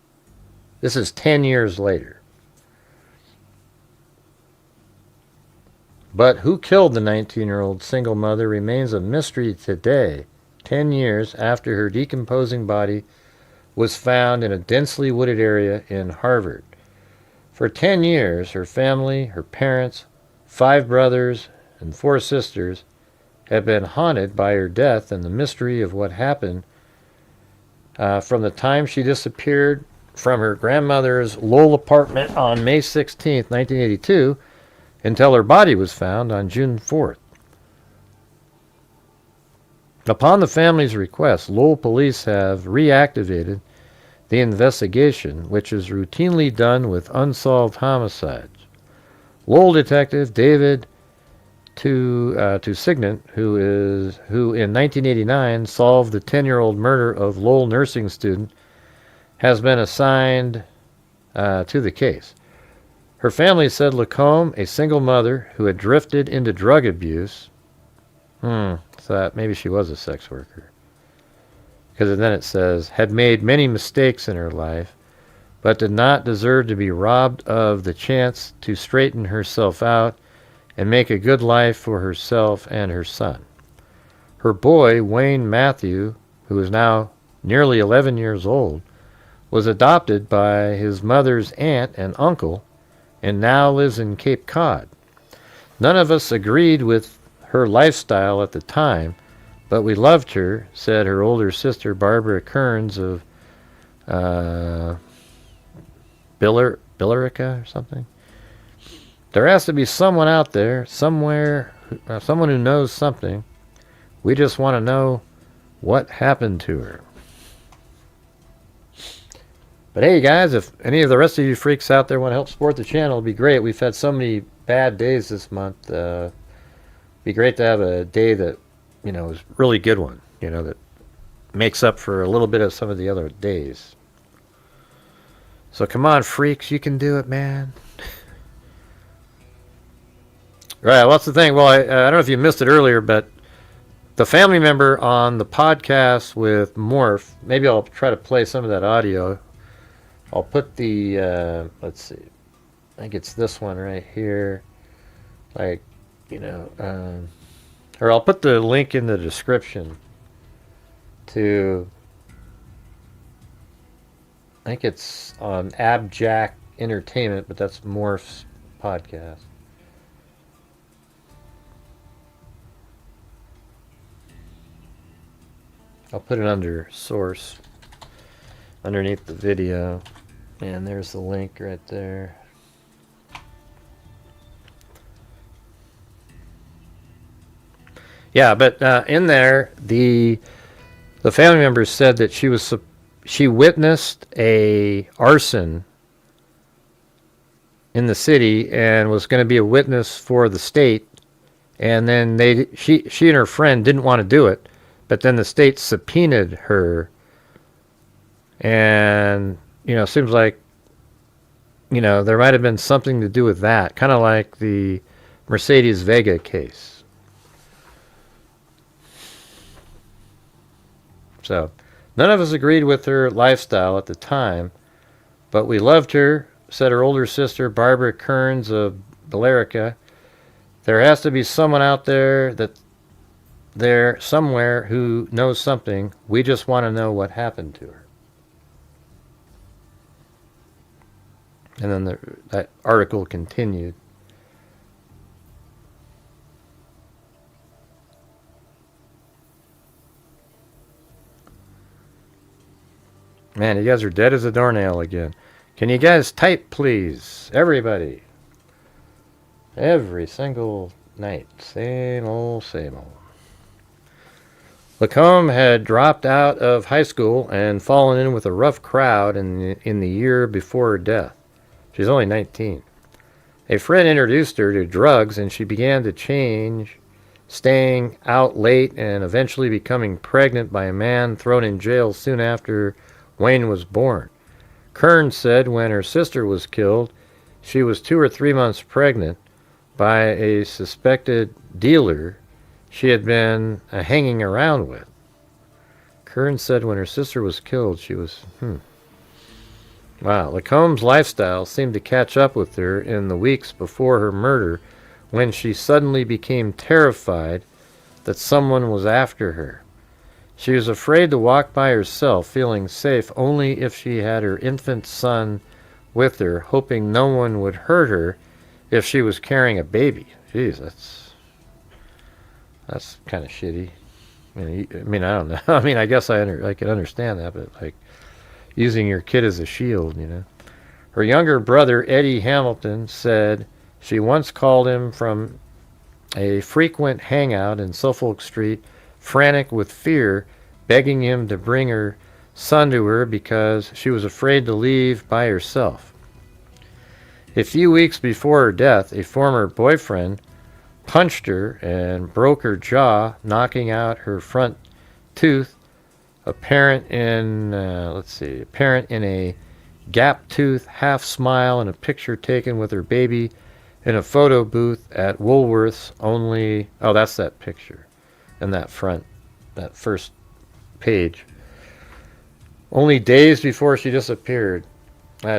This is 10 years later. But who killed the 19-year-old single mother remains a mystery today, 10 years after her decomposing body was found in a densely wooded area in Harvard. For 10 years, her family, her parents, 5 brothers, and 4 sisters have been haunted by her death and the mystery of what happened from the time she disappeared from her grandmother's Lowell apartment on May 16, 1982, until her body was found on June 4th. Upon the family's request, Lowell police have reactivated the investigation, which is routinely done with unsolved homicides. Lowell detective David Tousignant, who in 1989 solved the 10-year-old murder of Lowell nursing student, has been assigned to the case. Her family said LaCombe, a single mother who had drifted into drug abuse, so maybe she was a sex worker, because then it says, had made many mistakes in her life, but did not deserve to be robbed of the chance to straighten herself out and make a good life for herself and her son. Her boy, Wayne Matthew, who is now nearly 11 years old, was adopted by his mother's aunt and uncle and now lives in Cape Cod. None of us agreed with her lifestyle at the time, but we loved her, said her older sister Barbara Kearns of Billerica or something. There has to be someone out there, somewhere, someone who knows something. We just want to know what happened to her. But hey, guys, if any of the rest of you freaks out there want to help support the channel, it'd be great. We've had so many bad days this month. It'd be great to have a day that, is a really good one, that makes up for a little bit of some of the other days. So come on, freaks, you can do it, man. Right, well, that's the thing. Well, I don't know if you missed it earlier, but the family member on the podcast with Morph, maybe I'll try to play some of that audio. I'll put the, let's see, I think it's this one right here. Or I'll put the link in the description to, I think it's on Abjact Entertainment, but that's Morph's podcast. I'll put it under source underneath the video, and there's the link right there. Yeah, but in there, the family members said that she witnessed a arson in the city and was going to be a witness for the state, and then she and her friend didn't want to do it. But then the state subpoenaed her, and, seems like, there might have been something to do with that, kind of like the Mercedes Vega case. So, none of us agreed with her lifestyle at the time, but we loved her, said her older sister, Barbara Kearns of Billerica. There has to be someone out there somewhere who knows something. We just want to know what happened to her. And then that article continued. Man, you guys are dead as a doornail again. Can you guys type, please? Everybody. Every single night. Same old, same old. LaCombe had dropped out of high school and fallen in with a rough crowd in the year before her death. She's only 19. A friend introduced her to drugs, and she began to change, staying out late and eventually becoming pregnant by a man thrown in jail soon after Wayne was born. Kern said when her sister was killed, she was 2 or 3 months pregnant by a suspected dealer she had been hanging around with. Kern said when her sister was killed, she was... Wow, LaCombe's lifestyle seemed to catch up with her in the weeks before her murder, when she suddenly became terrified that someone was after her. She was afraid to walk by herself, feeling safe only if she had her infant son with her, hoping no one would hurt her if she was carrying a baby. Jeez, that's kind of shitty. I mean, I don't know. I mean, I guess I can understand that, but like using your kid as a shield, you know. Her younger brother, Eddie Hamilton, said she once called him from a frequent hangout in Suffolk Street, frantic with fear, begging him to bring her son to her because she was afraid to leave by herself. A few weeks before her death, a former boyfriend punched her and broke her jaw, knocking out her front tooth. Apparent in a gap tooth, half smile, and a picture taken with her baby in a photo booth at Woolworth's. Only, oh, that's that picture, and that first page. Only days before she disappeared.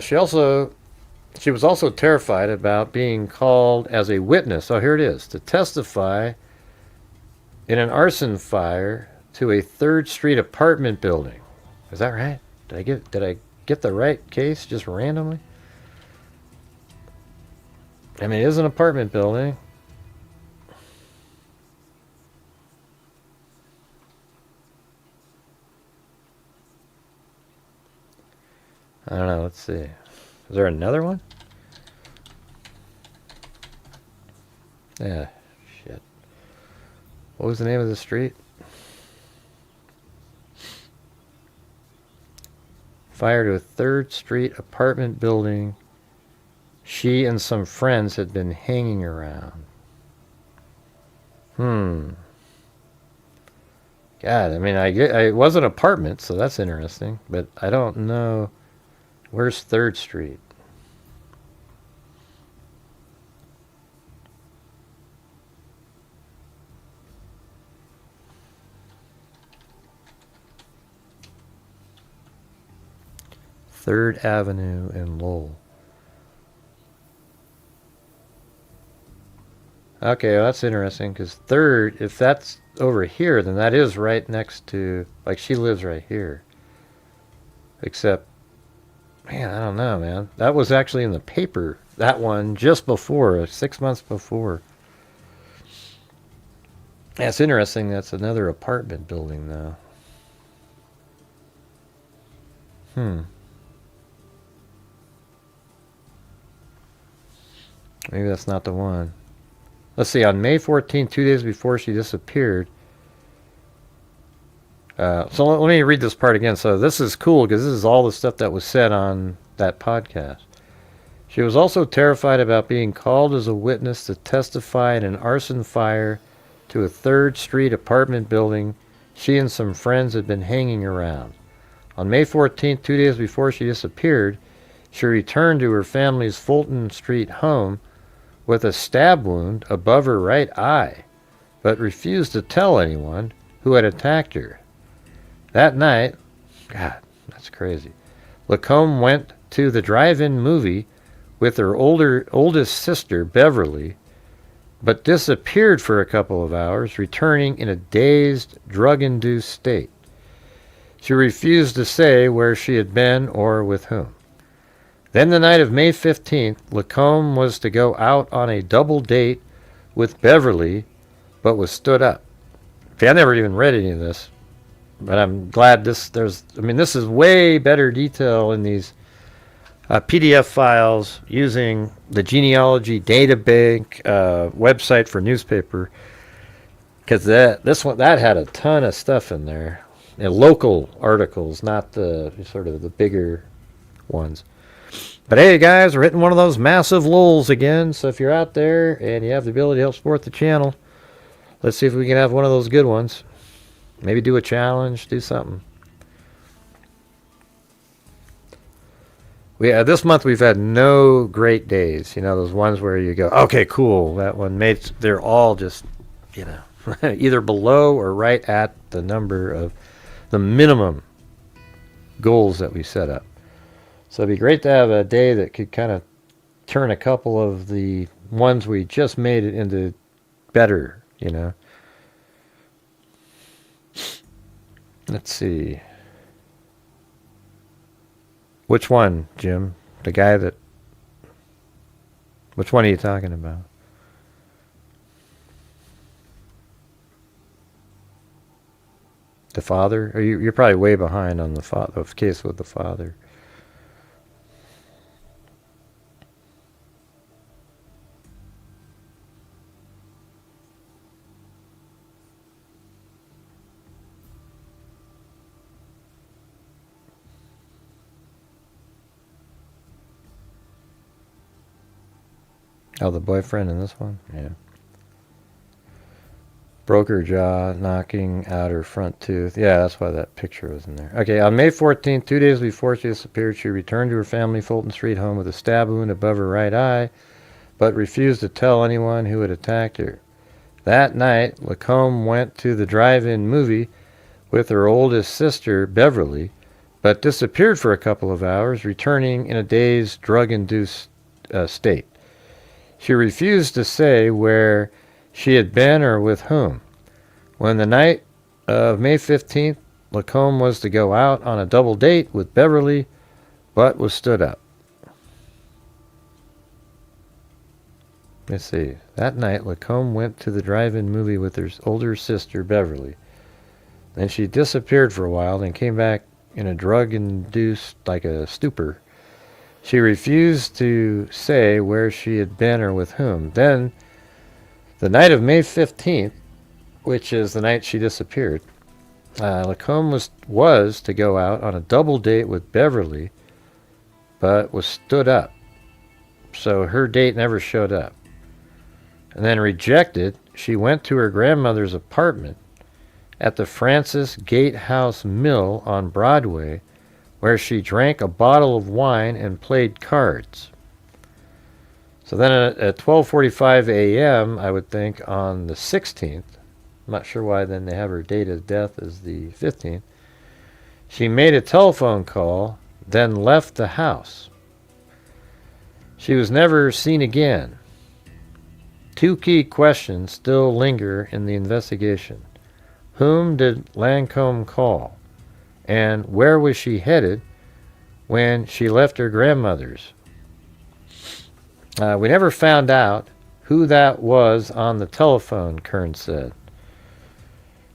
She was also terrified about being called as a witness. Oh, here it is, to testify in an arson fire to a 3rd Street apartment building. Is that right? Did I get the right case just randomly? I mean, it is an apartment building. I don't know. Let's see. Is there another one? Yeah, shit. What was the name of the street? Fire to a 3rd Street apartment building she and some friends had been hanging around. God, I mean, it was an apartment, so that's interesting, but I don't know. Where's 3rd Street? Third Avenue in Lowell. Okay, well, that's interesting, because 3rd, if that's over here, then that is right next to, like, she lives right here. Except, man, I don't know, man. That was actually in the paper, that one, just before, 6 months before. Yeah, it's interesting, that's another apartment building, though. Maybe that's not the one. Let's see, on May 14th, 2 days before she disappeared. So let me read this part again. So this is cool because this is all the stuff that was said on that podcast. She was also terrified about being called as a witness to testify in an arson fire to a 3rd Street apartment building she and some friends had been hanging around. On May 14th, 2 days before she disappeared, she returned to her family's Fulton Street home with a stab wound above her right eye, but refused to tell anyone who had attacked her. That night, God, that's crazy, LaCombe went to the drive-in movie with her oldest sister, Beverly, but disappeared for a couple of hours, returning in a dazed, drug-induced state. She refused to say where she had been or with whom. Then the night of May 15th, LaCombe was to go out on a double date with Beverly, but was stood up. See, I never even read any of this. But I'm glad this is way better detail in these PDF files using the genealogy data bank website for newspaper, because that had a ton of stuff in there, and local articles, not the sort of the bigger ones. But hey guys, we're hitting one of those massive lulls again, so if you're out there and you have the ability to help support the channel, let's see if we can have one of those good ones. Maybe do a challenge, do something. This month we've had no great days. Those ones where you go, okay, cool, that one made. They're all just, either below or right at the number of the minimum goals that we set up. So it'd be great to have a day that could kind of turn a couple of the ones we just made it into better, Let's see. Which one, Jim? The guy that... Which one are you talking about? The father? Or you're probably way behind on the case with the father. Oh, the boyfriend in this one? Yeah. Broke her jaw, knocking out her front tooth. Yeah, that's why that picture was in there. Okay, on May 14th, 2 days before she disappeared, she returned to her family Fulton Street home with a stab wound above her right eye, but refused to tell anyone who had attacked her. That night, LaCombe went to the drive-in movie with her oldest sister, Beverly, but disappeared for a couple of hours, returning in a dazed, drug-induced state. She refused to say where she had been or with whom. When the night of May 15th, LaCombe was to go out on a double date with Beverly, but was stood up. Let's see. That night, LaCombe went to the drive-in movie with her older sister, Beverly. Then she disappeared for a while, then came back in a drug-induced, like a stupor. She refused to say where she had been or with whom. Then, the night of May 15th, which is the night she disappeared, LaCombe was to go out on a double date with Beverly, but was stood up. So her date never showed up. And then rejected, she went to her grandmother's apartment at the Francis Gatehouse Mill on Broadway, where she drank a bottle of wine and played cards. So then at 12:45 a.m., I would think, on the 16th, I'm not sure why then they have her date of death as the 15th, she made a telephone call, then left the house. She was never seen again. 2 key questions still linger in the investigation. Whom did LaCombe call? And where was she headed when she left her grandmother's? We never found out who that was on the telephone, Kern said.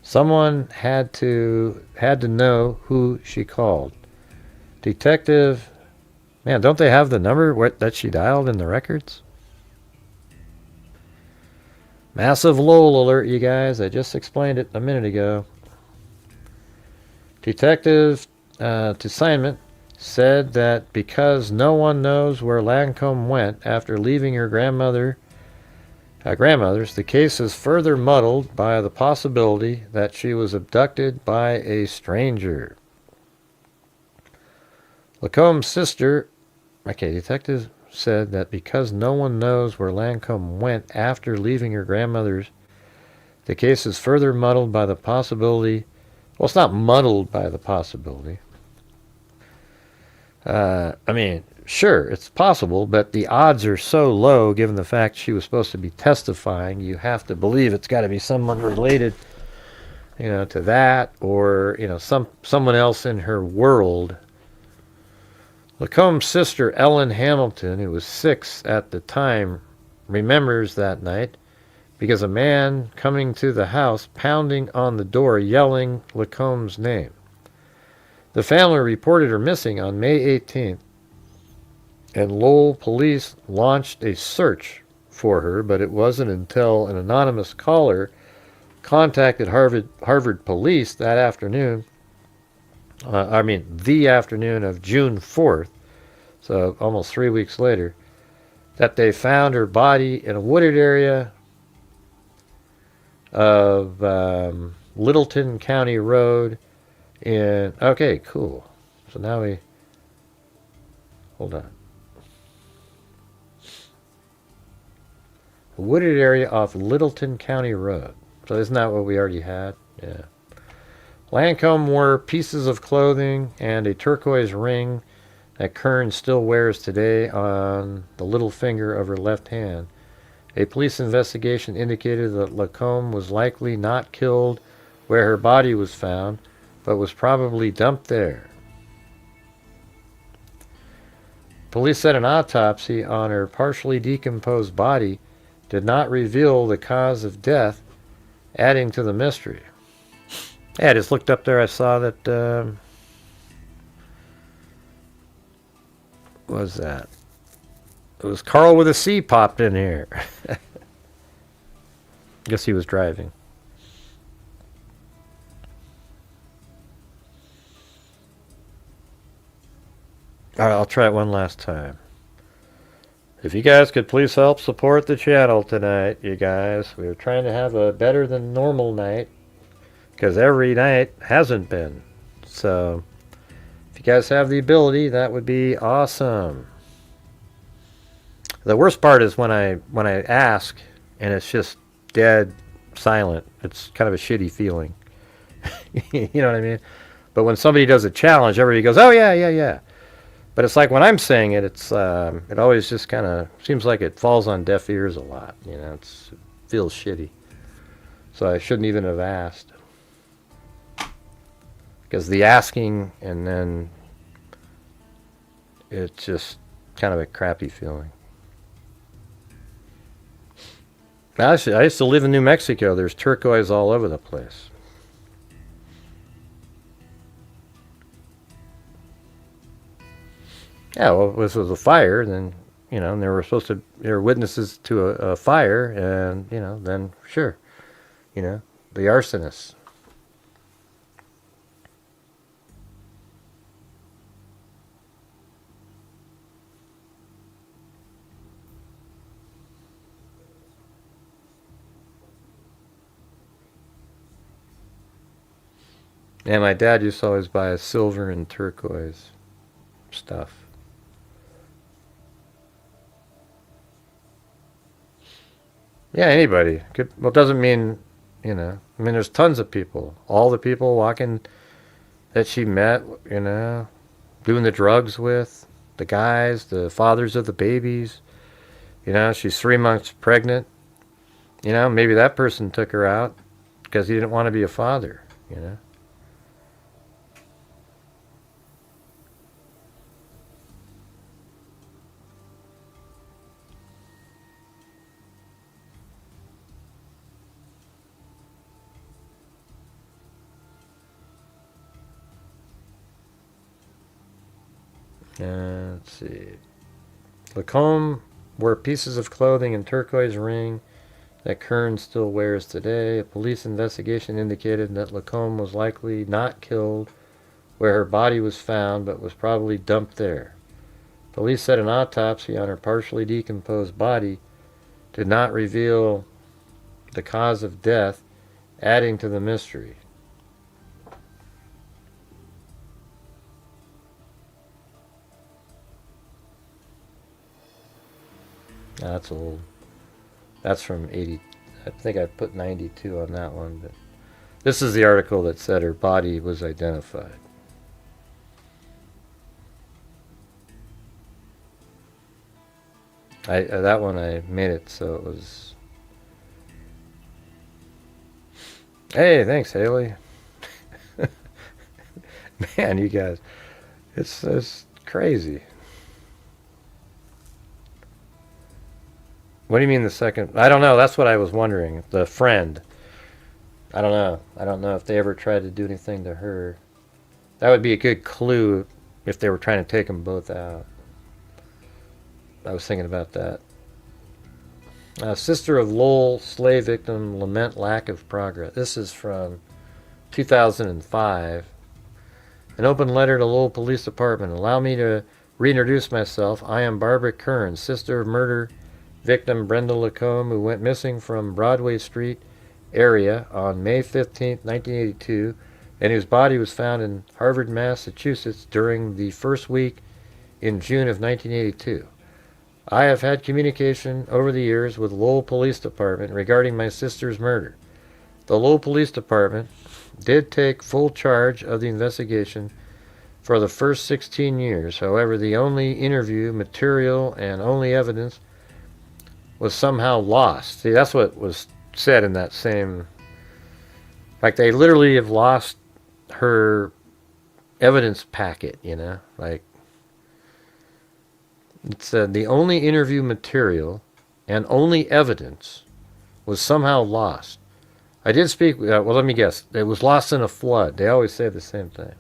Someone had to know who she called. Detective... Man, don't they have the number that she dialed in the records? Massive lull alert, you guys. I just explained it a minute ago. Detective Assignment said that because no one knows where LaCombe went after leaving her grandmother's, the case is further muddled by the possibility that she was abducted by a stranger. LaCombe's sister, detective said that because no one knows where LaCombe went after leaving her grandmother's, the case is further muddled by the possibility. Well, it's not muddled by the possibility. Sure, it's possible, but the odds are so low given the fact she was supposed to be testifying. You have to believe it's got to be someone related, to that, or, someone else in her world. LaCombe's sister, Ellen Hamilton, who was 6 at the time, remembers that night because a man coming to the house pounding on the door yelling LaCombe's name. The family reported her missing on May 18th, and Lowell police launched a search for her, but it wasn't until an anonymous caller contacted Harvard police that afternoon, the afternoon of June 4th, so almost 3 weeks later, that they found her body in a wooded area of Littleton County Road okay, cool. So now hold on. A wooded area off Littleton County Road. So isn't that what we already had? Yeah. LaCombe wore pieces of clothing and a turquoise ring that Kern still wears today on the little finger of her left hand. A police investigation indicated that LaCombe was likely not killed where her body was found, but was probably dumped there. Police said an autopsy on her partially decomposed body did not reveal the cause of death, adding to the mystery. Yeah, I just looked up there. I saw that. What was that? It was Carl with a C popped in here. Guess he was driving. All right, I'll try it one last time. If you guys could please help support the channel tonight, you guys. We're trying to have a better than normal night, because every night hasn't been. So, if you guys have the ability, that would be awesome. The worst part is when I ask and it's just dead silent. It's kind of a shitty feeling. You know what I mean? But when somebody does a challenge, everybody goes, "Oh yeah, yeah, yeah." But it's like when I'm saying it, it always just kind of seems like it falls on deaf ears a lot. You know, it feels shitty. So I shouldn't even have asked. Because the asking and then it's just kind of a crappy feeling. I used to live in New Mexico. There's turquoise all over the place. Yeah, well, if this was a fire, then, you know, and there were witnesses to a fire, and, you know, then sure, you know, the arsonists. Yeah, my dad used to always buy silver and turquoise stuff. Yeah, anybody. Well, it doesn't mean, you know, I mean, there's tons of people. All the people walking that she met, you know, doing the drugs with, the guys, the fathers of the babies. You know, she's 3 months pregnant. You know, maybe that person took her out because he didn't want to be a father, you know. Let's see. LaCombe wore pieces of clothing and turquoise ring that Kern still wears today. A police investigation indicated that LaCombe was likely not killed where her body was found, but was probably dumped there. Police said an autopsy on her partially decomposed body did not reveal the cause of death, adding to the mystery. That's old. That's from 80. I think I put 92 on that one. But this is the article that said her body was identified. That one I made it so it was. Hey, thanks, Haley. Man, you guys, it's crazy. What do you mean the second? I don't know. That's what I was wondering. The friend. I don't know. I don't know if they ever tried to do anything to her. That would be a good clue if they were trying to take them both out. I was thinking about that. Sister of Lowell slave victim lament lack of progress. This is from 2005. An open letter to Lowell Police Department. Allow me to reintroduce myself. I am Barbara Kern, sister of murder victim Brenda LaCombe, who went missing from Broadway Street area on May 15, 1982, and whose body was found in Harvard, Massachusetts during the first week in June of 1982. I have had communication over the years with Lowell Police Department regarding my sister's murder. The Lowell Police Department did take full charge of the investigation for the first 16 years. However, the only interview material and only evidence was somehow lost. See, that's what was said in that same... Like, they literally have lost her evidence packet, you know? Like, it said the only interview material and only evidence was somehow lost. I did speak... well, let me guess. It was lost in a flood. They always say the same thing.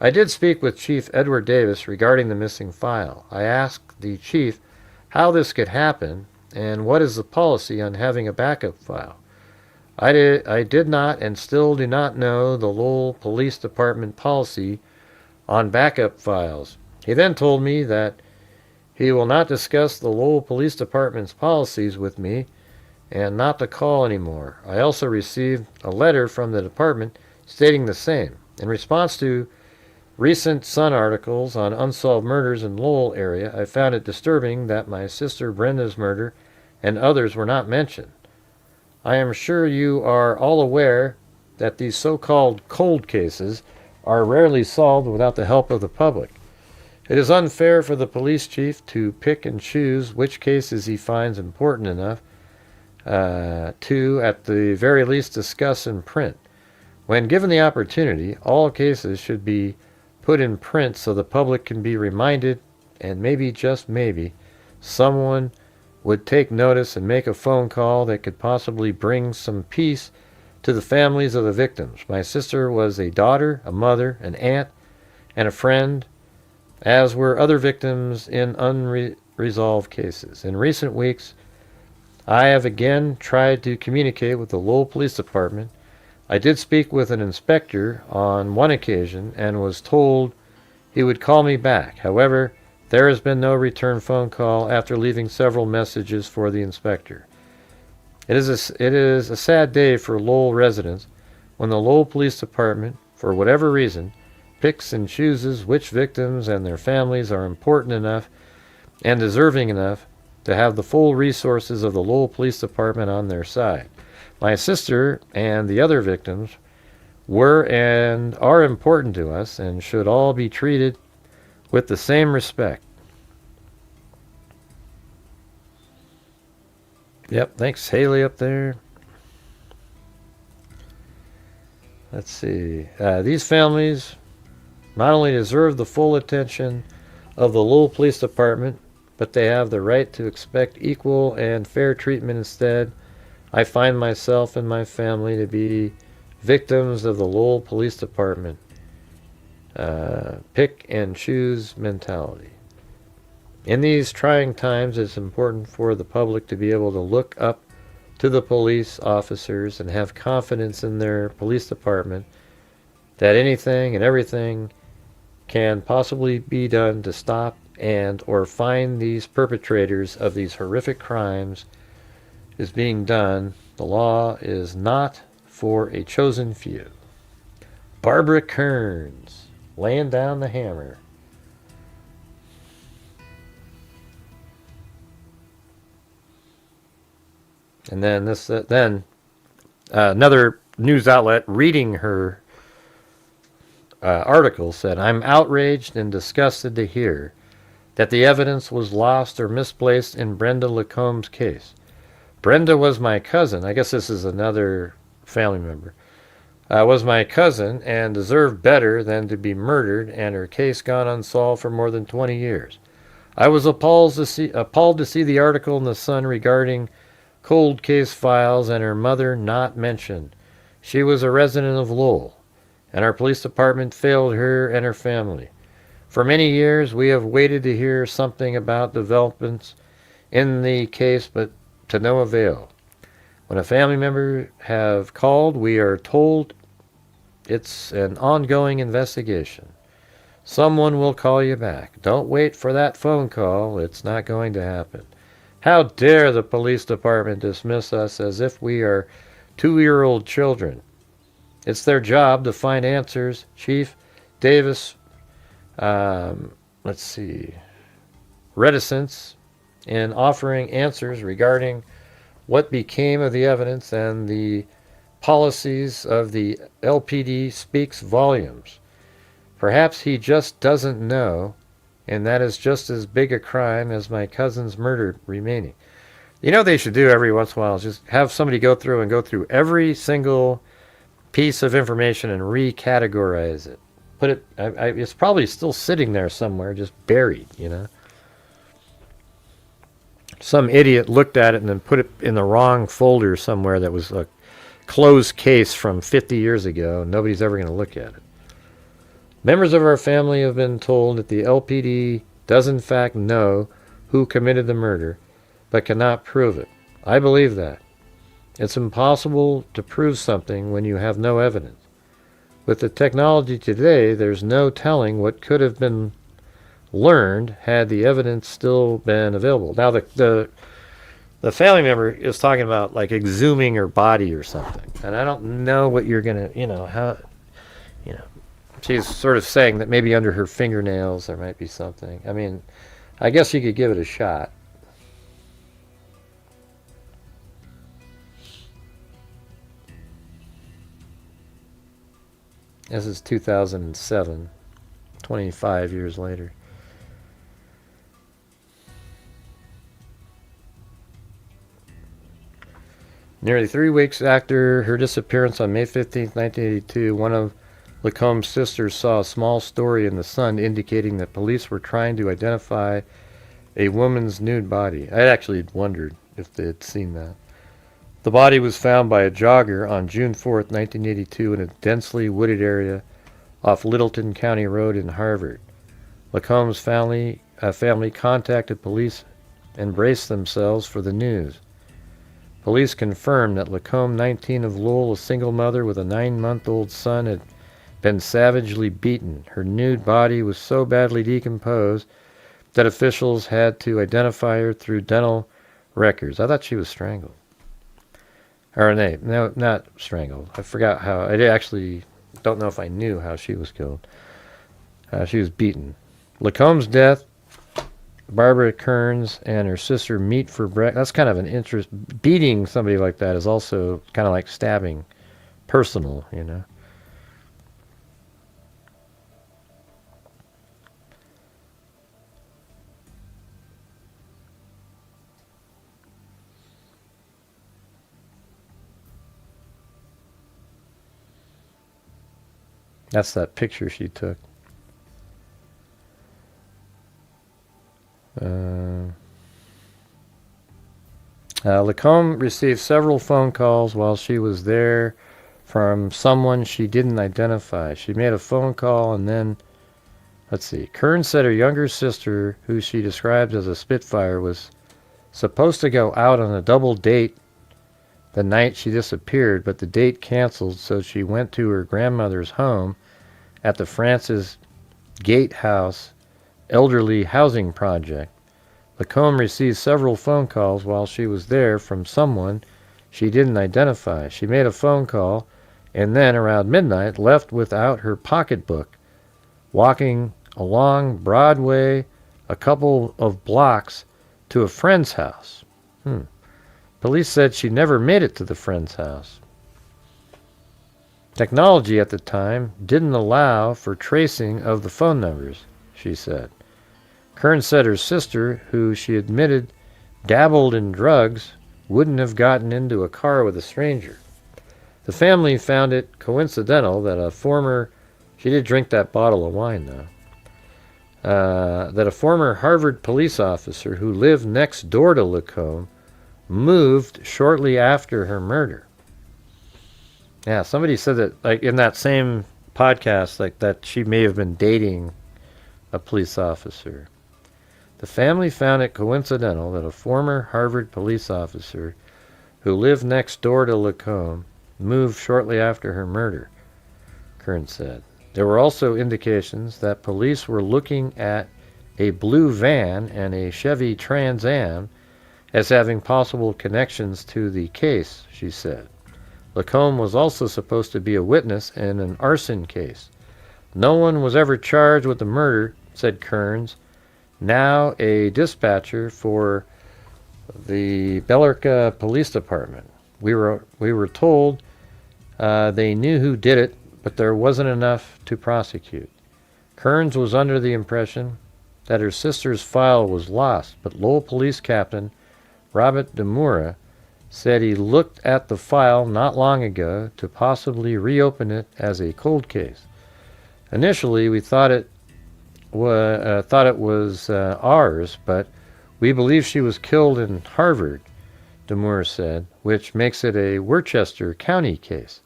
I did speak with Chief Edward Davis regarding the missing file. I asked the chief how this could happen and what is the policy on having a backup file. I did not and still do not know the Lowell Police Department policy on backup files. He then told me that he will not discuss the Lowell Police Department's policies with me and not to call anymore. I also received a letter from the department stating the same. In response to recent Sun articles on unsolved murders in Lowell area, I found it disturbing that my sister Brenda's murder and others were not mentioned. I am sure you are all aware that these so-called cold cases are rarely solved without the help of the public. It is unfair for the police chief to pick and choose which cases he finds important enough to, at the very least, discuss in print. When given the opportunity, all cases should be put in print so the public can be reminded, and maybe, just maybe, someone would take notice and make a phone call that could possibly bring some peace to the families of the victims. My sister was a daughter, a mother, an aunt, and a friend, as were other victims in unresolved cases. In recent weeks, I have again tried to communicate with the Lowell Police Department. I did speak with an inspector on one occasion and was told he would call me back. However, there has been no return phone call after leaving several messages for the inspector. It is a sad day for Lowell residents when the Lowell Police Department, for whatever reason, picks and chooses which victims and their families are important enough and deserving enough to have the full resources of the Lowell Police Department on their side. My sister and the other victims were and are important to us and should all be treated with the same respect. Yep, thanks Haley up there. Let's see. These families not only deserve the full attention of the Lowell Police Department, but they have the right to expect equal and fair treatment instead. I find myself and my family to be victims of the Lowell Police Department pick and choose mentality. In these trying times, it's important for the public to be able to look up to the police officers and have confidence in their police department that anything and everything can possibly be done to stop and or find these perpetrators of these horrific crimes is being done. The law is not for a chosen few. Barbara Kearns, laying down the hammer. And then another news outlet reading her article said, "I'm outraged and disgusted to hear that the evidence was lost or misplaced in Brenda LaCombe's case. Brenda was my cousin," I guess this is another family member, "was my cousin and deserved better than to be murdered and her case gone unsolved for more than 20 years. I was appalled to see the article in the Sun regarding cold case files and her mother not mentioned. She was a resident of Lowell, and our police department failed her and her family. For many years, we have waited to hear something about developments in the case, but to no avail. When a family member have called, we are told it's an ongoing investigation. Someone will call you back. Don't wait for that phone call. It's not going to happen. How dare the police department dismiss us as if we are 2-year-old children? It's their job to find answers. Chief Davis, reticence in offering answers regarding what became of the evidence and the policies of the LPD speaks volumes. Perhaps he just doesn't know, and that is just as big a crime as my cousin's murder remaining. You know what they should do every once in a while is just have somebody go through every single piece of information and recategorize it. Put it, it's probably still sitting there somewhere, just buried, you know. Some idiot looked at it and then put it in the wrong folder somewhere that was a closed case from 50 years ago. Nobody's ever going to look at it. Members of our family have been told that the LPD does in fact know who committed the murder, but cannot prove it. I believe that. It's impossible to prove something when you have no evidence. With the technology today, there's no telling what could have been learned had the evidence still been available. Now, the family member is talking about like exhuming her body or something, and I don't know what you're gonna, she's sort of saying that maybe under her fingernails there might be something. I mean, I guess you could give it a shot. This is 2007, 25 years later. Nearly 3 weeks after her disappearance on May 15, 1982, one of LaCombe's sisters saw a small story in the Sun indicating that police were trying to identify a woman's nude body. I actually wondered if they had seen that. The body was found by a jogger on June 4th, 1982 in a densely wooded area off Littleton County Road in Harvard. LaCombe's family contacted police and braced themselves for the news. Police confirmed that LaCombe, 19 of Lowell, a single mother with a 9-month-old son, had been savagely beaten. Her nude body was so badly decomposed that officials had to identify her through dental records. I thought she was strangled. Or no, not strangled. I forgot how. I actually don't know if I knew how she was killed. She was beaten. LaCombe's death, Barbara Kearns and her sister meet for breakfast. That's kind of an interest. Beating somebody like that is also kind of like stabbing. Personal, you know. That's that picture she took. LaCombe received several phone calls while she was there from someone she didn't identify. She made a phone call and then, let's see, Kearns said her younger sister, who she described as a Spitfire, was supposed to go out on a double date the night she disappeared, but the date canceled, so she went to her grandmother's home at the Francis Gatehouse Elderly Housing Project. LaCombe received several phone calls while she was there from someone she didn't identify. She made a phone call and then, around midnight, left without her pocketbook, walking along Broadway a couple of blocks to a friend's house. Police said she never made it to the friend's house. Technology at the time didn't allow for tracing of the phone numbers, she said. Kearns said her sister, who she admitted dabbled in drugs, wouldn't have gotten into a car with a stranger. The family found it coincidental that she did drink that bottle of wine though. that a former Harvard police officer who lived next door to LaCombe moved shortly after her murder. Yeah, somebody said that, like, in that same podcast, like, that she may have been dating a police officer. The family found it coincidental that a former Harvard police officer who lived next door to LaCombe moved shortly after her murder, Kern said. There were also indications that police were looking at a blue van and a Chevy Trans Am as having possible connections to the case, she said. LaCombe was also supposed to be a witness in an arson case. No one was ever charged with the murder, said Kearns, now a dispatcher for the Bellerka Police Department. We were told they knew who did it, but there wasn't enough to prosecute. Kearns was under the impression that her sister's file was lost, but Lowell Police Captain Robert DeMura said he looked at the file not long ago to possibly reopen it as a cold case. Initially, we thought it was ours, but we believe she was killed in Harvard, DeMura said, which makes it a Worcester County case.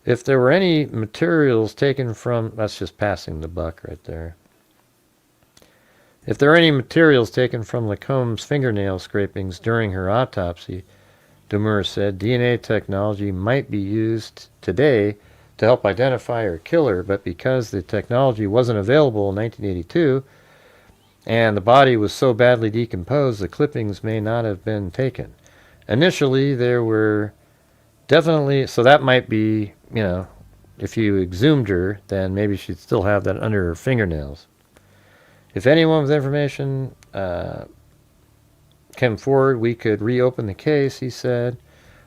If there were any materials taken from... That's just passing the buck right there. If there are any materials taken from LaCombe's fingernail scrapings during her autopsy, DeMura said, DNA technology might be used today to help identify her killer, but because the technology wasn't available in 1982 and the body was so badly decomposed, the clippings may not have been taken. Initially, there were definitely... So that might be, you know, if you exhumed her, then maybe she'd still have that under her fingernails. If anyone with information came forward, we could reopen the case, he said.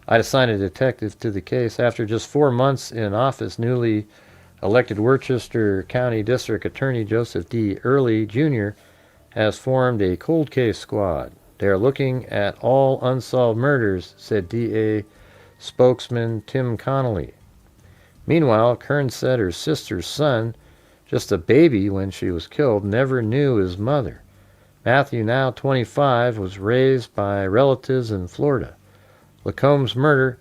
I'd assign a detective to the case. After just 4 months in office, newly elected Worcester County District Attorney Joseph D. Early, Jr. has formed a cold case squad. They are looking at all unsolved murders, said DA spokesman Tim Connolly. Meanwhile, Kern said her sister's son, just a baby when she was killed, never knew his mother. Matthew, now 25, was raised by relatives in Florida. LaCombe's murder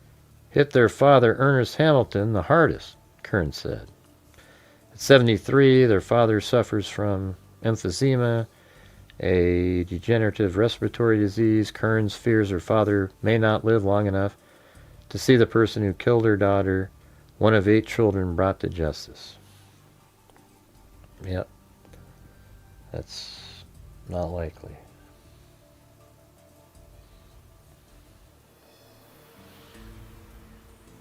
hit their father, Ernest Hamilton, the hardest, Kern said. At 73, their father suffers from emphysema, a degenerative respiratory disease. Kearns fears her father may not live long enough to see the person who killed her daughter, one of 8 children, brought to justice. Yep. That's not likely.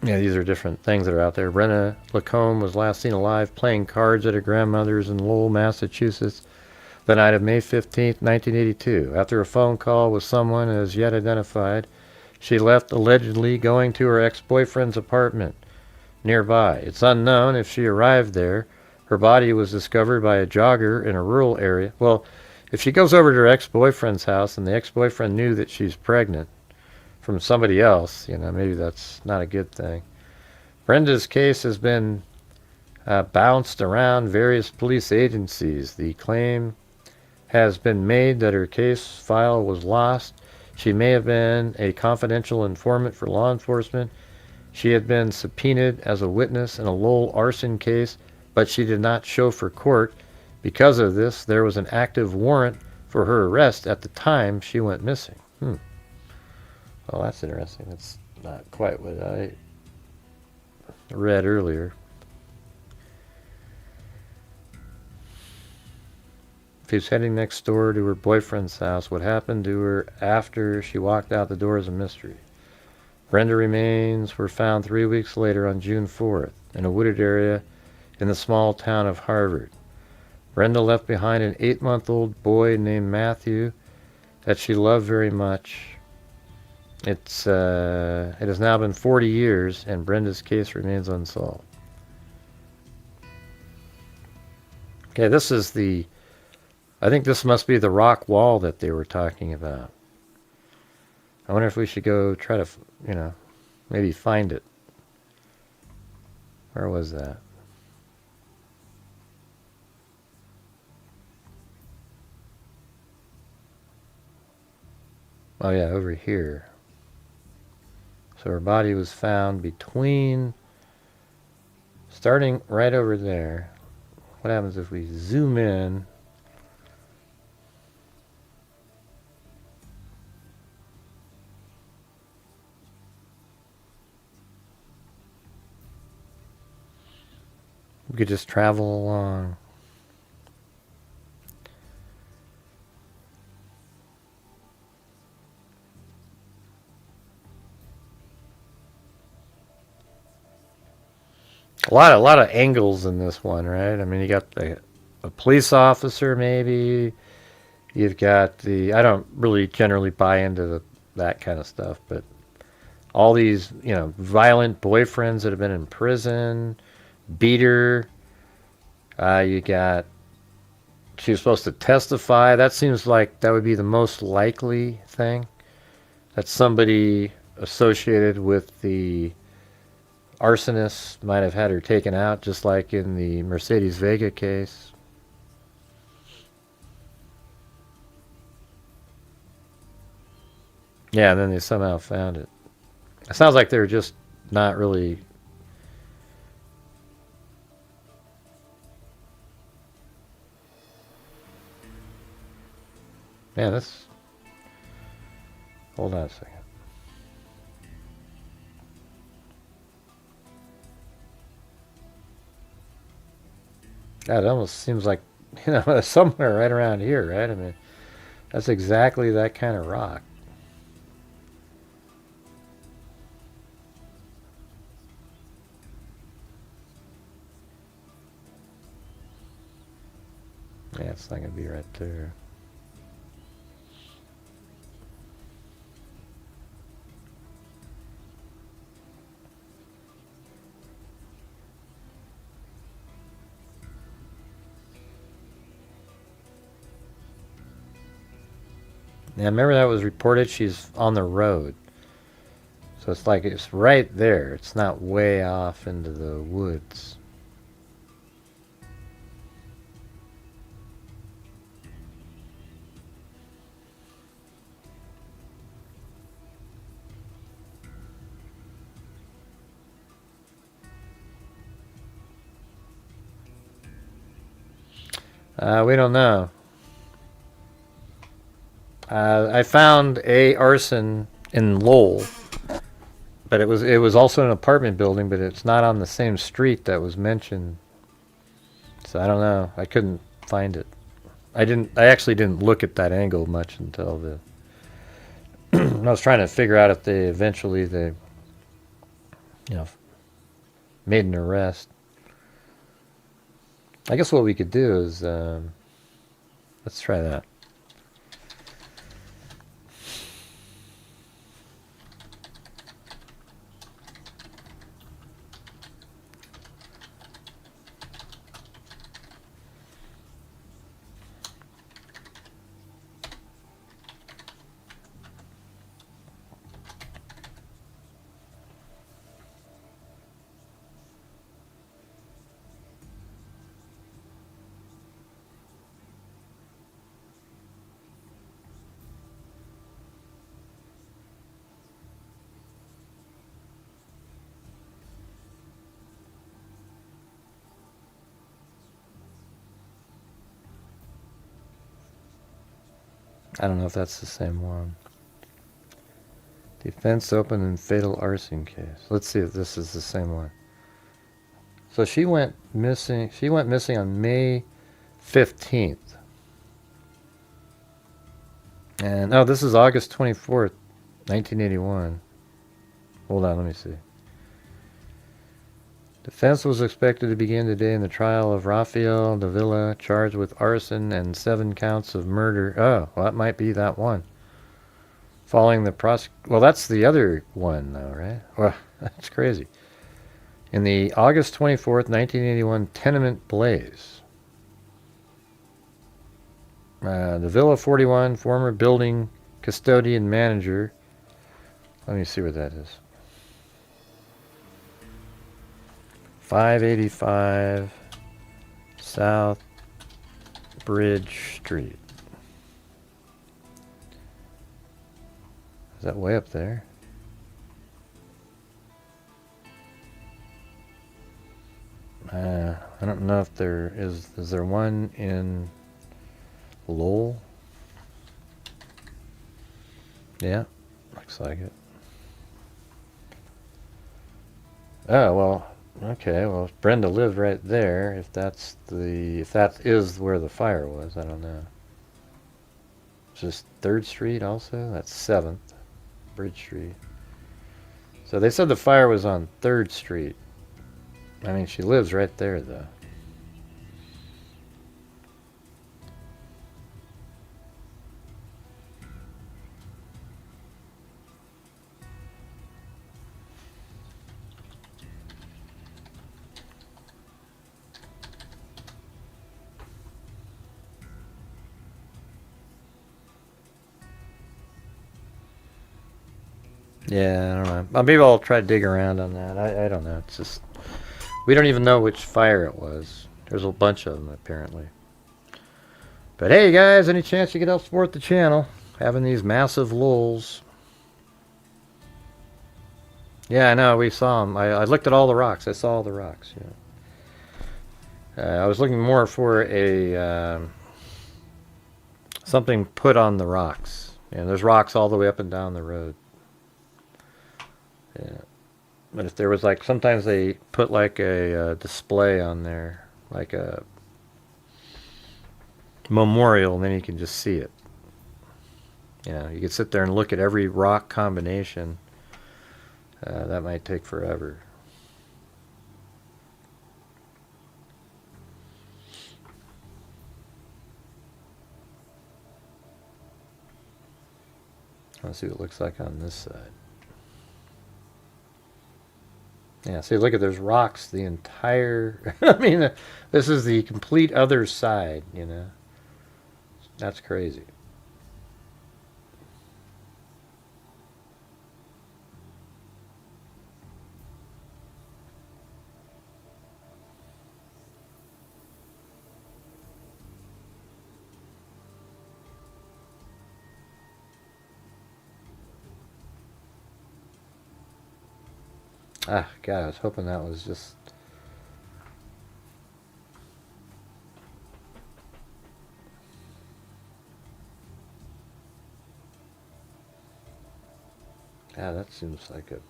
Yeah, these are different things that are out there. Brenda LaCombe was last seen alive playing cards at her grandmother's in Lowell, Massachusetts, the night of May 15, 1982. After a phone call with someone as yet identified, she left, allegedly going to her ex-boyfriend's apartment nearby. It's unknown if she arrived there. Her body was discovered by a jogger in a rural area. Well, if she goes over to her ex-boyfriend's house and the ex-boyfriend knew that she's pregnant from somebody else, you know, maybe that's not a good thing. Brenda's case has been bounced around various police agencies. The claim has been made that her case file was lost. She may have been a confidential informant for law enforcement. She had been subpoenaed as a witness in a Lowell arson case, but she did not show for court. Because of this, there was an active warrant for her arrest at the time she went missing. Well, that's interesting. That's not quite what I read earlier. If he was heading next door to her boyfriend's house, what happened to her after she walked out the door is a mystery. Brenda remains were found 3 weeks later on June 4th in a wooded area in the small town of Harvard. Brenda left behind an 8-month-old boy named Matthew that she loved very much. It has now been 40 years, and Brenda's case remains unsolved. Okay, this is the... I think this must be the rock wall that they were talking about. I wonder if we should go try to, you know, maybe find it. Where was that? Oh yeah, over here. So her body was found between, starting right over there. What happens if we zoom in? We could just travel along. A lot of angles in this one, right? I mean, you got a police officer, maybe. You've got the, I don't really generally buy into that kind of stuff, but all these, violent boyfriends that have been in prison, beat her. You got, she was supposed to testify. That seems like that would be the most likely thing. That somebody associated with the arsonist might have had her taken out, just like in the Mercedes Vega case. Yeah, and then they somehow found it. It sounds like they're just not really. Man, this. Hold on a second. God, it almost seems like, somewhere right around here, right? I mean, that's exactly that kind of rock. Yeah, it's not going to be right there. Yeah, remember that was reported? She's on the road. So it's like it's right there. It's not way off into the woods. We don't know. I found a arson in Lowell, but it was also an apartment building, but it's not on the same street that was mentioned. So I don't know. I couldn't find it. I actually didn't look at that angle much until the. I was trying to figure out if they eventually made an arrest. I guess what we could do is let's try that. I don't know if that's the same one. Defense open in fatal arson case. Let's see if this is the same one. So she went missing. She went missing on May 15th. And this is August 24th, 1981. Hold on, let me see. Defense was expected to begin today in the trial of Rafael Davila, charged with arson and 7 counts of murder. Oh, well, that might be that one. Following the well, that's the other one, though, right? Well, that's crazy. In the August 24th, 1981 tenement blaze. Davila, 41, former building custodian manager. Let me see what that is. 585 South Bridge Street. Is that way up there? I don't know if there is. Is there one in Lowell? Yeah, looks like it. Oh, well, okay. Well, Brenda lived right there. If that is where the fire was, I don't know. It's just 3rd Street also? That's 7th, Bridge Street. So they said the fire was on 3rd Street. I mean, she lives right there, though. Yeah, I don't know. Well, maybe I'll try to dig around on that. I don't know. It's just... We don't even know which fire it was. There's a bunch of them, apparently. But hey, guys, any chance you could help support the channel? Having these massive lulls. Yeah, I know. We saw them. I looked at all the rocks. I saw all the rocks. Yeah. I was looking more for a... something put on the rocks. And there's rocks all the way up and down the road. Yeah. But if there was like, sometimes they put like a display on there, like a memorial, and then you can just see it. You know, you could sit there and look at every rock combination. That might take forever. Let's see what it looks like on this side. Yeah, see, look at, there's rocks the entire... I mean, this is the complete other side, you know. That's crazy. Ah, God, I was hoping that was just... Yeah, that seems like it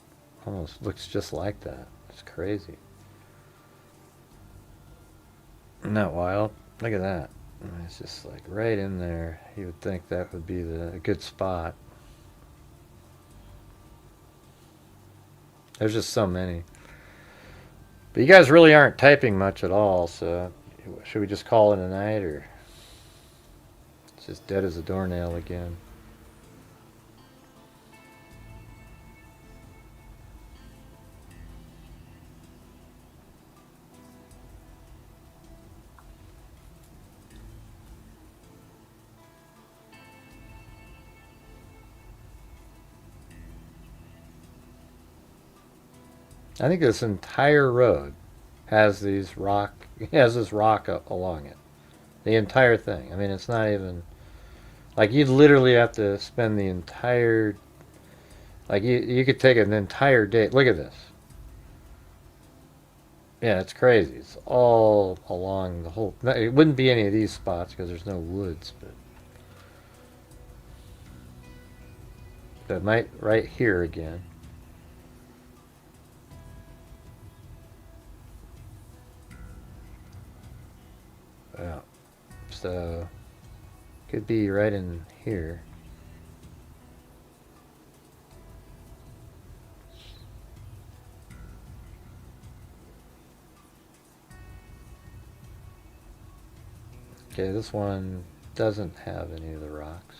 almost looks just like that. It's crazy. Isn't that wild? Look at that. It's just like right in there. You would think that would be a good spot. There's just so many. But you guys really aren't typing much at all, so should we just call it a night, or it's just dead as a doornail again? I think this entire road has this rock along it. The entire thing. I mean, it's not even like, you'd literally have to spend the entire, like, you could take an entire day. Look at this. Yeah, it's crazy. It's all along the whole... It wouldn't be any of these spots because there's no woods, but it might right here again. Yeah. So could be right in here. Okay, this one doesn't have any of the rocks.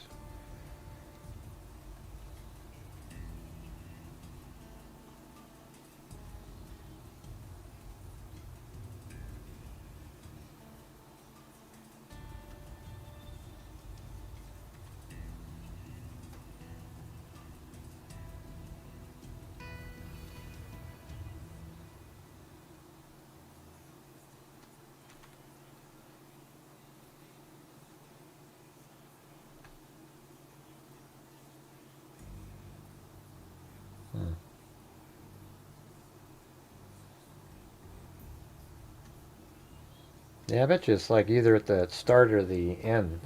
Yeah, I bet you it's like either at the start or the end.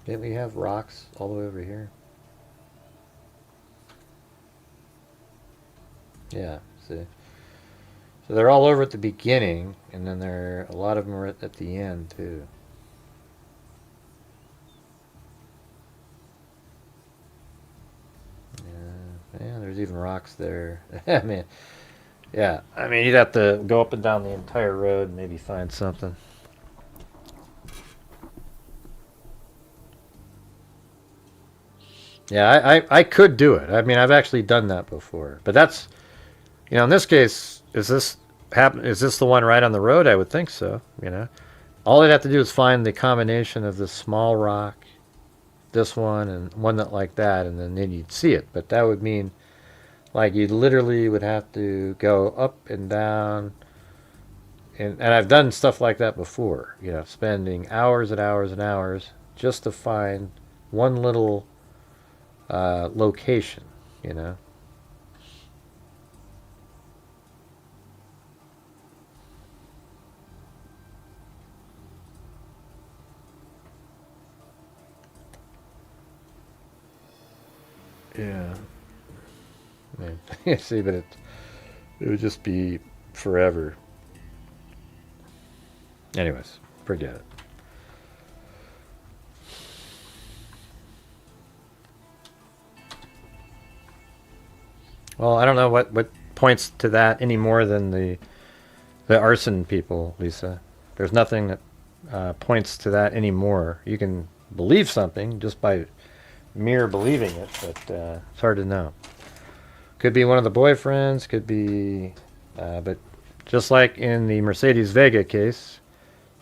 Didn't we have rocks all the way over here? Yeah, see. So they're all over at the beginning, and then a lot of them are at the end too. Yeah, there's even rocks there. I mean, yeah, I mean you'd have to go up and down the entire road and maybe find something. Yeah, I could do it. I mean, I've actually done that before. But that's, in this case, is this the one right on the road? I would think so, All I'd have to do is find the combination of this small rock, this one, and one that like that, and then you'd see it. But that would mean, like, you literally would have to go up and down. And I've done stuff like that before, spending hours and hours and hours just to find one little location, you know. Yeah. Man. See, but it would just be forever. Anyways, forget it. Well, I don't know what points to that any more than the arson people, Lisa. There's nothing that points to that anymore. You can believe something just by mere believing it, but it's hard to know. Could be one of the boyfriends, could be, but just like in the Mercedes Vega case,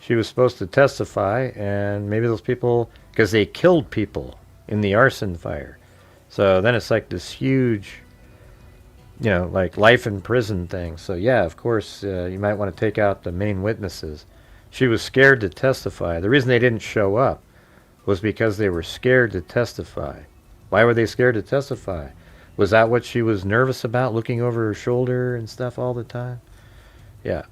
she was supposed to testify, and maybe those people, because they killed people in the arson fire. So then it's like this huge, like life in prison thing. So yeah, of course, you might want to take out the main witnesses. She was scared to testify. The reason they didn't show up was because they were scared to testify. Why were they scared to testify? Was that what she was nervous about, looking over her shoulder and stuff all the time? Yeah.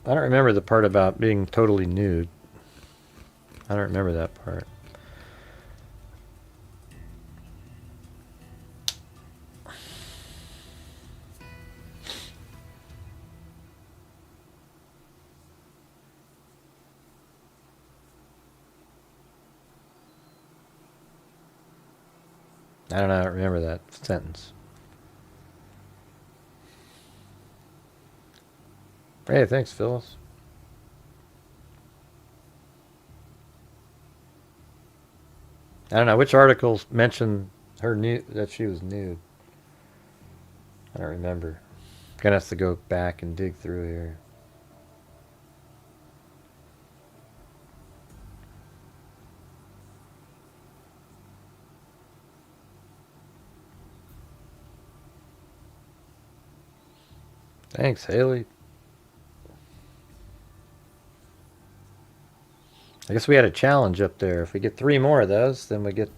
I don't remember the part about being totally nude. I don't remember that part. I don't know. I don't remember that sentence. Hey, thanks, Phyllis. I don't know which articles mentioned her that she was nude. I don't remember. Gonna have to go back and dig through here. Thanks, Haley. I guess we had a challenge up there. If we get 3 more of those, then we get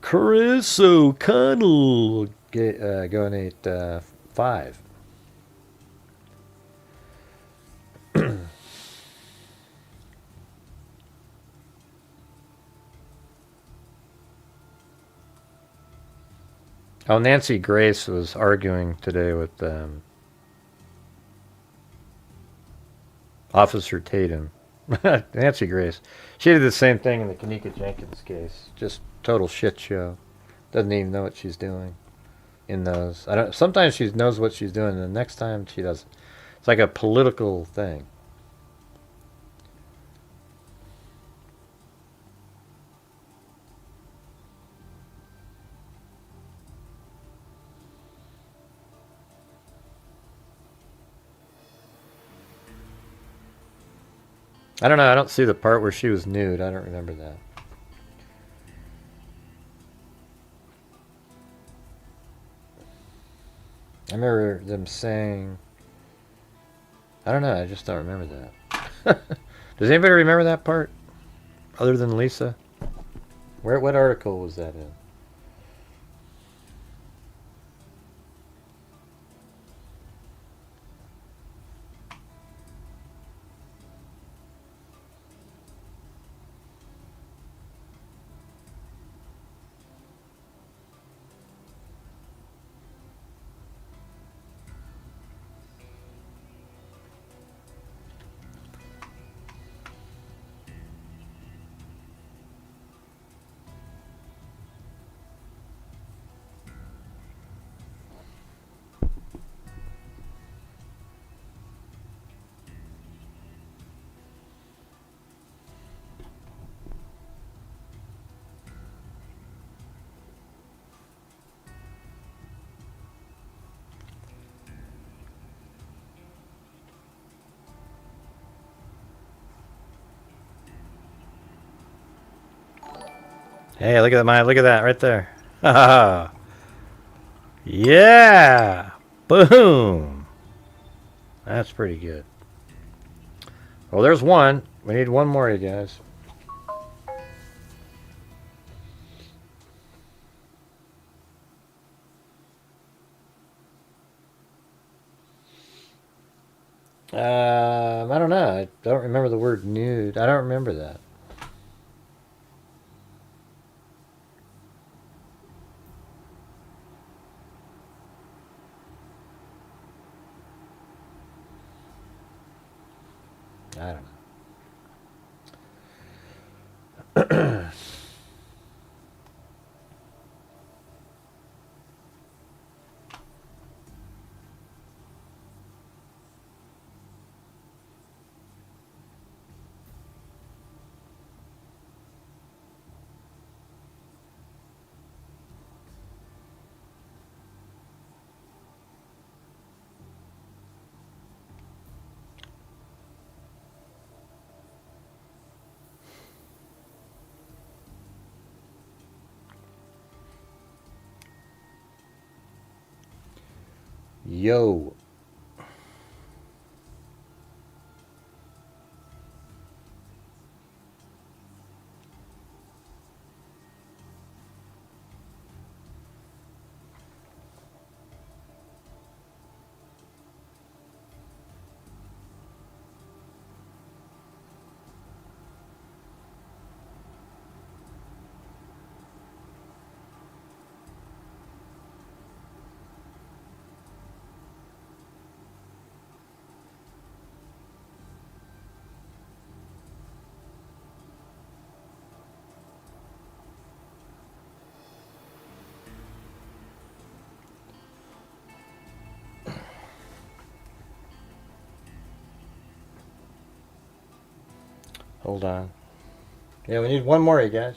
Chris O'Connell going at 5. Oh, Nancy Grace was arguing today with Officer Tatum. Nancy Grace. She did the same thing in the Kanika Jenkins case. Just total shit show. Doesn't even know what she's doing in those. I don't. Sometimes she knows what she's doing, and the next time she doesn't. It's like a political thing. I don't know. I don't see the part where she was nude. I don't remember that. I remember them saying, I don't know, I just don't remember that. Does anybody remember that part? Other than Lisa? What article was that in? Hey, look at that, Maya. Look at that right there. Yeah! Boom! That's pretty good. Well, there's one. We need one more, you guys. I don't know. I don't remember the word nude. I don't remember that. I don't know. Yo. Hold on. Yeah, we need one more, you guys.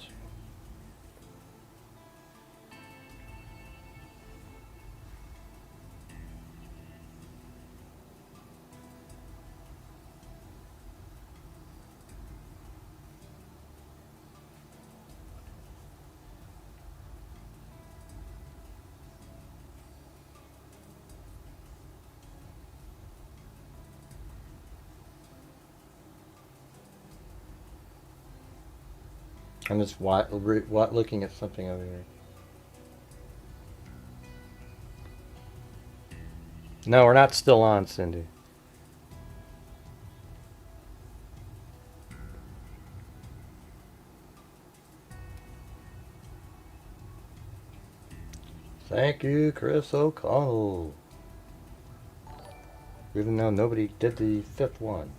I'm just looking at something over here. No, we're not still on, Cindy. Thank you, Chris O'Connell. Even though nobody did the fifth one.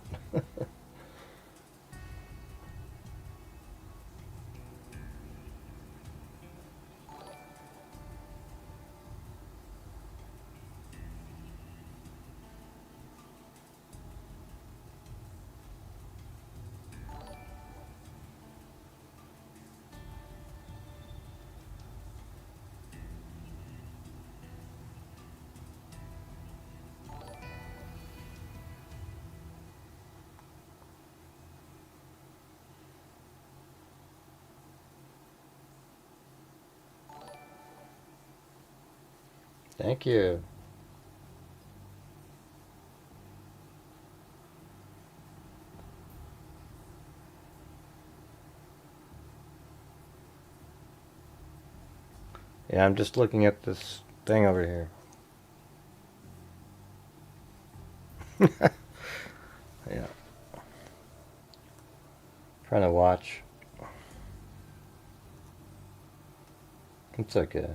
Thank you. Yeah, I'm just looking at this thing over here. Yeah. Trying to watch. It's okay.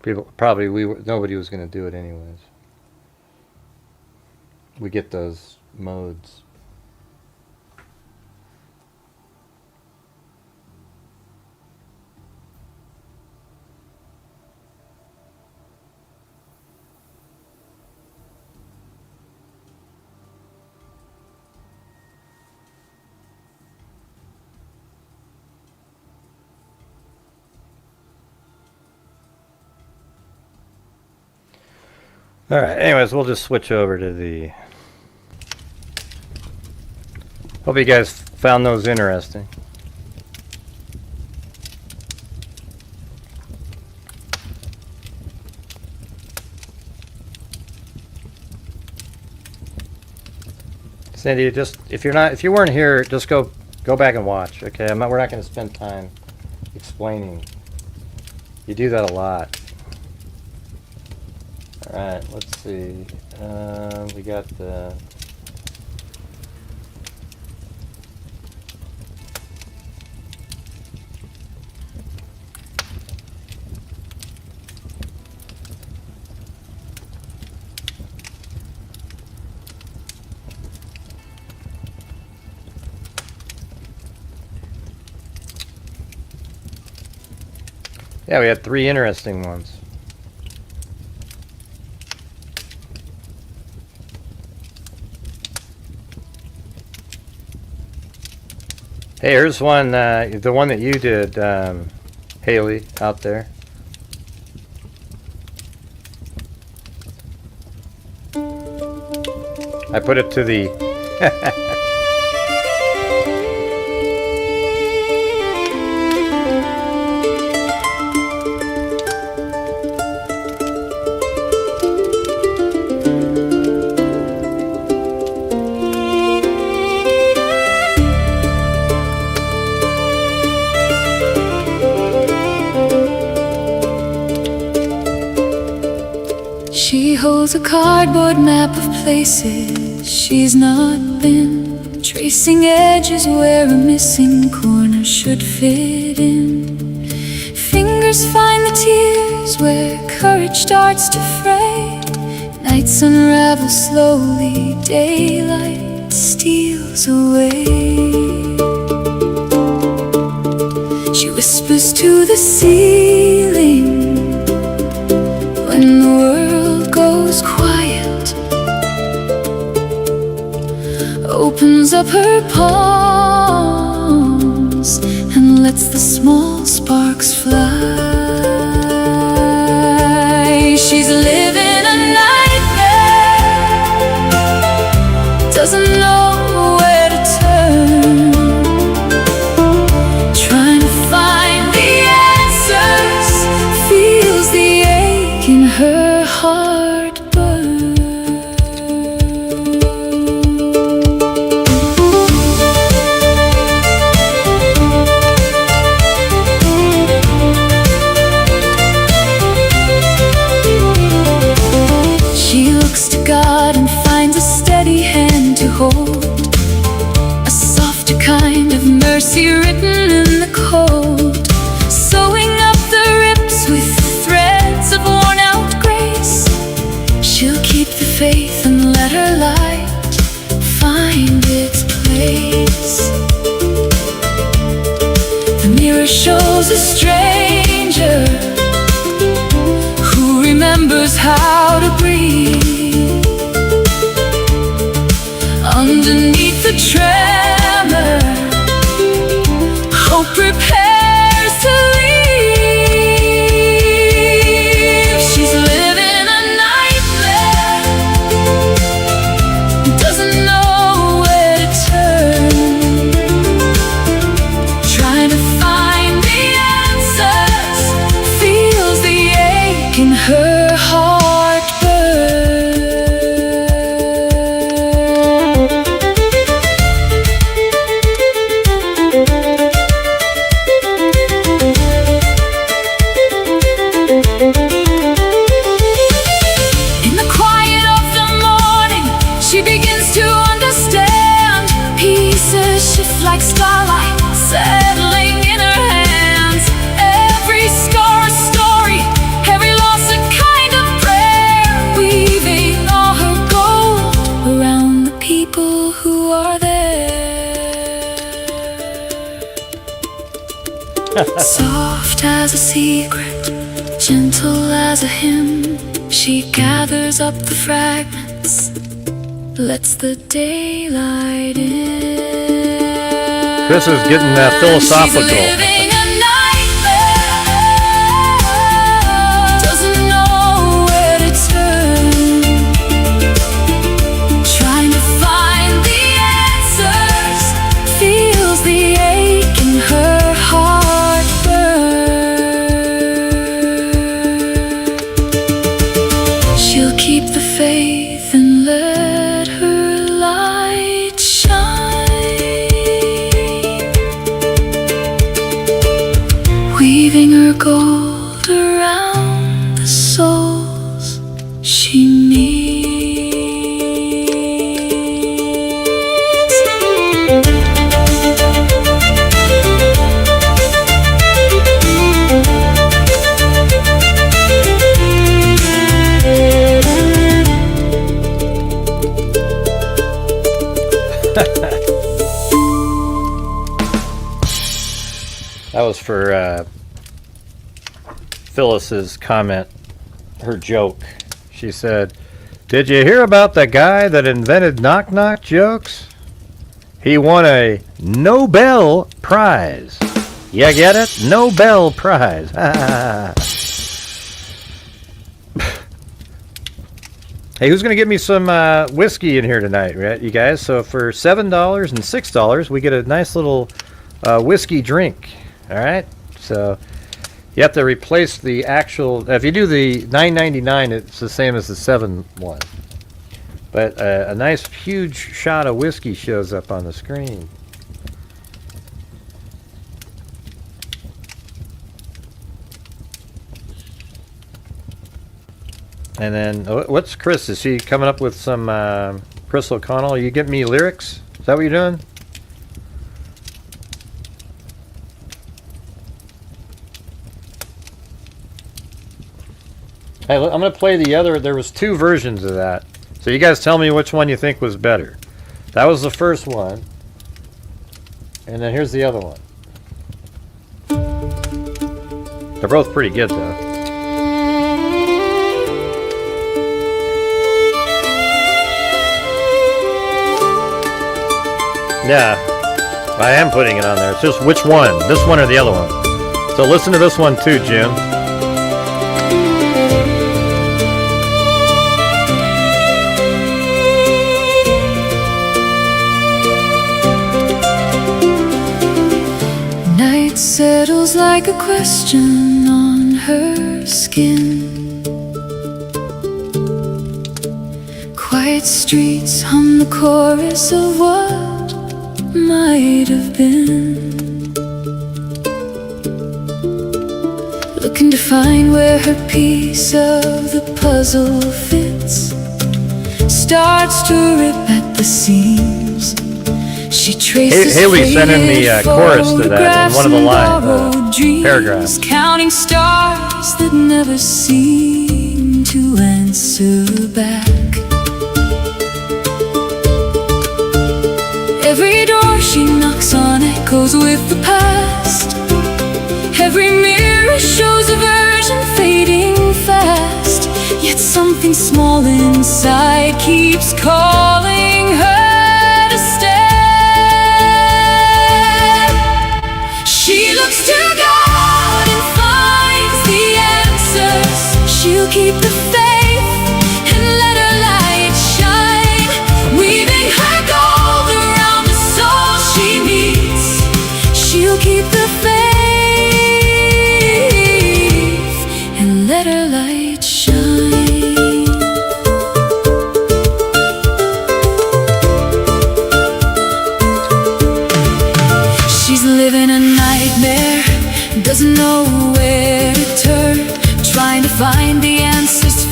People probably nobody was going to do it anyways. We get those modes. All right, anyways, we'll just switch over to the... Hope you guys found those interesting. Cindy, just if you weren't here, just go back and watch. Okay, we're not going to spend time explaining. You do that a lot. All right, let's see. We got the... Yeah, we had 3 interesting ones. Hey, here's one, the one that you did, Haley, out there. I put it to the... She holds a cardboard map of places she's not been, tracing edges where a missing corner should fit in. Fingers find the tears where courage starts to fray. Nights unravel slowly, daylight steals away. She whispers to the ceiling when the world goes quiet, opens up her palms and lets the small sparks fly. She's living a nightmare, doesn't know where to turn, trying to find the answers, feels the ache in her heart burn. She looks to God and finds a steady hand to hold, a softer kind of mercy written in the cold, sewing up the rips with threads of worn out grace. She'll keep the faith and let her light find its place. The mirror shows a stranger who remembers how to breathe. Underneath the tremor, hope prepares to leave. She's living a nightmare, doesn't know where to turn, trying to find the answers, feels the ache in her heart burn. starlight settling in her hands. Every scar a story, every loss a kind of prayer, weaving all her gold around the people who are there. Soft as a secret, gentle as a hymn, she gathers up the fragments, lets the daylight in. Chris is getting philosophical. She's living a nightmare, doesn't know where to turn, trying to find the answers, feels the ache in her heart burn. She'll keep the faith and let her light shine, weaving her gold around the souls she needs. That was for Phyllis's comment, her joke. She said, "Did you hear about the guy that invented knock-knock jokes? He won a Nobel Prize. You get it? Nobel Prize." Hey, who's going to get me some whiskey in here tonight, right, you guys? So for $7 and $6, we get a nice little whiskey drink. All right? So you have to replace the actual... If you do the $9.99, it's the same as the $7 one. But a nice huge shot of whiskey shows up on the screen. And then, what's Chris? Is he coming up with some Chris O'Connell? You get me lyrics? Is that what you're doing? Hey, I'm going to play the other. There was 2 versions of that. So you guys tell me which one you think was better. That was the first one. And then here's the other one. They're both pretty good, though. Yeah, I am putting it on there. It's just which one, this one or the other one. So listen to this one too, Jim. Night settles like a question on her skin. Quiet streets hum the chorus of what might have been, looking to find where her piece of the puzzle fits, starts to rip at the seams. She traces Haley sent in the chorus to that in one of the lines, paragraphs. Counting stars that never seem to answer back. Every door she knocks on echoes with the past. Every mirror shows a version fading fast. Yet something small inside keeps calling her to stay. She looks to God and finds the answers. She'll keep the faith and let her light shine, weaving her gold around the soul she meets. She'll keep the faith and let her light shine. She's living a nightmare, doesn't know where to turn, trying to find the answers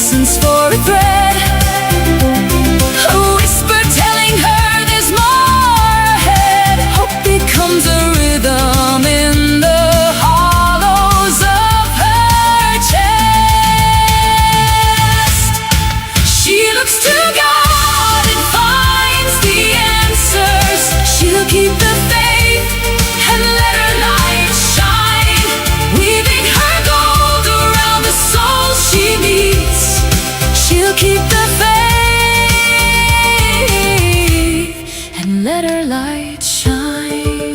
reasons for regret. A whisper telling her there's more ahead. Hope becomes a rhythm in the hollows of her chest. She looks to God and finds the answers. She'll keep the faith and let her light shine, weaving her gold around the souls she meets. She'll keep the faith and let her light shine.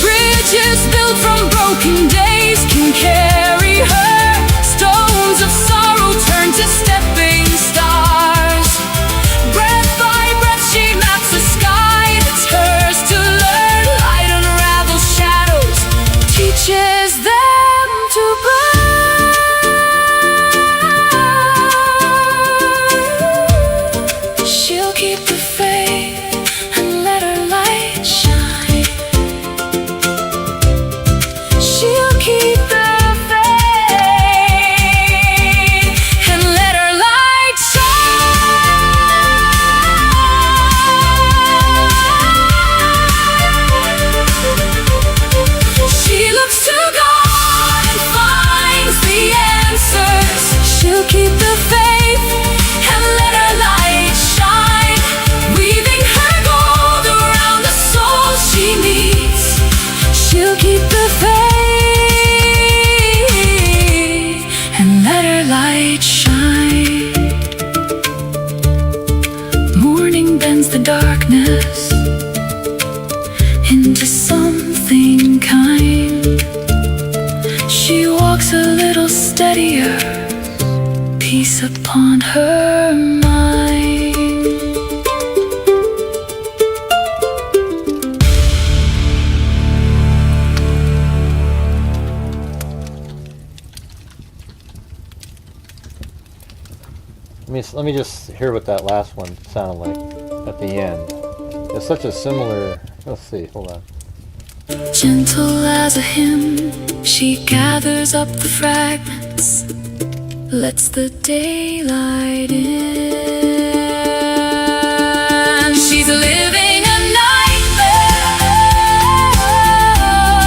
Bridges built from broken days can carry her. Stones of sorrow turn to stepping stars. Breath by breath she maps a sky that's hers to learn. Light unravels shadows, teaches them to burn. She'll keep the faith and let her light shine. She'll keep the faith and let her light shine. She looks to God and finds the answers. She'll keep the faith and let her light shine, weaving her gold around the souls she meets. She'll keep the faith and let her light shine. Morning bends the darkness into something kind. She walks a little steadier, peace upon her mind. Let me just hear what that last one sounded like at the end. It's such a similar. Let's see. Hold on. Gentle as a hymn, she gathers up the fragments, lets the daylight in. She's living a nightmare,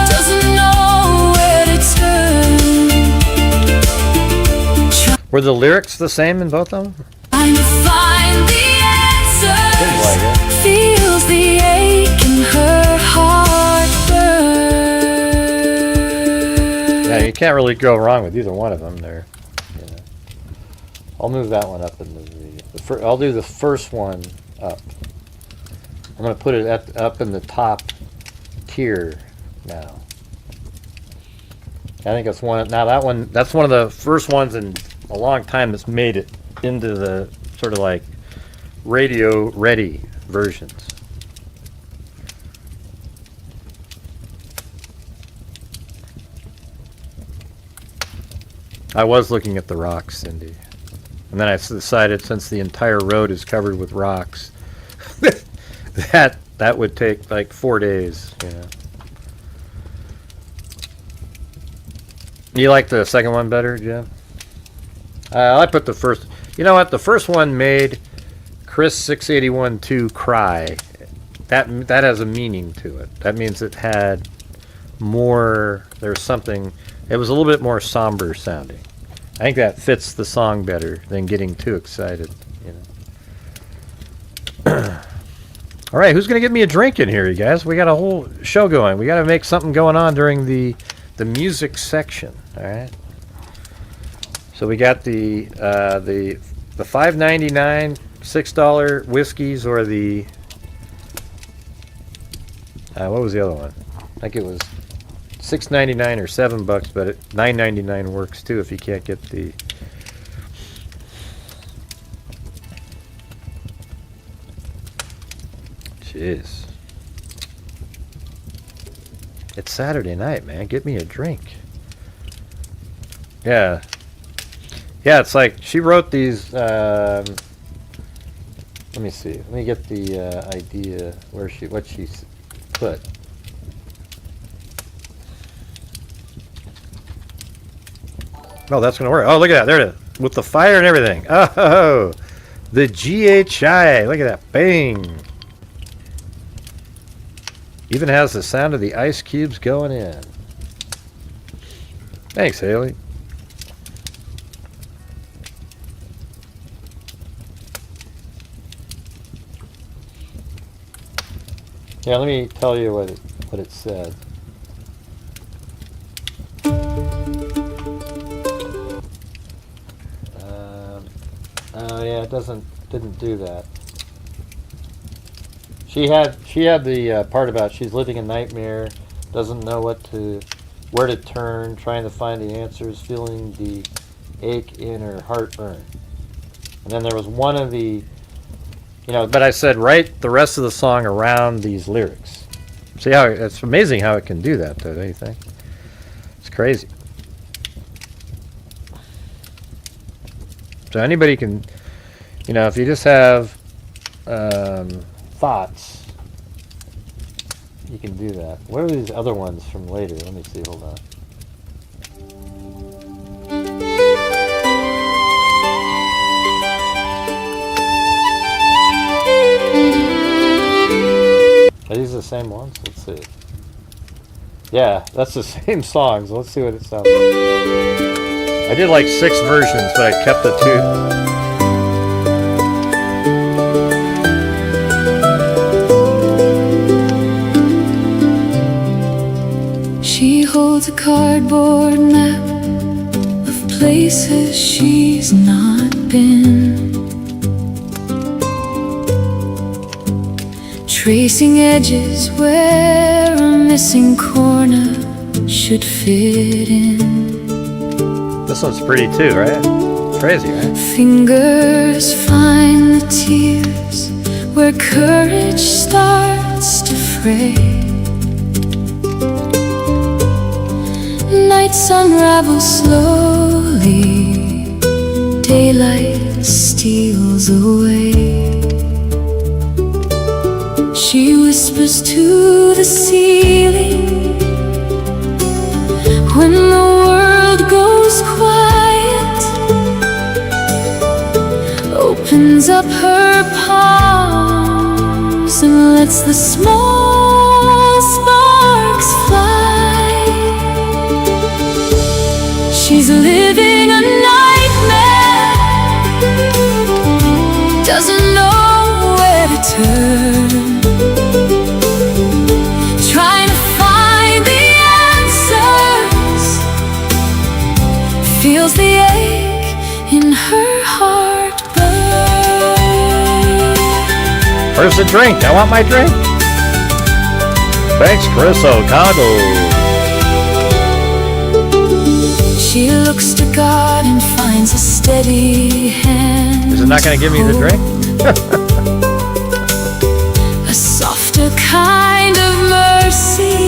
doesn't know where to turn. Were the lyrics the same in both of them? Trying to find the Seems like answers, it. feels the ache in her heart burn. Yeah, you can't really go wrong with either one of them. There. You know. I'll move that one up in the I'll do the first one up. I'm going to put it up in the top tier now. I think that's one. Now that's one of the first ones in a long time that's made it into the sort of like radio ready versions. I was looking at the rocks, Cindy, and then I decided since the entire road is covered with rocks, that would take like 4 days. You know. You like the second one better, Jim? I put the first. You know what? The first one made Chris 681-2 cry. That has a meaning to it. That means it had more. There's something. It was a little bit more somber sounding. I think that fits the song better than getting too excited. You know. All right, who's gonna get me a drink in here, you guys? We got a whole show going. We got to make something going on during the music section. All right. So we got the $5.99 $6 whiskeys, or the what was the other one? I think it was $6.99 or $7, but $9.99 works too if you can't get the. Jeez. It's Saturday night, man. Get me a drink. Yeah. Yeah, it's like she wrote these. Let me see. Let me get the idea what she put. Oh, that's gonna work. Oh, look at that. There it is. With the fire and everything. Oh, the GHI. Look at that. Bang. Even has the sound of the ice cubes going in. Thanks, Haley. Yeah, let me tell you what it said. Oh yeah, it didn't do that. She had the part about she's living a nightmare, doesn't know where to turn, trying to find the answers, feeling the ache in her heartburn. And then there was one of the, but I said write the rest of the song around these lyrics. See how it's amazing how it can do that, though, don't you think? It's crazy. So anybody can, if you just have thoughts, you can do that. What are these other ones from later? Let me see. Hold on. Are these the same ones? Let's see. Yeah, that's the same songs. Let's see what it sounds like. I did like 6 versions, but I kept the 2. She holds a cardboard map of places she's not been, tracing edges where a missing corner should fit in. This one's pretty too, right? Crazy, right? Fingers find the tears where courage starts to fray. Nights unravel slowly, daylight steals away. She whispers to the ceiling when the world goes quiet, opens up her palms and lets the small sparks fly. She's living a nightmare, doesn't know where to turn, trying to find the answers, feels the ache in her heart burn. Where's the drink? I want my drink. Thanks, Chris O'Connell. She looks to God and finds a steady hand. Is it not going to give me the drink? A softer kind of mercy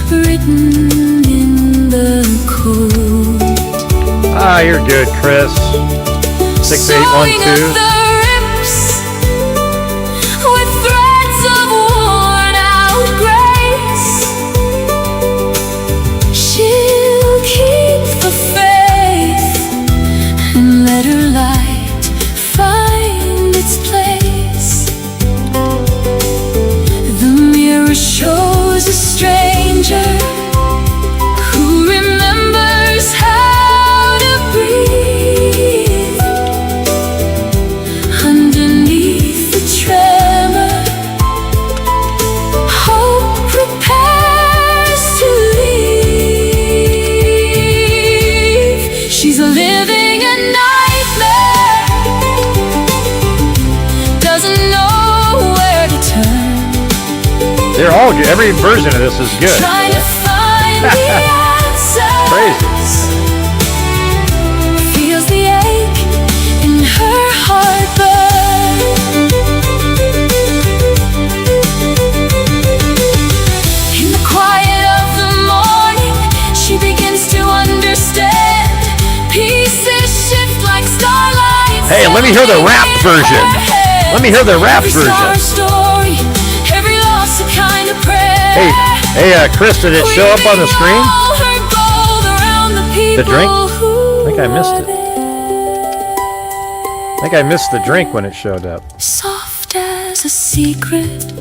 written in the code. Ah, you're good, Chris. 6812. With threads of worn out grace, she'll keep the faith and let her light find its place. The mirror shows a stranger who remembers how to breathe underneath the tremor. Hope prepares to leave. She's living a nightmare, doesn't know where to turn, They're all good. Every version of this is good. trying to find the answers. Crazy. Feels the ache in her heart burn. In the quiet of the morning, she begins to understand Hey, let me hear the rap version. Let me hear the rap version. Hey, Chris, did it show up on the screen? The drink? I think I missed it. I think I missed the drink when it showed up. Soft as a secret,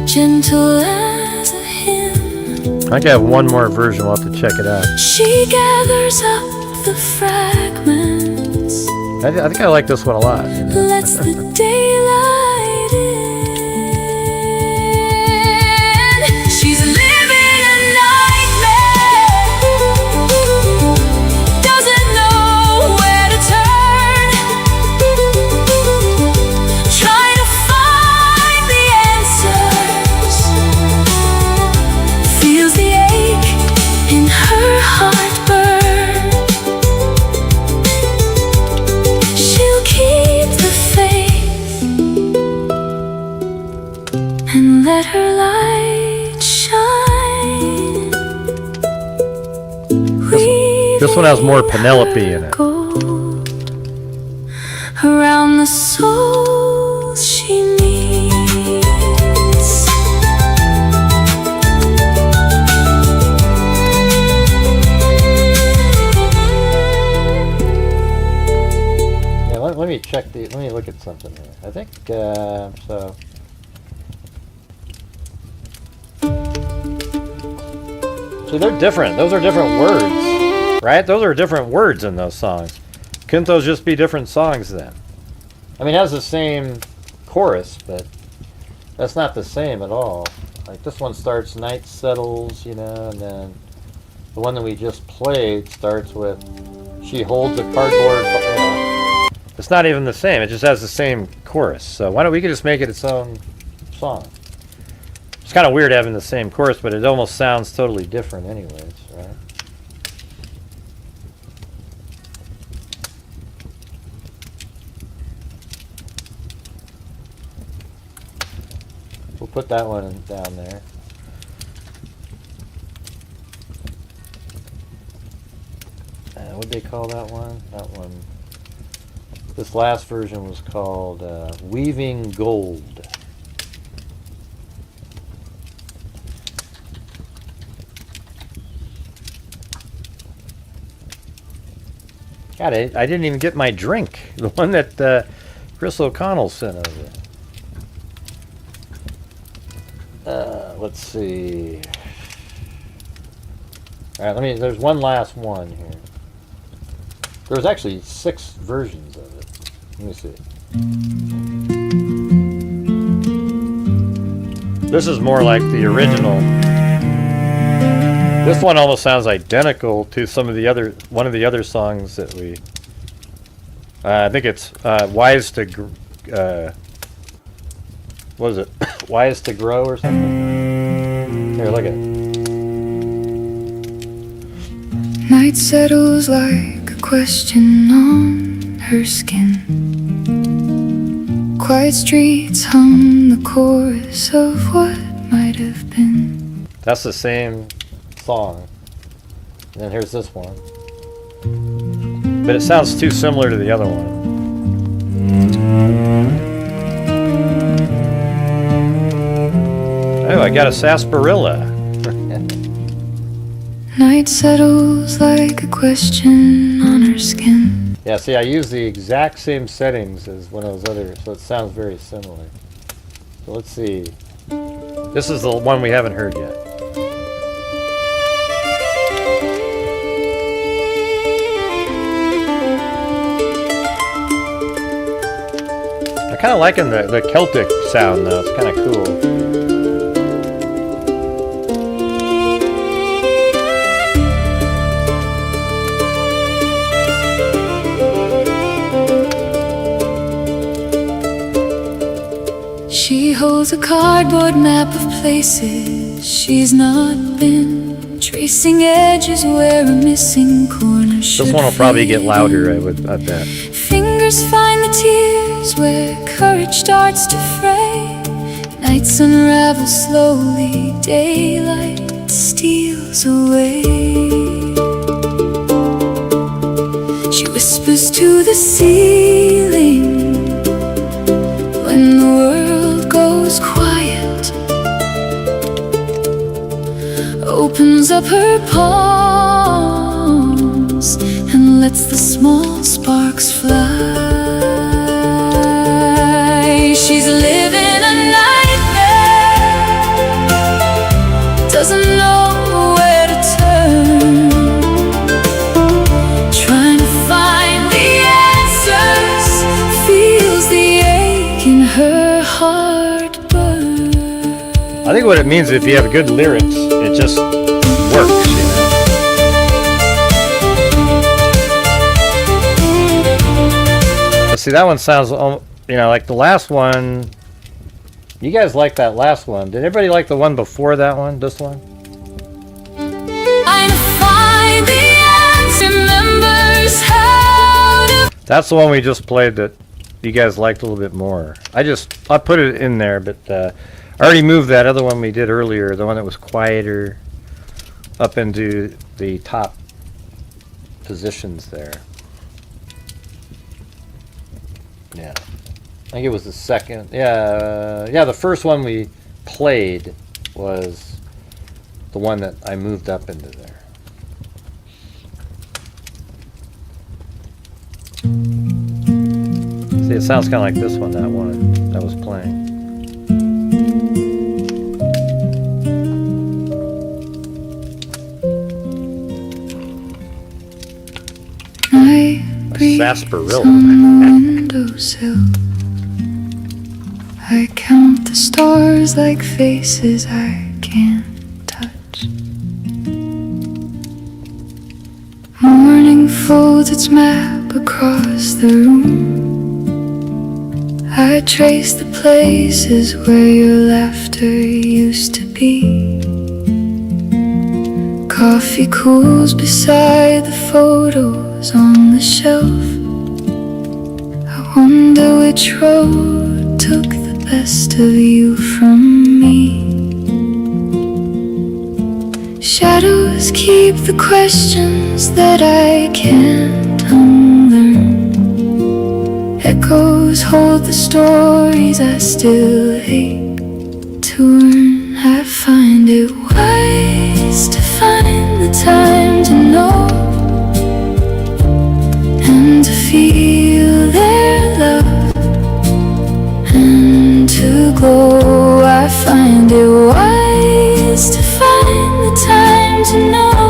gentle as a hymn. I think I have one more version. We'll have to check it out. She gathers up the fragments. I think I like this one a lot. Lets the daylight in. She's living a nightmare. Doesn't know where to turn. Trying to find the answers. Feels the ache in her heart burn. She'll keep the faith and let her light shine. This one has more Penelope in it. Gold around the souls she meets. Yeah, let me check let me look at something here. I think, so. See, they're different. Those are different words, right? Those are different words in those songs. Couldn't those just be different songs then? I mean, it has the same chorus, but that's not the same at all. Like this one starts "Night Settles," you know, and then the one that we just played starts with "She holds a cardboard." It's not even the same. It just has the same chorus. So why don't we just make it its own song? It's kind of weird having the same chorus, but it almost sounds totally different anyways, right? We'll put that one down there. What'd they call that one? That one. This last version was called Weaving Gold. God, I didn't even get my drink. The one that Chris O'Connell sent over. Let's see. All right, there's one last one here. There's actually 6 versions of it. Let me see. This is more like the original. This one almost sounds identical to one of the other songs that we. I think it's "Wise to." What is it? "Wise to Grow" or something. Here, look at it. Night settles like a question on her skin. Quiet streets hum the chorus of what might have been. That's the same song. And then here's this one. But it sounds too similar to the other one. Oh, I got a sarsaparilla. Night settles like a question on her skin. Yeah, see, I use the exact same settings as one of those others, so it sounds very similar. So let's see. This is the one we haven't heard yet. I'm kind of liking the Celtic sound, though. It's kind of cool. She holds a cardboard map of places she's not been, tracing edges where a missing corner should This one will probably get fade louder, in. I bet. Fingers find the tears where courage starts to fray. Nights unravel slowly, daylight steals away. She whispers to the ceiling when the world goes quiet, opens up her palms and lets the small sparks fly. She's living a nightmare, doesn't know where to turn, trying to find the answers, feels the ache in her heart burn. I think what it means, if you have good lyrics, it just works, you know. But see, that one sounds, you know, like the last one. You guys like that last one? Did everybody like the one before that one? This one? Trying to find the answer, remembers how to. That's the one we just played that you guys liked a little bit more. I put it in there, but I already moved that other one we did earlier, the one that was quieter, up into the top positions there. Yeah, I think it was the second. Yeah, the first one we played was the one that I moved up into there. See, it sounds kind of like this one, that one that was playing. I breathe Sarsaparilla. on the windowsill. I count the stars like faces I can't touch. Morning folds its map across the room. I trace the places where your laughter used to be. Coffee cools beside the photos on the shelf. I wonder which road took the best of you from me. Shadows keep the questions that I can't unlearn. Echoes hold the stories I still hate to learn. I find it wise to find the time to know and to feel their love and to glow. I find it wise to find the time to know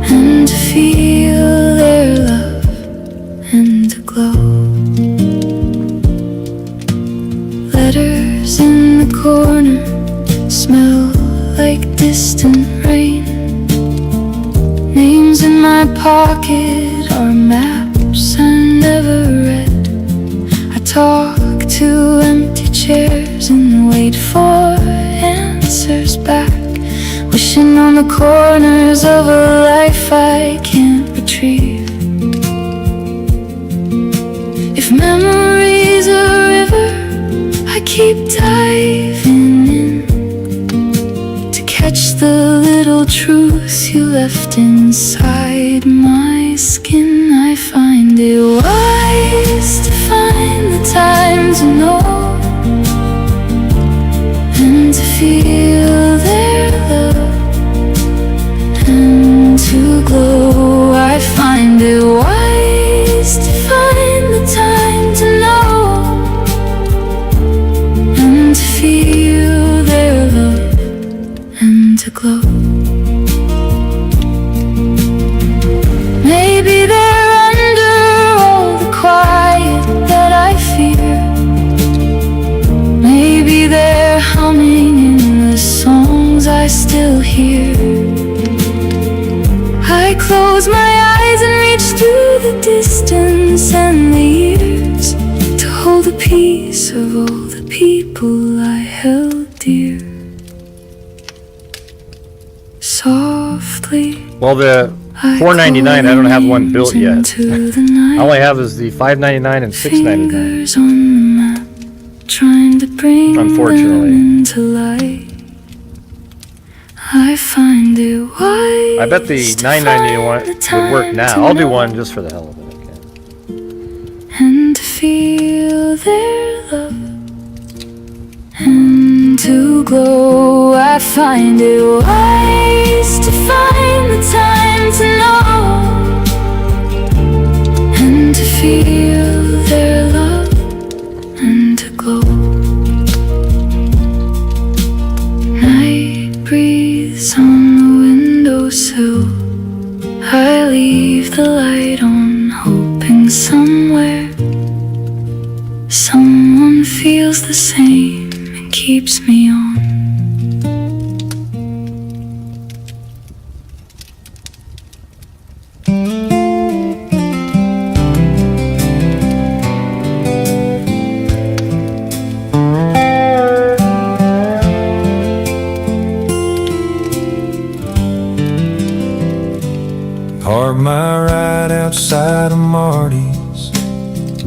and to feel their love and to glow. Letters in the corner smell like distant rain. Names in my pocket are maps I never read. I talk to empty chairs and wait for answers back, wishing on the corners of a life I can't retrieve. If memory's a river, I keep diving in to catch the little truths you left inside my skin. I find it wise to find the time to know and to feel their love and to glow. I find it wise to find the time to know and to feel their love and to glow. Maybe they're under all the quiet that I fear. Maybe they're humming in the songs I still hear. I close my eyes and reach through the distance and the years to hold a piece of all the people I held dear. Softly, Well, the $4.99, I don't have one built yet. I only have is the $5.99 and $6.99. Fingers on the map, trying to bring Unfortunately. them into light. I find it wise. I bet the to $9.91 find the would work time now. to I'll do know one just for the hell of it. Okay. and to feel their love and to glow. I find it wise to find the time to know and to feel their love and to glow. Night breeze on the windowsill. I leave the light on, hoping somewhere someone feels the same and keeps me on. Parked my ride outside of Marty's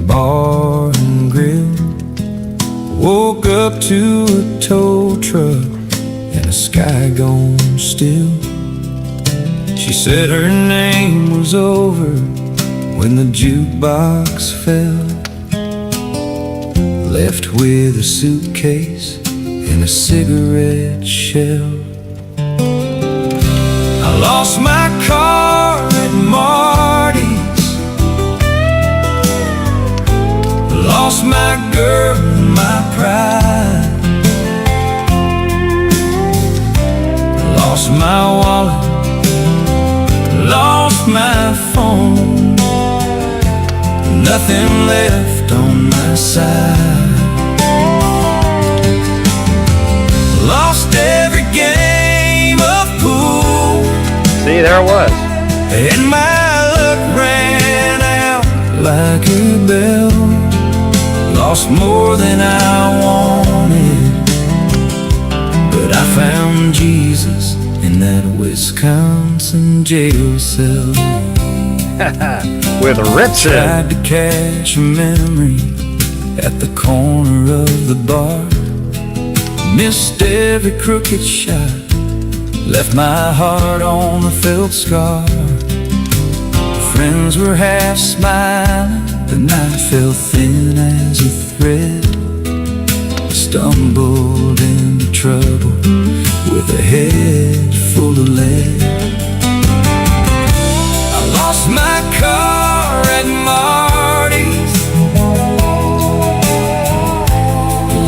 bar and grill. Woke up to a tow truck and a sky gone still. She said her name was over when the jukebox fell. Left with a suitcase and a cigarette shell. I lost my car at Marty's, lost my girl and my pride, lost my wallet, lost my phone, nothing left on my side. Lost every game of pool. See, there it was. And my luck ran out like a bell. Lost more than I wanted, but I found Jesus in that Wisconsin jail cell. With Richard. Tried to catch a memory at the corner of the bar. Missed every crooked shot, left my heart on the felt scar. Friends were half smiling, the night felt thin as a thread. Stumbled into trouble with a head full of lead. I lost my car at Marty's,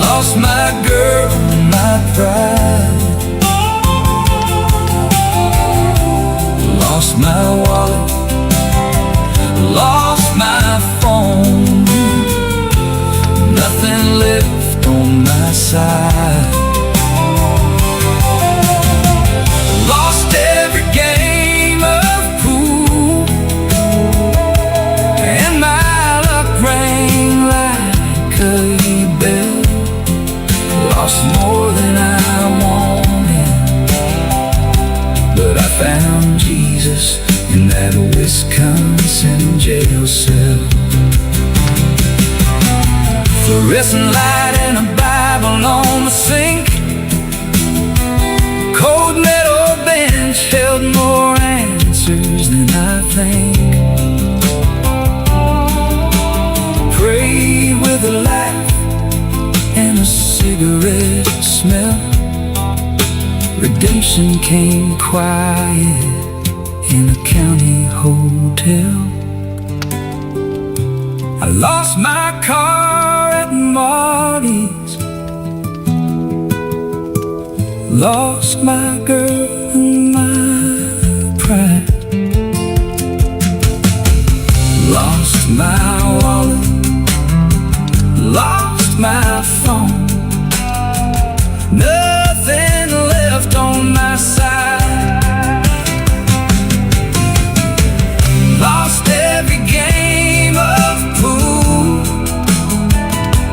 lost my girl and my pride, lost my wallet, lost my phone, nothing left on my side. Lost every game of pool, and my luck rang like a bell. Lost more than I wanted, but I found Jesus in that Wisconsin jail cell. Fluorescent light and a Bible on the sink. Cold metal bench held more answers than I think. Prayed with a laugh and a cigarette smell. Redemption came quiet in a county hotel. I lost my car at Marty's, lost my girl and my pride, lost my wallet, lost my phone, nothing left on my side. Lost every game of pool,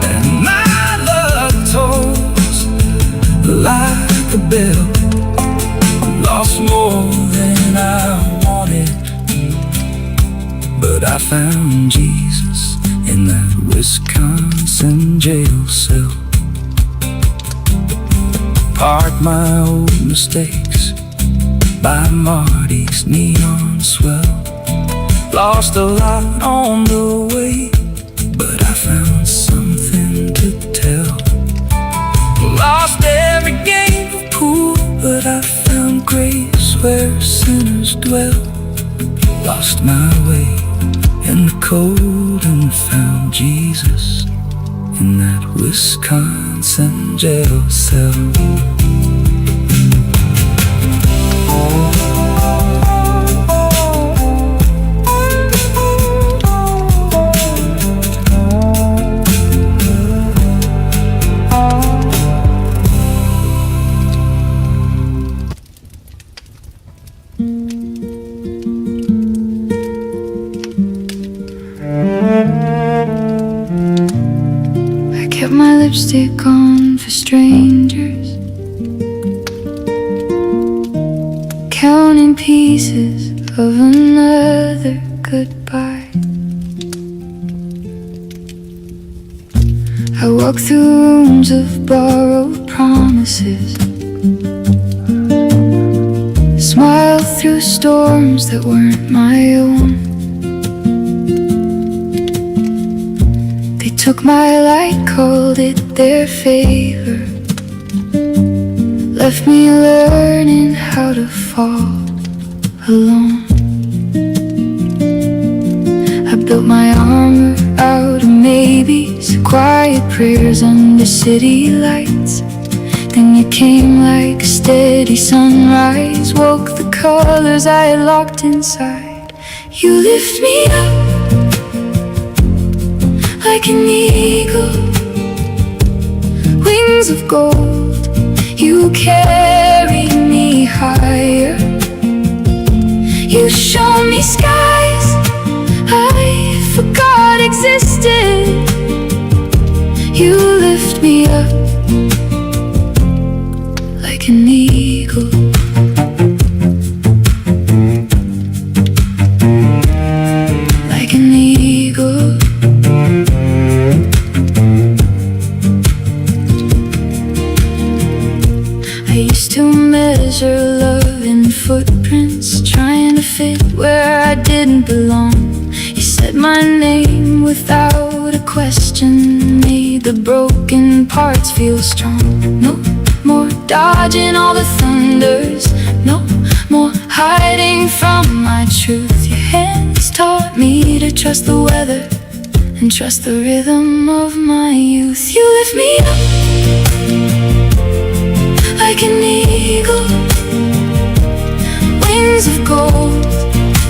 and my luck tolls like a bell. Lost more than I wanted, but I found Jesus in that Wisconsin jail cell. apart my old mistakes by Marty's neon swell. Lost a lot on the way, but I found something to tell. Lost every game of pool, but I found grace where sinners dwell. Lost my way in the cold and found Jesus in that Wisconsin jail cell. Kept my lipstick on for strangers, counting pieces of another goodbye. I walked through rooms of borrowed promises, smiled through storms that weren't my own. Took my light, called it their favor, left me learning how to fall alone. I built my armor out of maybes, quiet prayers under city lights. Then you came like a steady sunrise, woke the colors I had locked inside. You lift me up like an eagle, wings of gold. You carry me higher. You show me skies I forgot existed. You lift me up like an eagle. Like an eagle. To measure love in footprints, trying to fit where I didn't belong. You said my name without a question, made the broken parts feel strong. No more dodging all the thunders, no more hiding from my truth. Your hands taught me to trust the weather and trust the rhythm of my youth. You lift me up like an eagle, wings of gold.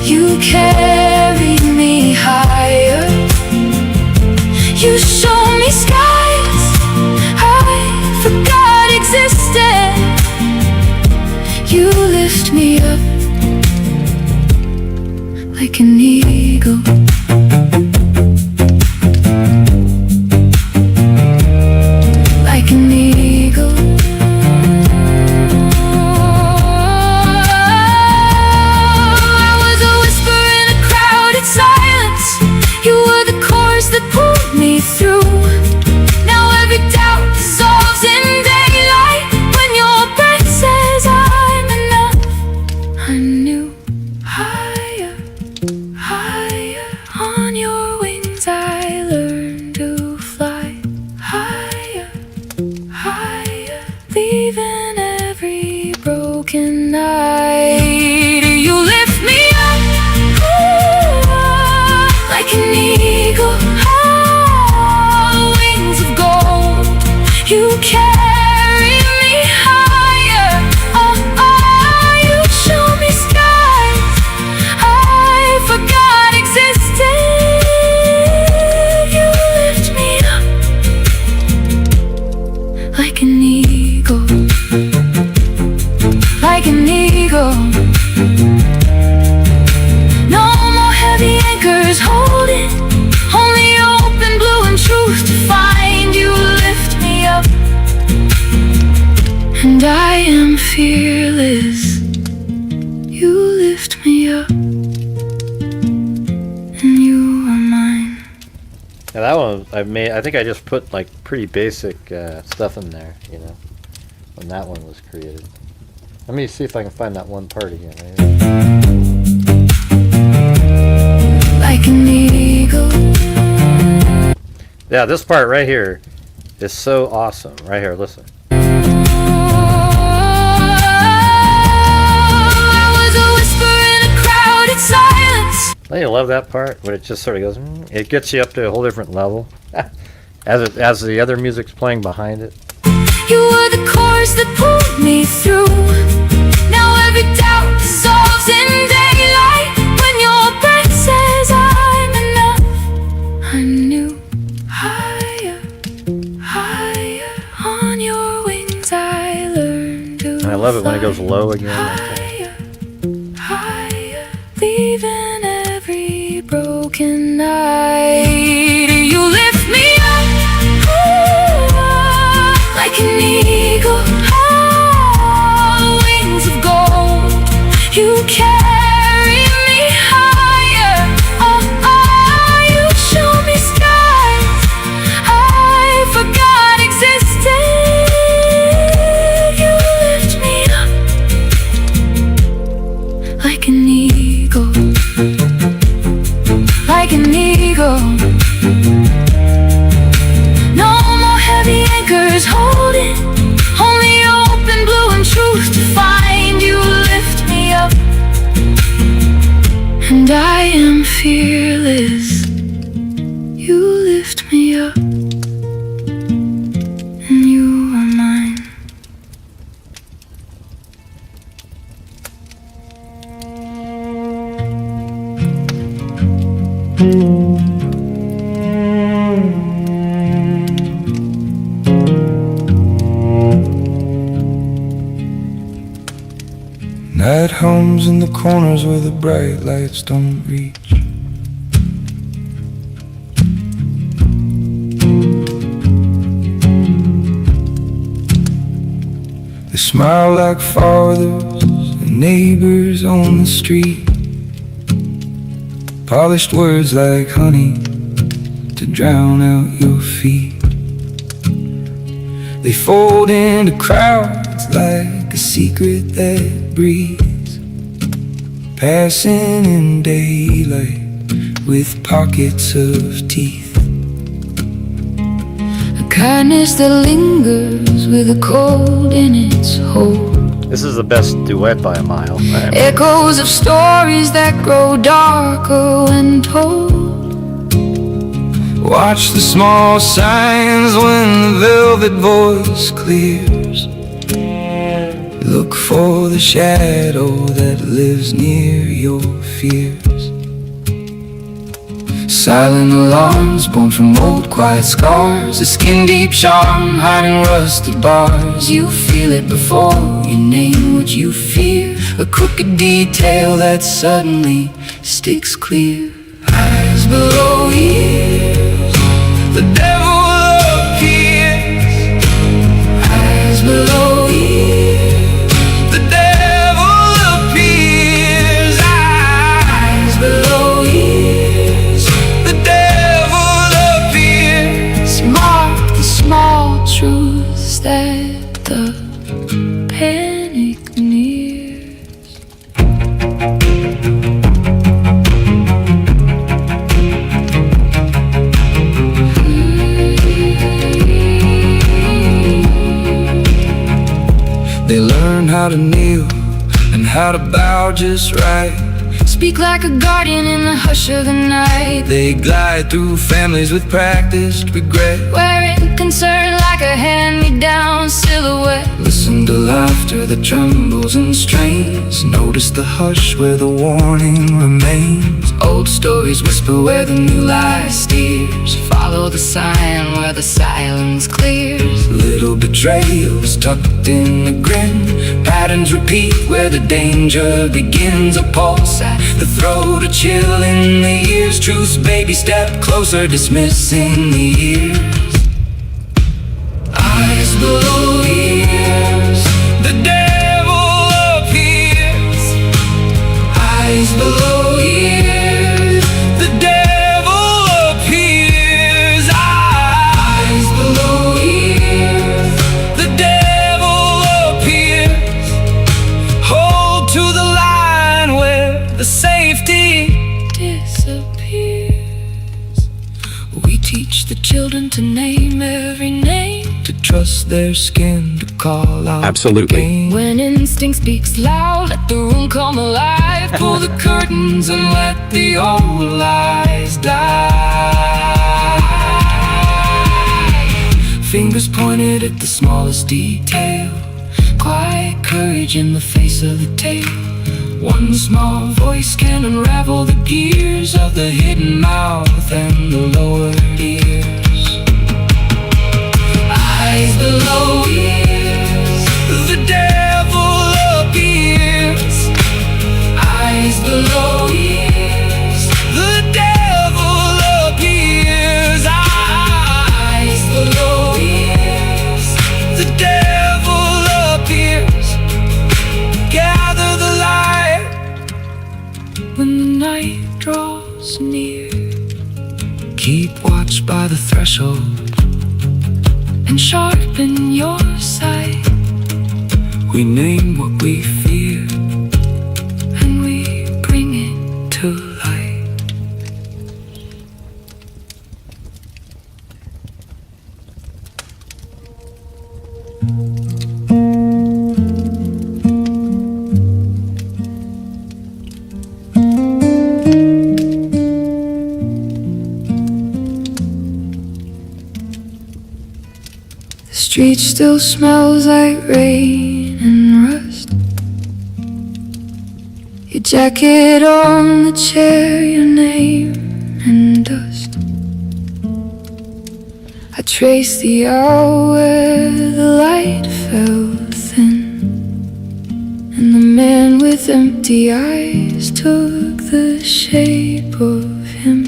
You carry me higher. You show me skies I forgot existed. You lift me up like an eagle. Like an eagle. That pulled me through. Now every doubt dissolves in daylight when your breath says I'm enough. I knew higher, higher. On your wings I learned to fly. Higher, higher. Leaving every broken night. You lift me up like an eagle. You carry me higher. Oh, oh, you show me skies I forgot existed. You lift me up like an eagle. Like an eagle. No more heavy anchors holding, only open blue and truth to find. You lift me up, and I am fearless. You lift me up, and you are mine. Yeah, that one I think I just put like pretty basic stuff in there, you know. when that one was created. Let me see if I can find that one part again. Like an eagle. Yeah, this part right here is so awesome. Right here, listen. I was a whisper in a crowded silence. Don't you love that part when it just sort of goes? It gets you up to a whole different level as the other music's playing behind it. You were the chorus that pulled me through. Now every doubt dissolves in daylight. When your breath says I'm enough, I'm new. Higher, higher on your wings I learned to And I love it when it goes low again. higher, higher, leaving every broken night. You lift me up, like an eagle, wings of gold. You carry me higher. You show me skies I forgot existed. You lift me up like an eagle, like an eagle. No more heavy anchors holding, only open blue and truth to find. You lift me up, and I am fearless. You lift me up, and you are mine. Night homes in the corners where the bright lights don't reach. They smile like fathers and neighbors on the street. Polished words like honey to drown out your feet. They fold into crowds like a secret that breathes, passing in daylight with pockets of teeth. A kindness that lingers with a cold in its hold. This is the best duet by a mile. Echoes of stories that grow darker when told. Watch the small signs when the velvet voice clears. Look for the shadow that lives near your fears. Silent alarms born from old quiet scars, a skin deep charm hiding rusted bars. You feel it before you name what you fear, a crooked detail that suddenly sticks clear. Eyes below ears, the devil appears. Eyes below ears, the devil appears. Eyes below ears, the devil appears. Mark the small truths that the panic nears. They learn how to kneel and how to bow just right. Speak like a guardian in the hush of the night. They glide through families with practiced regret, Wearing concern like a hand-me-down silhouette. listen to laughter that trembles and strains. Notice the hush where the warning remains. Old stories whisper where the new lie steers. Follow the sign where the silence clears. Little betrayals tucked in a grin. Patterns repeat where the danger begins. A pulse at the throat, a chill in the ears. Truth's baby step closer, dismissing the years. Eyes below ears, the devil appears. Eyes below ears, the devil appears. Eyes below ears, the devil children to name every name, to trust their skin, to call out Absolutely. pain. when instinct speaks loud, let the room come alive. Pull the curtains and let the old lies die. Fingers pointed at the smallest detail, quiet courage in the face of the tale. One small voice can unravel the gears of the hidden mouth and the lowered ears. Eyes below ears, the devil appears. Eyes below ears, the devil appears. Eyes below ears, the devil appears. Gather the light when the night draws near. Keep watch by the threshold And sharpen your sight, we name what we fear and we bring it to light. The street still smells like rain and rust. Your jacket on the chair, your name and dust. I trace the hour where the light fell thin, and the man with empty eyes took the shape of him.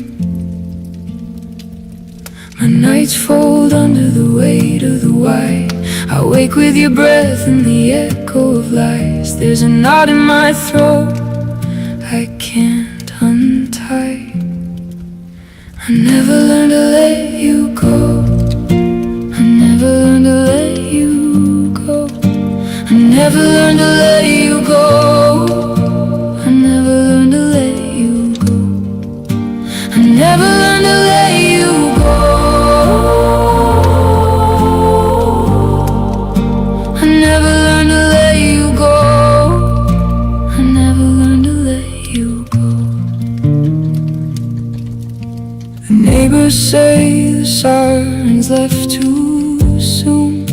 My nights fold under the weight of the white. I wake with your breath and the echo of lies. There's a knot in my throat I can't untie. I never learned to let you go. I never learned to let you go. I never learned to let you go. I never learned to let you go. I never learned to let you go. I never learned to let you go. I never learned to let you go. The neighbors say the sirens left too soon.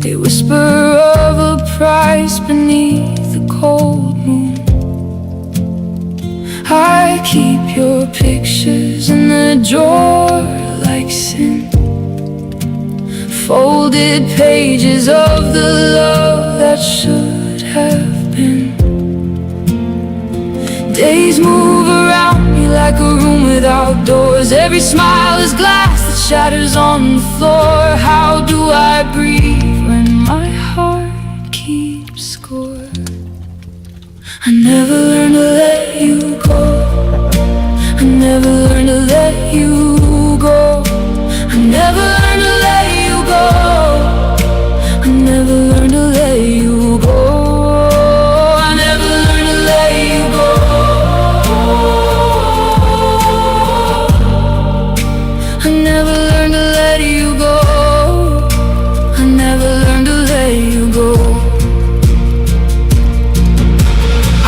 They whisper of a price beneath the cold moon. I keep your pictures in the drawer like sin, folded pages of the love that should have been. Days move around me like a room without doors. Every smile is glass that shatters on the floor. How do I breathe when my heart keeps score? I never learned to let you go. I never learned to let you go. I never learned to let you go. I never learned to let you go. I never learned to let you go. I never learned to let you go. I never learned to let you go.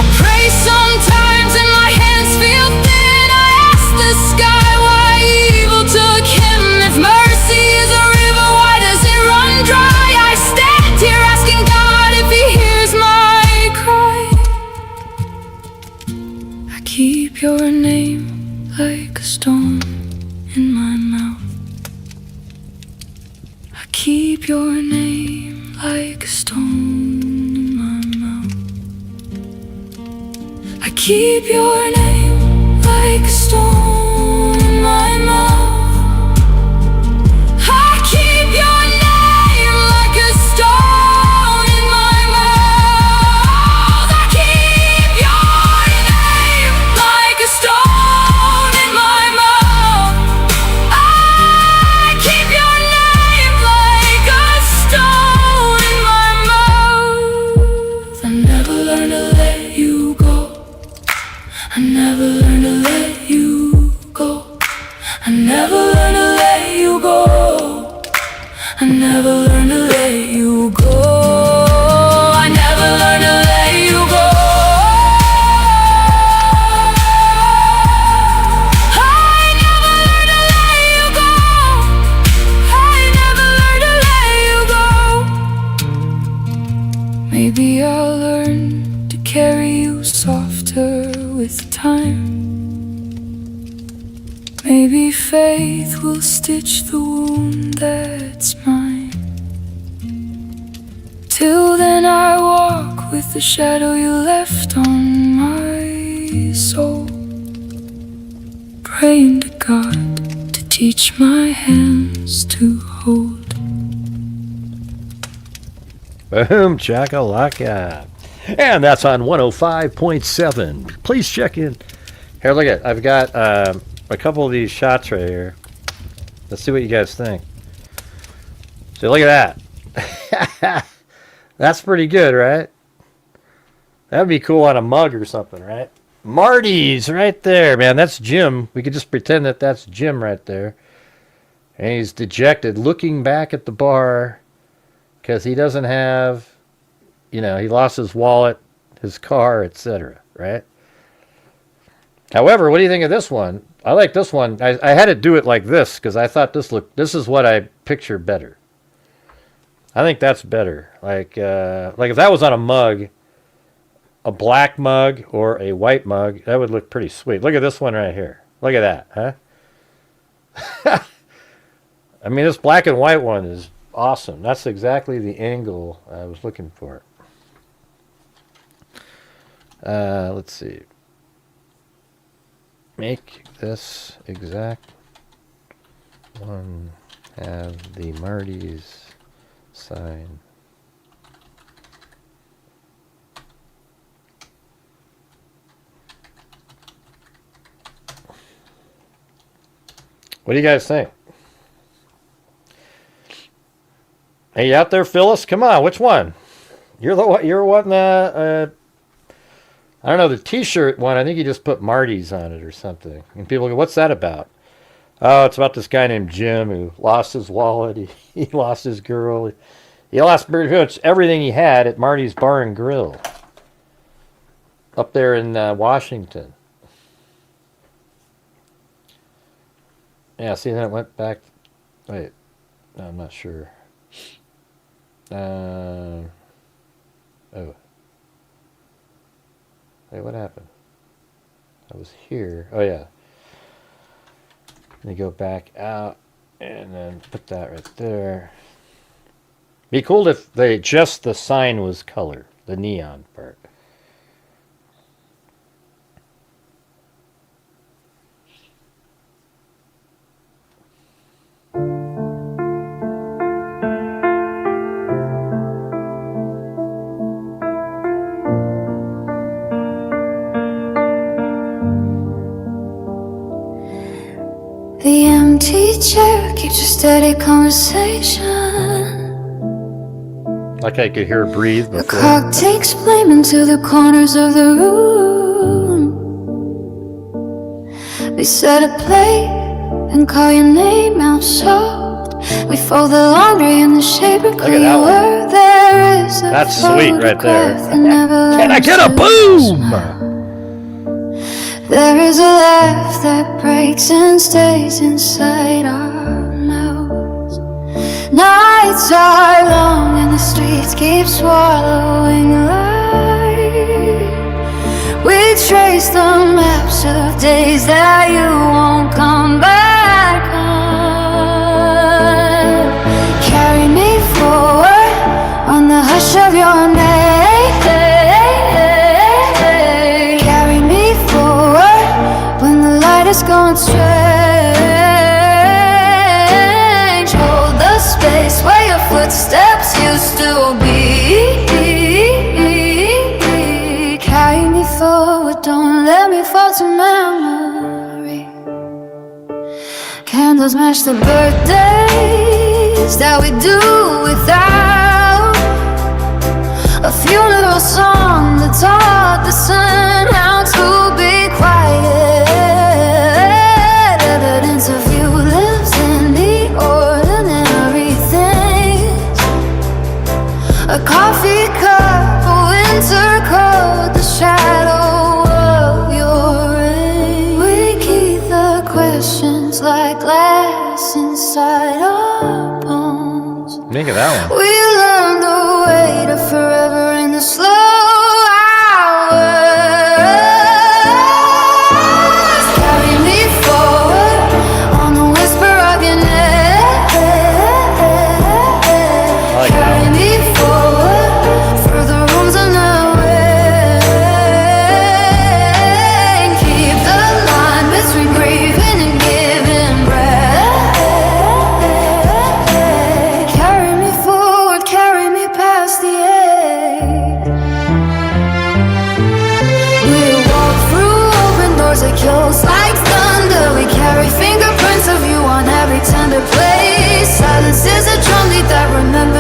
I pray sometimes and my hands feel thin. I ask the sky why evil took him. If mercy is a river, why does it run dry? I stand here asking God if he hears my cry. I keep your name like a stone in my mouth. I keep your name like a stone in my mouth. I keep your name like a stone in my mouth. I keep your name like a stone in my mouth. I keep your name like a stone in my mouth. I keep your name like a stone in my mouth. I never learned to let you go. I never learned to let you Maybe I'll learn to carry you softer with time. Maybe faith will stitch the wound that's mine. Till then I walk with the shadow you left on my soul, praying to God to teach my hands to hold. Boom, chakalaka. And that's on 105.7. Please check in. Here, look at, I've got a couple of these shots right here. Let's see what you guys think. So look at that. That's pretty good, right? That'd be cool on a mug or something, right? Marty's right there, man. That's Jim. We could just pretend that that's Jim right there. And he's dejected, looking back at the bar because he doesn't have, you know, he lost his wallet, his car, etc., right? However, what do you think of this one? I like this one. I had to do it like this because I thought this is what I picture better. I think that's better. Like if that was on a mug, a black mug or a white mug, that would look pretty sweet. Look at this one right here. Look at that, huh? I mean, this black and white one is awesome. That's exactly the angle I was looking for. Let's see. Make this exact one have the Marty's sign. What do you guys think? Hey, you out there, Phyllis? Come on, which one? You're wanting I don't know, the T-shirt one. I think you just put Marty's on it or something. And people go, "What's that about?" Oh, it's about this guy named Jim who lost his wallet. He lost his girl. He lost pretty much everything he had at Marty's Bar and Grill up there in Washington. Yeah, see, then it went back. Wait, no, I'm not sure. Oh. Wait, what happened? I was here. Oh, yeah. Let me go back out and then put that right there. Be cool if just the sign was color, the neon part. The empty chair keeps a steady conversation. Like I could hear her breathe before. The clock takes blame into the corners of the room. We set a plate and call your name out soft. We fold the laundry in the shape of who you were. There is a That's sweet right there. Can I get a boom? There is a laugh that breaks and stays inside our mouths. Nights are long and the streets keep swallowing light. We trace the maps of days that you won't come back on. Carry me forward on the hush of your name. It's gone strange. Hold the space where your footsteps used to be. Carry me forward, don't let me fall to memory. Candles match the birthdays that we do without. A funeral song that taught the sun how to be quiet. Evidence of you lives in the ordinary things. A coffee cup, a winter coat, the shadow of your rain. We keep the questions like glass inside our bones. Think of that one. We learned the weight of forever in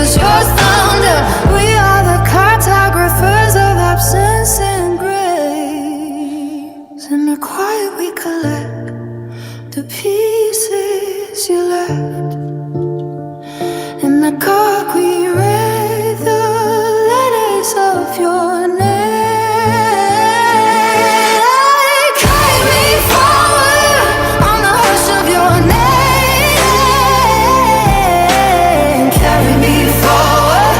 was your thunder. We are the cartographers of absence and grace. In the quiet we collect the pieces you left. In the dark we read the letters of your name. Carry me forward on the hush of your name. Carry me forward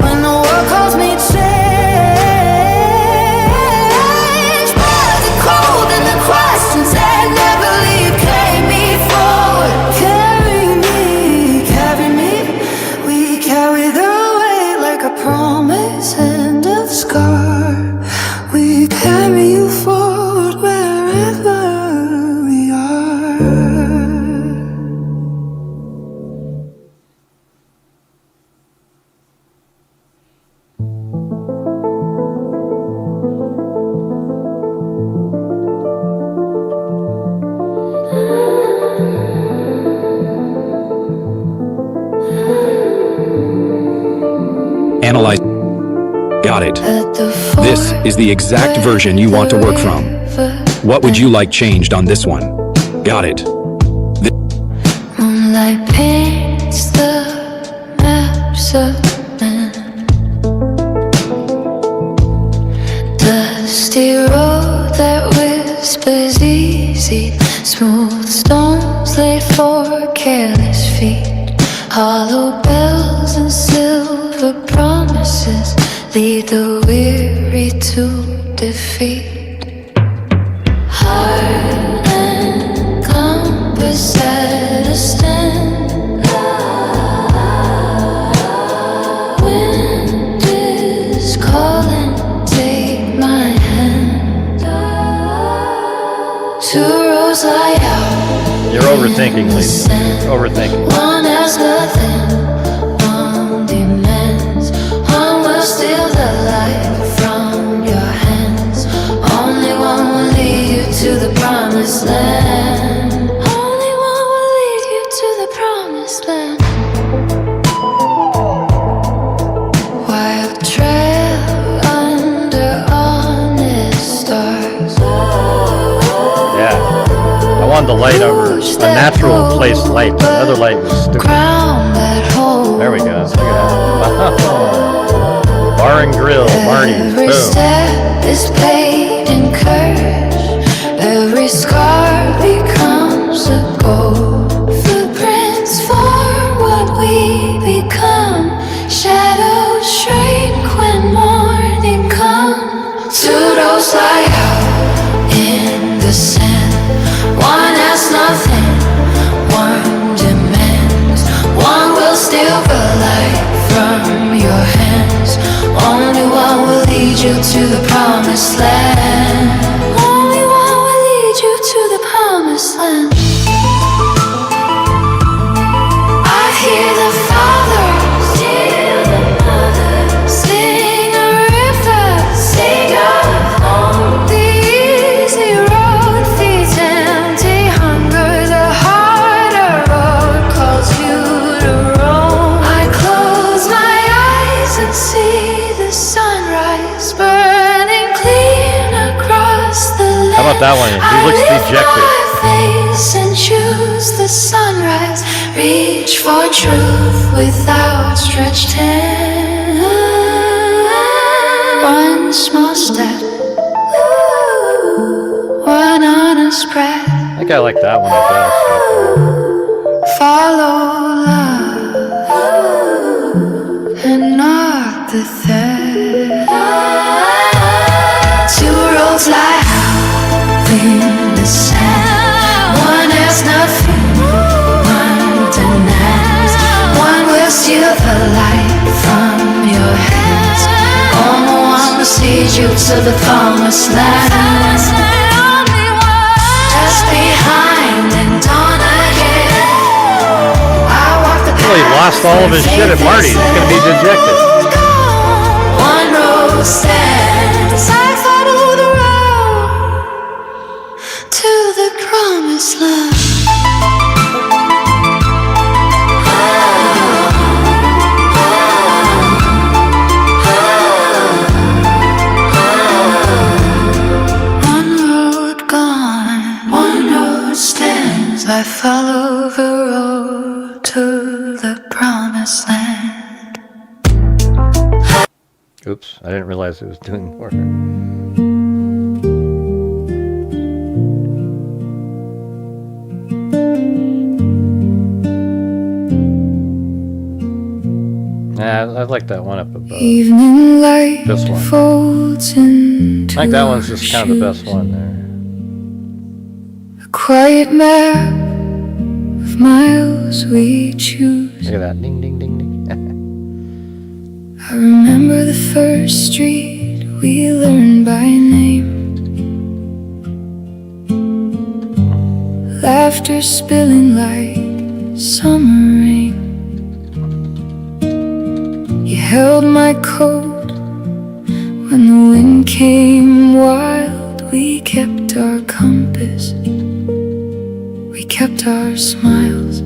when the world calls me change. But the cold and the questions that never leave. Carry me forward. Carry me. We carry the weight like a promise and a scar. We carry you forward wherever we are. Analyze. Got it. This is the exact version you want to work from. What would you like changed on this one? Got it. Moonlight paints the maps of men. Dusty road that whispers easy. Smooth stones laid for careless feet. Hollow bells and silver promises lead the weary to defeat. Heart and compass at a stand. Wind is calling, take my hand. Two roads lie out. You're overthinking, Lisa. Overthinking. One has nothing, one demands. One will steal the light from your hands. Only one will lead you to the promised land. Only one will lead you to the promised land. Wild trail under honest stars. Yeah. I wanted the light over a natural place light. The other light was stupid. There we go. Look at that. Bar and grill, Barney's. Every Boom. step is paid in courage. Every scar becomes a goal. Footprints form what we become. Shadows shrink when morning comes. Two roads lie out in the sand. One has nothing, one demands. One will steal the light from your hands. Only one will lead you to the promised land. Only one will lead you to the promised land. I hear the fathers, hear the mothers, sing a river, sing of home. The easy road feeds empty hunger. The harder road calls you to roam. I close my eyes and see the sunrise burning clean across the land. How about that one? He looks I lift dejected. my face and choose the sunrise. Reach for truth with outstretched hand. One small step, one honest breath. I think I like that one the best. Follow love and not the thread. Two roads lie out in the sand. One has nothing, one demands. One will steal the light from your hands. Only one will lead you to the promised land. Just behind and dawn ahead. I walk the Well, he lost all of his shit at Marty's. He's gonna be dejected. One road stands. I follow the road to the promised land. Oops, I didn't realize it was doing more. I like that one up above. Evening light This one. folds into I think that one's just kind of the best one there. a quiet map of miles we choose. Look at that. Ding, ding, ding, ding. I remember the first street we learned by name. Laughter spilling like summer rain. You held my coat when the wind came wild. We kept our compass, we kept our smiles.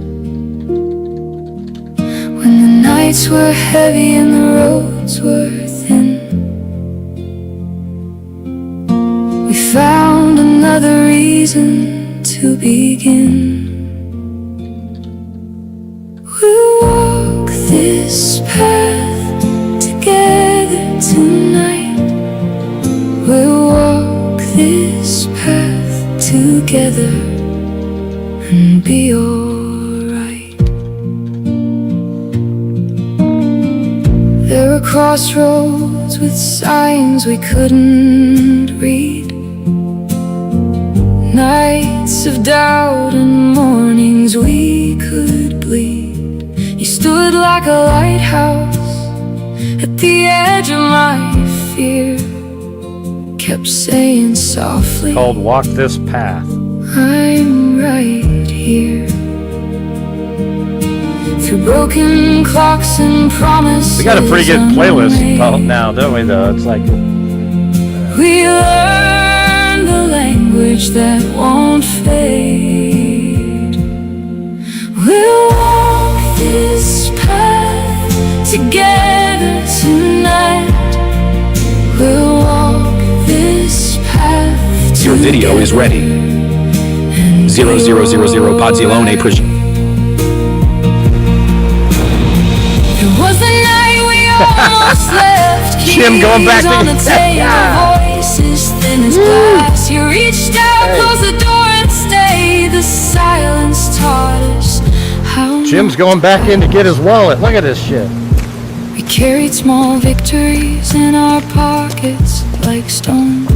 When the nights were heavy and the roads were thin, we found another reason to begin. We'll walk this path together tonight. We'll walk this path together and be alright. There were crossroads with signs we couldn't read, nights of doubt and mornings we could bleed. You stood like a lighthouse at the edge of my fear, kept saying softly, Called Walk This Path. I'm right here. Through broken clocks and promises, We got a pretty good playlist now, don't we, though? It's like... we learned the language that won't fade. We'll walk this path together tonight. We'll walk this path Your video is ready. 0000 Podzilone Prison. It was the night we almost left. Jim going back Keys on the to- table, voices thin as glass. You reached out, closed the door and stayed. The silence taught us how Jim's going back in to get his wallet. Look at this shit. we carried small victories in our pockets like stones.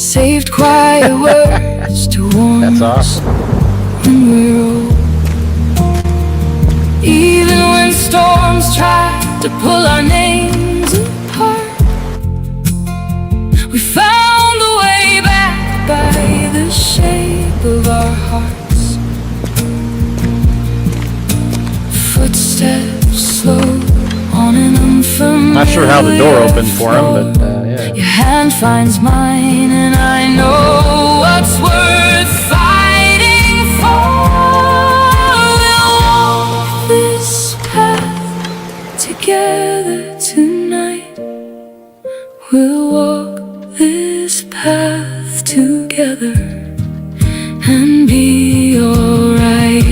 Saved quiet words to warm That's us awesome. when we're old. Even when storms try to pull our names apart, we found the way back by the shape of our hearts. Footsteps slow on an unfamiliar Not sure how the door opened for him, but yeah. your hand finds mine, and I know what's worth fighting for. We'll walk this path together tonight. We'll walk this path together and be alright.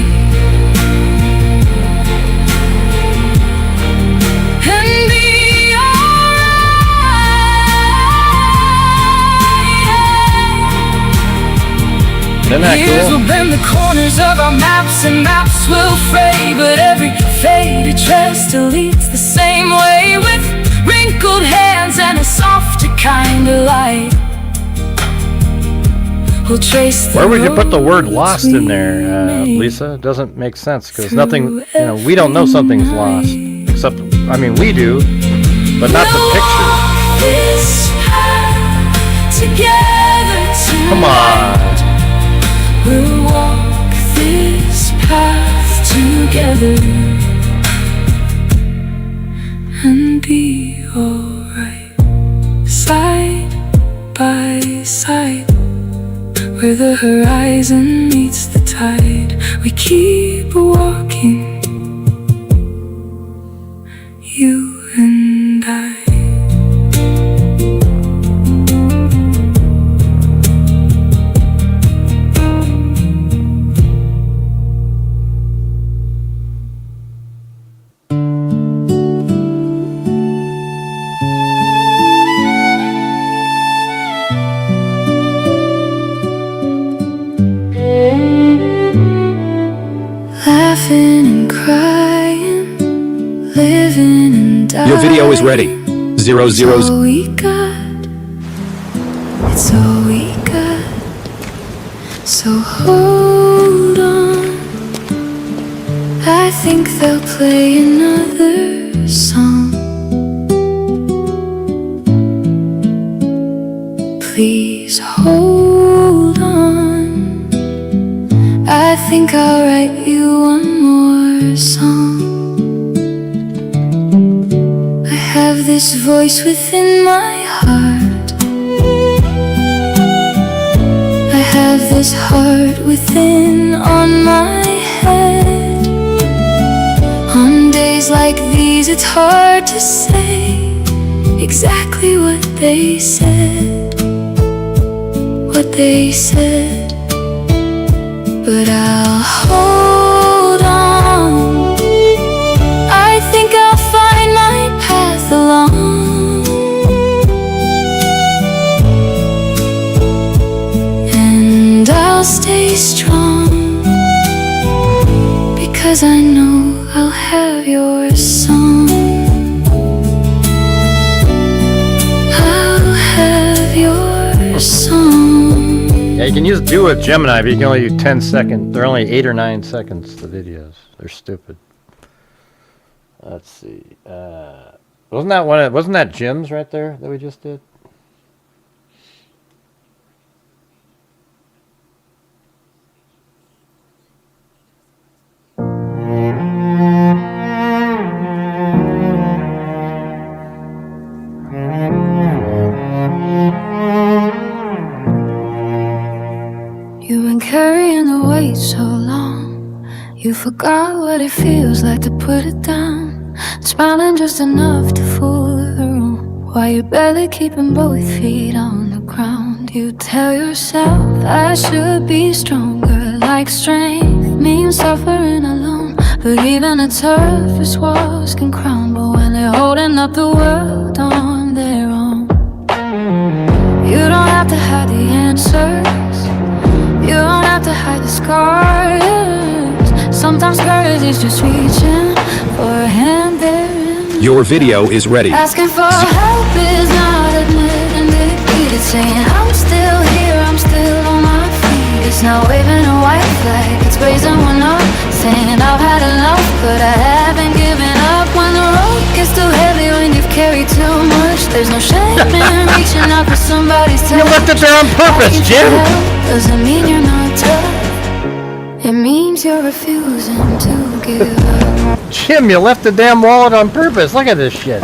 Isn't that Years cool? will bend the corners of our maps, and maps will fray, but every faded trail still leads the same way, with wrinkled hands and a softer kind of light. We'll trace the Where would you put the word roads lost in we there, made Lisa? It doesn't make sense, because nothing, we don't know something's lost. Except, we do, but not the picture. this path together tonight. Come on. We'll walk this path together and be alright. Side by side, where the horizon meets the tide, we keep walking, you and I. Your video is ready. 000. It's all we got. It's all we got. So hold on. I think they'll play another song. Please hold on. I think I'll write you one more song. I have this voice within my heart. I have this heart within on my head. On days like these it's hard to say exactly what they said. What they said. But I'll hold on. I think I'll find my path along. And I'll stay strong, because I know I'll have your song. I'll have your song. Yeah, you can do with Gemini, but you can only do 10 seconds. They're only 8 or 9 seconds, the videos. They're stupid. Let's see. Wasn't that Jim's right there that we just did? You've been carrying the weight so long, you forgot what it feels like to put it down. Smiling just enough to fool the room, while you're barely keeping both feet on the ground. You tell yourself I should be stronger, like strength means suffering alone. But even the toughest walls can crumble when they're holding up the world on their own. You don't have to hide the answers, you don't have to hide the scars. Sometimes courage is just reaching for a hand there. Your video is ready. Asking for help is not admitting defeat. It's saying I'm still here, I'm still on my feet. It's not waving a white flag, it's raising one up, saying I've had enough, but I haven't given up. When the road gets too heavy, when you've carried too much, there's no shame in reaching out for somebody's touch. You left it there on purpose, Jim. Doesn't mean you're not tough, it means you're refusing to give up. Jim, you left the damn wallet on purpose. Look at this shit.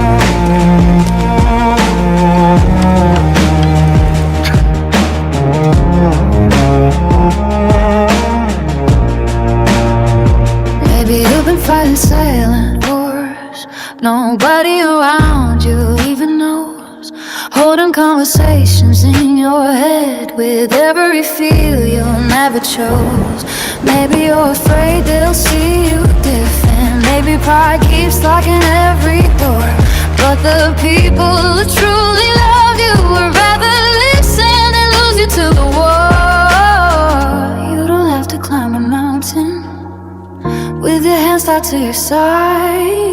Maybe you've been fighting silent wars, nobody around you even knows. Holding conversations in your head with every feel you never chose. Maybe you're afraid they'll see you different. Maybe pride keeps locking every door. But the people who truly love you would rather listen and lose you to the war. You don't have to climb a mountain with your hands tied to your side.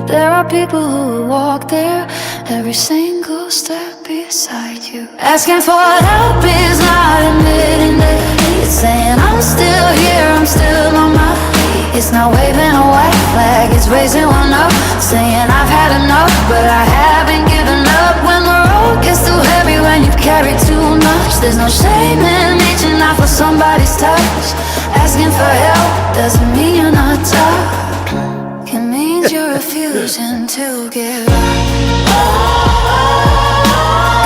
There are people who will walk there every single step beside you. Asking for help is not admitting defeat. It's saying I'm still here, I'm still on my feet. It's not waving a white flag, it's raising one up, saying I've had enough, but I haven't given up. When the road gets too heavy, when you've carried too much, there's no shame in reaching out for somebody's touch. Asking for help doesn't mean you're not tough, it means you're refusing to give up.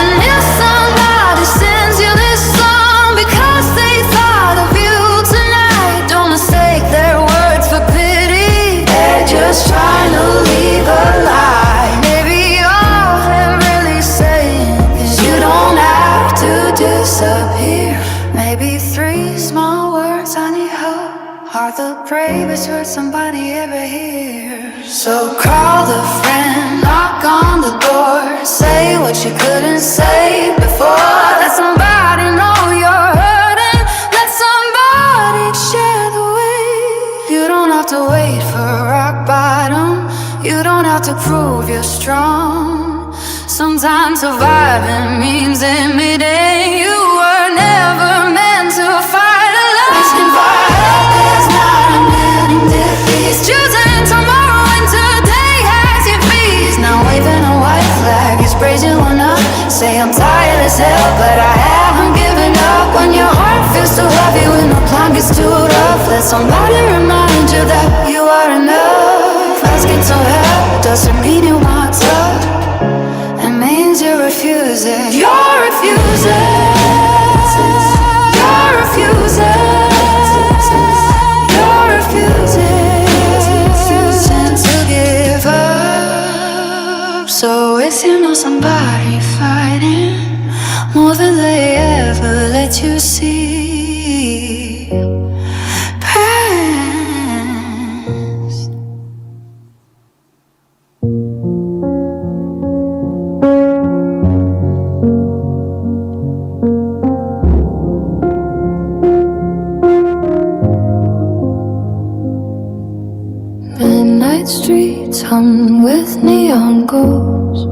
And if somebody sends you this song because they thought of you tonight, don't mistake their words for pity. They're just trying to leave a lie. Maybe all they're really saying is you don't have to disappear. Maybe 3 small words I need help are the bravest words somebody ever hears. So call a friend, knock on the door, say what you couldn't say before. Let somebody know you're hurting, let somebody share the weight. You don't have to wait for rock bottom, you don't have to prove you're strong. Sometimes surviving means admitting you were never meant to fight alone. Asking for help is not admitting defeat. It's choosing tomorrow when today has your feet. He's not waving a white flag, he's praising one up. Say I'm tired as hell, but I haven't given up. When your heart feels too heavy, when the climb gets too rough, let somebody remind you that you are enough. Asking for help doesn't mean you want up. It means you're refusing. You're refusing. You're refusing. You're refusing to give up. So if you know somebody fighting more than they ever let you see past. Midnight streets hung with neon ghosts,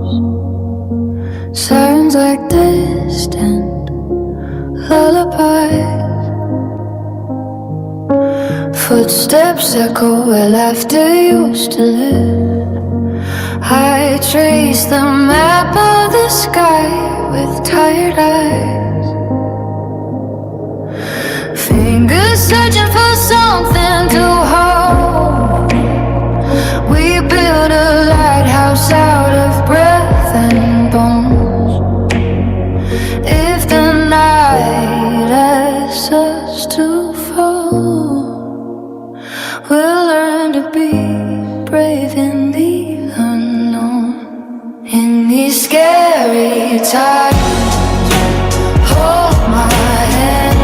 sirens like distant lullabies. Footsteps echo where laughter used to live. I trace the map of the sky with tired eyes. Fingers searching for something to hold. We built a lighthouse out of breath and bones. If the night asks us to fall, we'll learn to be brave in the unknown. In these scary times, hold my hand.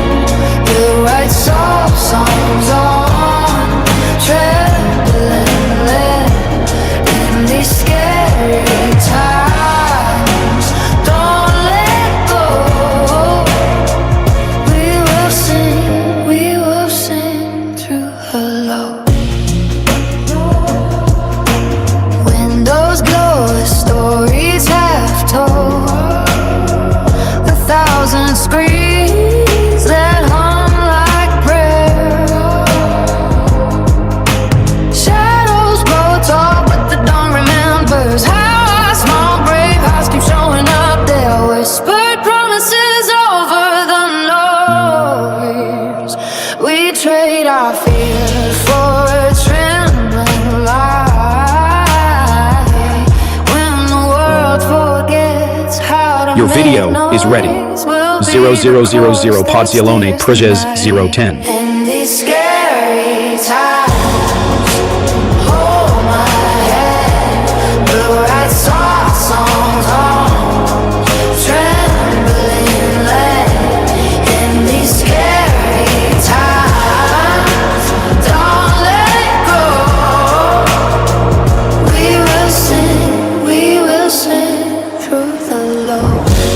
We'll write soft songs on trembling land. In these scary times, don't let go. We will sing through the low. Windows glow with stories half told. A thousand screens that hum like prayer. Shadows grow tall, but the dawn remembers how our small brave hearts keep showing up. There whispered promises over the noise. We trade our fears for a trembling light. When the world forgets how to Your make video is ready. noise, we'll be 0000 Podcielone Prges 010. in these scary times, hold my hand. We'll write soft songs on trembling land. In these scary times, don't let go. We will sing through the low.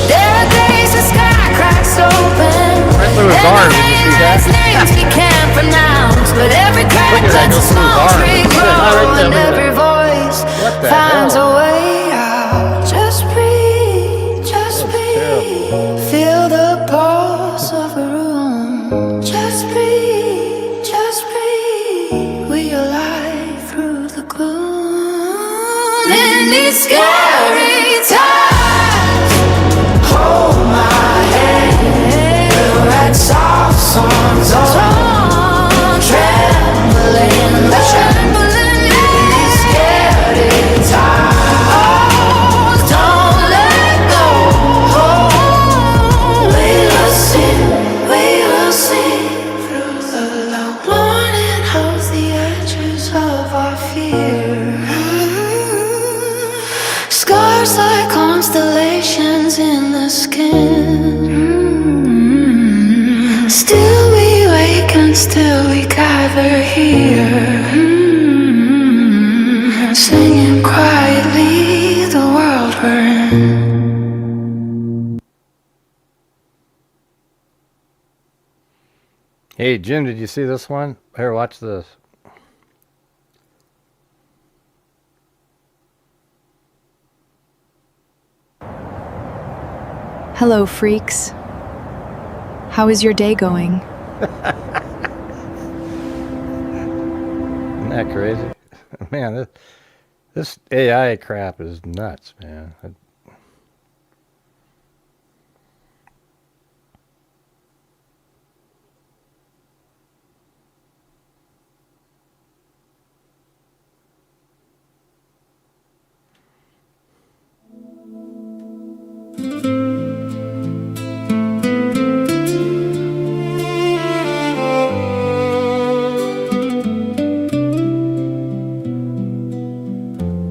There are days the sky cracks open. Right through his arm, did you see that? Names we can't pronounce, but every crack Look at that, lets a go through his small arm. tree Look at grow, that, right there, and look at every that. voice What the finds hell? a way out. Just breathe, just That was breathe. terrible. Feel the pulse of a room. Just breathe, just breathe. We alive through the gloom. In these scary times, hold my hand. We'll write soft songs on trembling land. In these scary times, don't let go. We will sing through the low. Morning holds the edges of our fear. Scars like constellations in the skin. Still we wake and still we gather here. Singing quietly the world we're in. Hey, Jim, did you see this one? Here, watch this. Hello, freaks. How is your day going? Isn't that crazy? Man, this AI crap is nuts, man.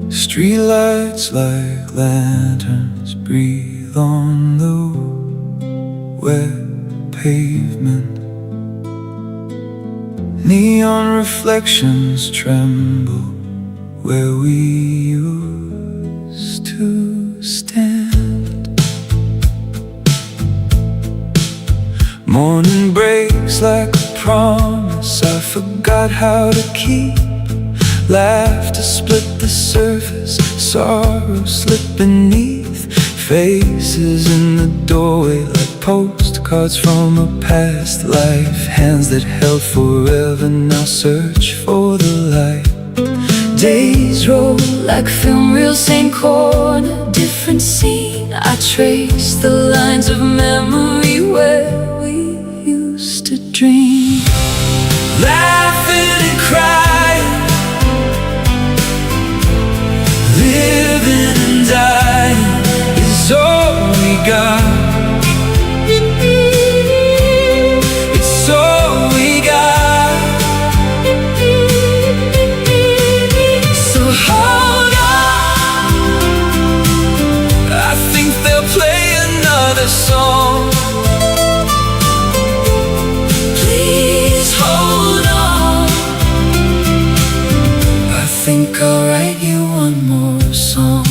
Streetlights like lanterns breathe on the wet pavement. Neon reflections tremble where we used to stand. Morning breaks like a promise I forgot how to keep. Laughter split the surface, sorrow slip beneath. Faces in the doorway like postcards from a past life. Hands that held forever now search for the light. Days roll like film reels, same corner, different scene. I trace the lines of memory where we used to dream. Laughing and crying, living and dying is all we got. It's all we got. So hold on, I think they'll play another song. Please hold on, I think I'll write you one more song.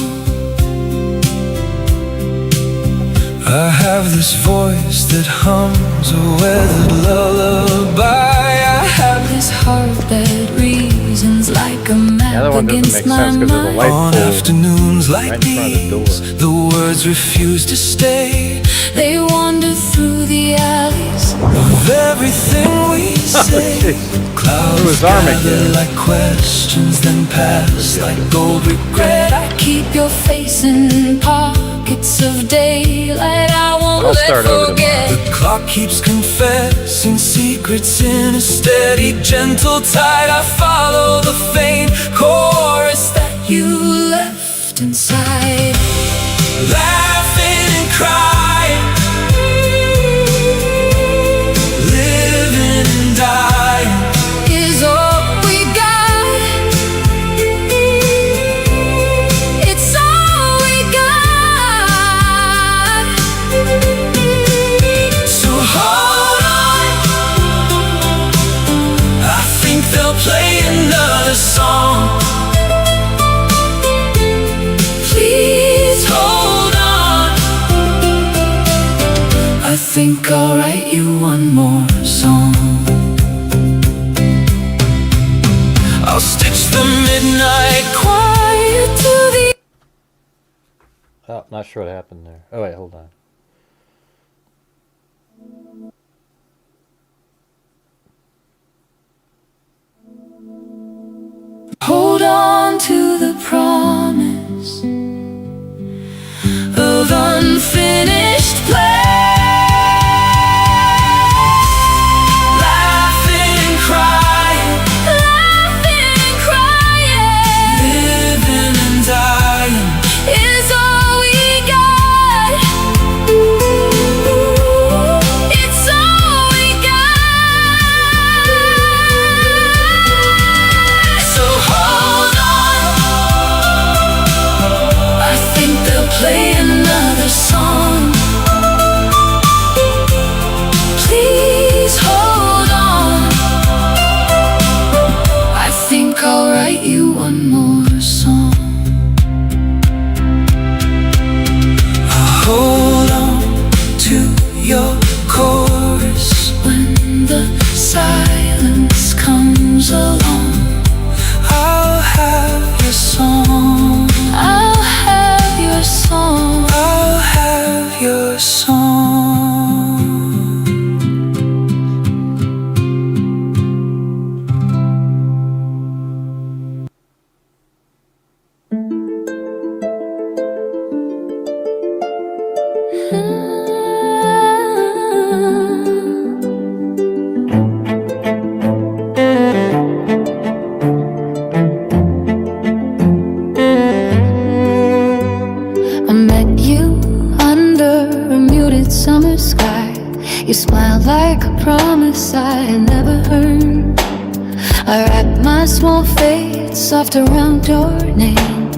I have this voice that hums a weathered lullaby. I have This heart that reasons like a The map other one doesn't make against my sense because there's a mind. light on pole afternoons like right in front of the door. these. The words refuse to stay They wander through the alleys. of everything we say. Clouds It was Armageddon. gather like questions, then pass like gold regret. I keep your face in pockets of daylight. I won't I'll let start over forget. The clock keeps confessing secrets in a steady, gentle tide. I follow the faint chorus that You left inside. laughing and crying, living and dying. Is all we got. It's all we got. So hold on, I think they'll play another song. Please hold on. I think I'll write you one more song. I'll stitch the midnight quiet to the Oh, not sure what happened there. Oh, wait, hold on. Hold on to the promise of unfinished play. laughing and crying, Laughing and crying living and dying. is all we got. It's all we got. So hold on, I met you under a muted summer sky. You smiled like a promise I had never heard. I wrapped my small fate soft around your name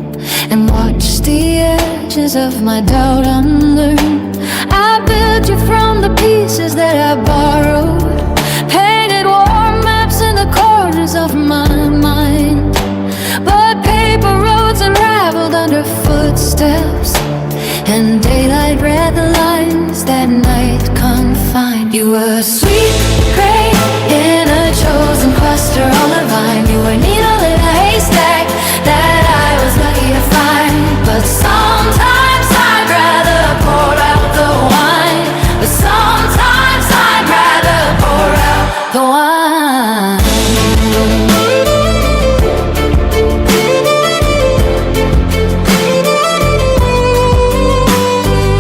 and watched the edges of my doubt unlearn. I built you from the pieces that I borrowed, painted war maps in the corners of my mind. But paper roads unraveled under footsteps, and daylight read the lines that night confined. You were sweet gray in a chosen cluster on a vine. You were needle in a haystack that I was lucky to find. But sometimes I'd rather pour out the wine. But sometimes I'd rather pour out the wine.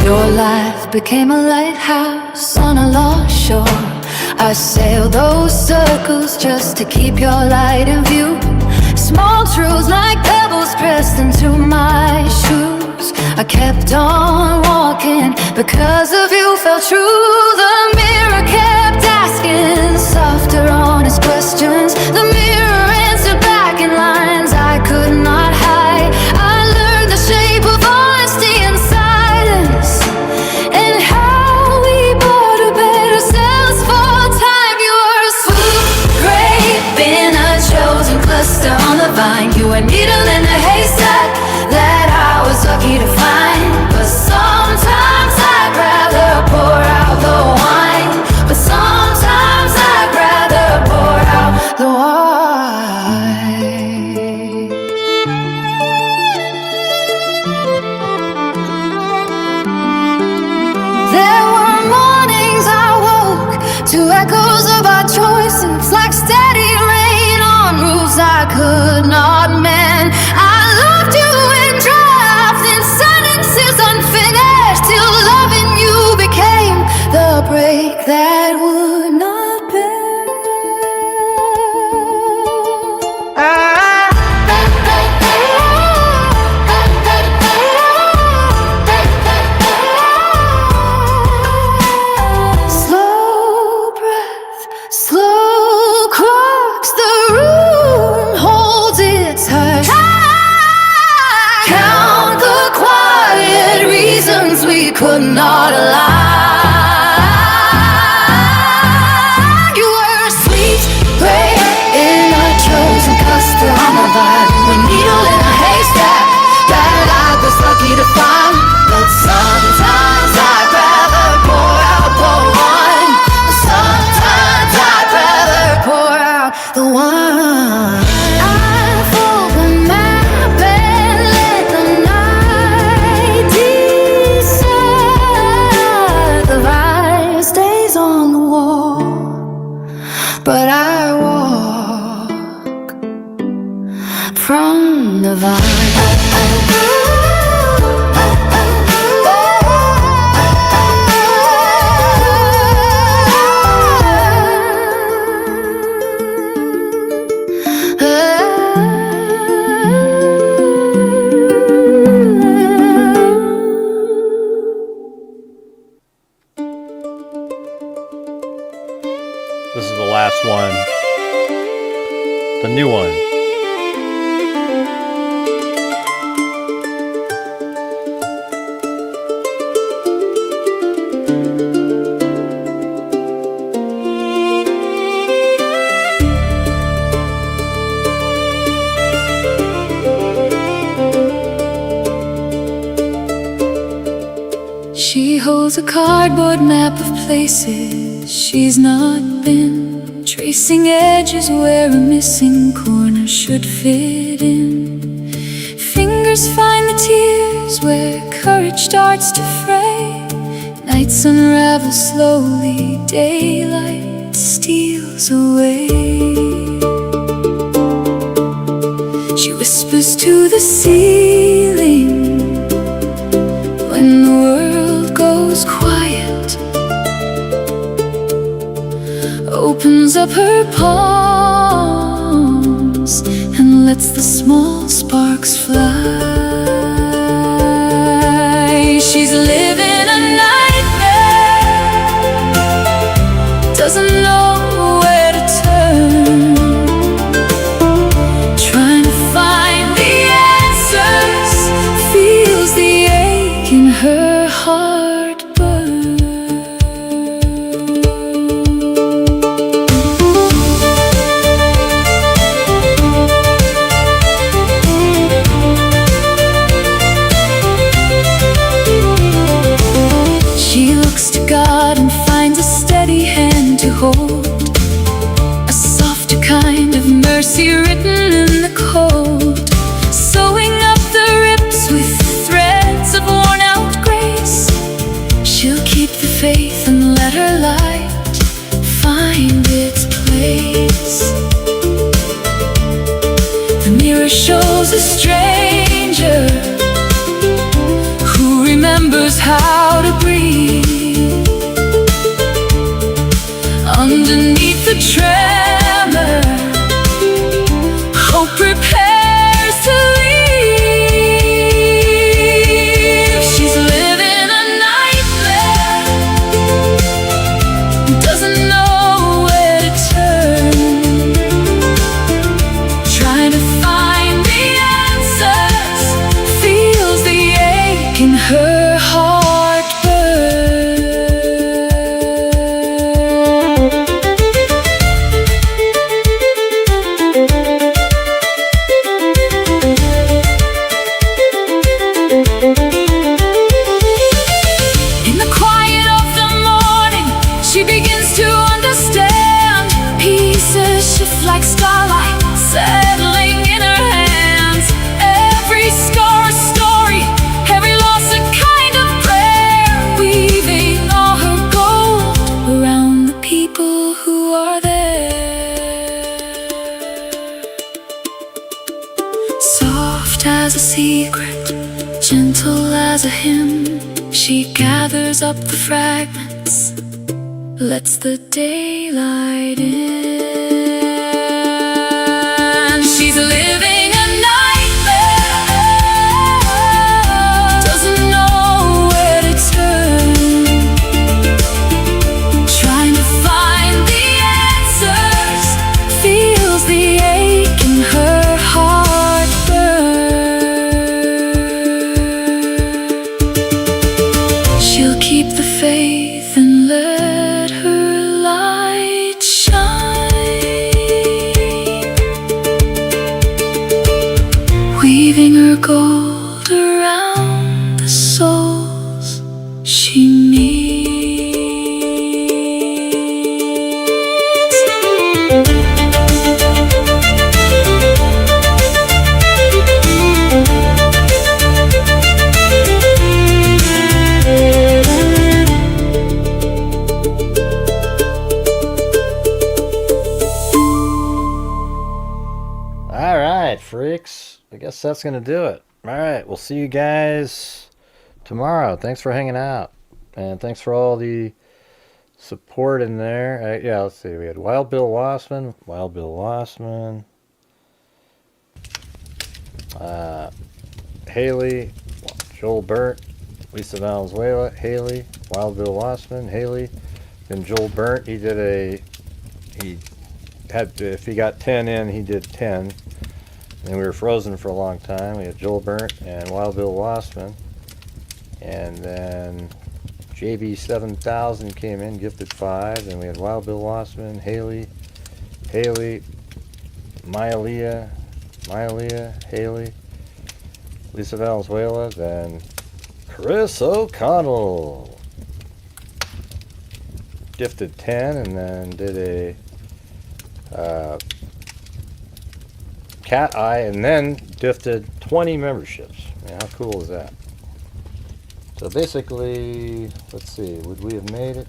Your life became a lighthouse on a lost shore. I sailed those circles just to keep your light in view. Small truths like pebbles pressed into my shoes. I kept on walking because of you felt true. The mirror kept asking softer, honest questions. The mirror answered back in lines I could not hide. I learned the shape of honesty and silence, and how we bought a better selves for time. You were a sweet grape in a chosen cluster on the vine. You were a needle in a haystack that I was lucky to find. But sometimes I'd rather pour out the wine. But sometimes I'd rather pour out the wine. There were mornings I woke to echoes of our choices, like steady rain on roofs I could not mend. I loved you in drafts, in sentences unfinished, till loving you became the break that would not bend. Slow breath, slow cracks, the room holds its hurt. Count the quiet reasons we could not align. You were a sweet gray in a chosen cluster on a vine. A needle in a haystack that I was lucky to find. But sometimes I'd rather pour out the wine. But sometimes I'd rather pour out the wine. I've opened my bed, let the night decide. The right stays on the wall, but I walk from the vine. This is the last one. The new one. She holds a cardboard map of places she's not been, tracing edges where a missing corner should fit in. Fingers find the tears where courage starts to fray. Nights unravel slowly, daylight steals away. She whispers to the ceiling when the world goes goes quiet, opens up her palms and lets the small sparks fly. She's living a nightmare, doesn't know where to turn, trying to find the answers, feels the ache in her heart burn. She looks to God and finds a steady hand to hold, a softer kind of mercy written in the cold, sewing up the rips with threads of worn out grace. She'll keep the faith and let her light find its place. The mirror shows a stranger who remembers how to breathe. Underneath the tremor, hope prepares to leave. She's living a nightmare, doesn't know where to turn, trying to find the answers, feels the ache in her heart burn. In the quiet of the morning, she begins to understand. Pieces shift like starlight, settling in her hands. Every scar a story, every loss a kind of prayer, weaving all her gold around the people who are there. Soft as a secret, gentle as a hymn, she gathers up the fragments, lets the daylight in. She's living a nightmare, doesn't know where to turn, trying to find the answers, feels the ache in her heart burn. She'll keep the faith and let her light shine, weaving her gold around the souls she meets. All right, freaks. I guess that's going to do it. All right, we'll see you guys tomorrow. Thanks for hanging out. And thanks for all the support in there. Yeah, let's see. We had Wild Bill Wassman, Haley, Joel Burt, Lisa Valenzuela, Haley, Wild Bill Wassman, Haley, then Joel Burt. He had, if he got 10 in, he did 10. And we were frozen for a long time. We had Joel Burnt and Wild Bill Wassman. And then JB7000 came in, gifted 5. Then we had Wild Bill Wassman, Haley, Myalea, Haley, Lisa Valenzuela, then Chris O'Connell. Gifted 10 and then did a cat eye and then gifted 20 memberships. Man, how cool is that? So basically, let's see, would we have made it?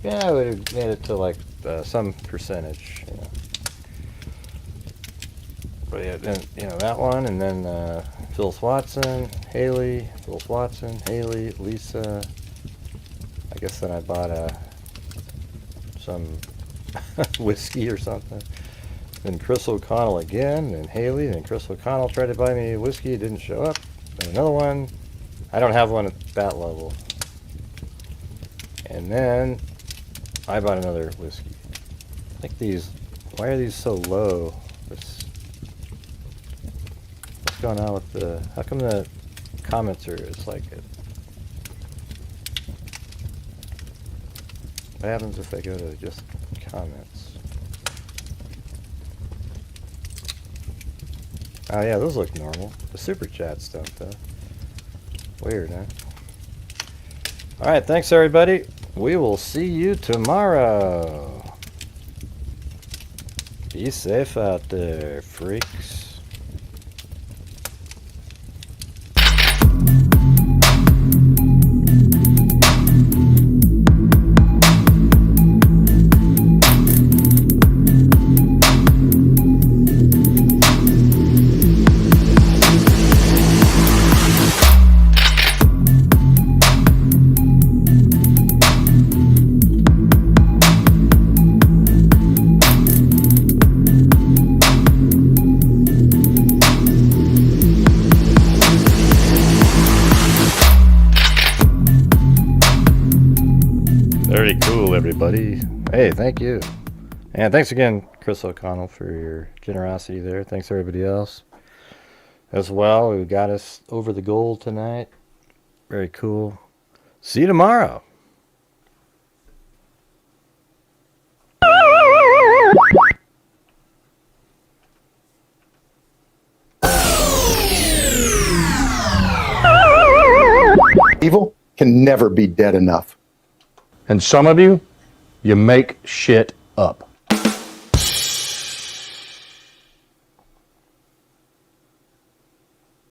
Yeah, we would have made it to like some percentage. You know. But yeah, then, you know, that one, and then Phil Swatson, Haley, Phil Swatson, Haley, Lisa. I guess then I bought some whiskey or something. Then Chris O'Connell again, and Haley, and Chris O'Connell tried to buy me whiskey, it didn't show up. And another one. I don't have one at that level. And then I bought another whiskey. I think these, why are these so low? What's going on with the, how come the comments are, it's like it. What happens if I go to just comments? Oh yeah, those look normal. The super chats don't though. Weird, huh? Alright, thanks everybody. We will see you tomorrow. Be safe out there, freaks. Very cool, everybody. Hey, thank you. And thanks again, Chris O'Connell, for your generosity there. Thanks everybody else as well who got us over the goal tonight. Very cool. See you tomorrow. Evil can never be dead enough. And some of you, you make shit up.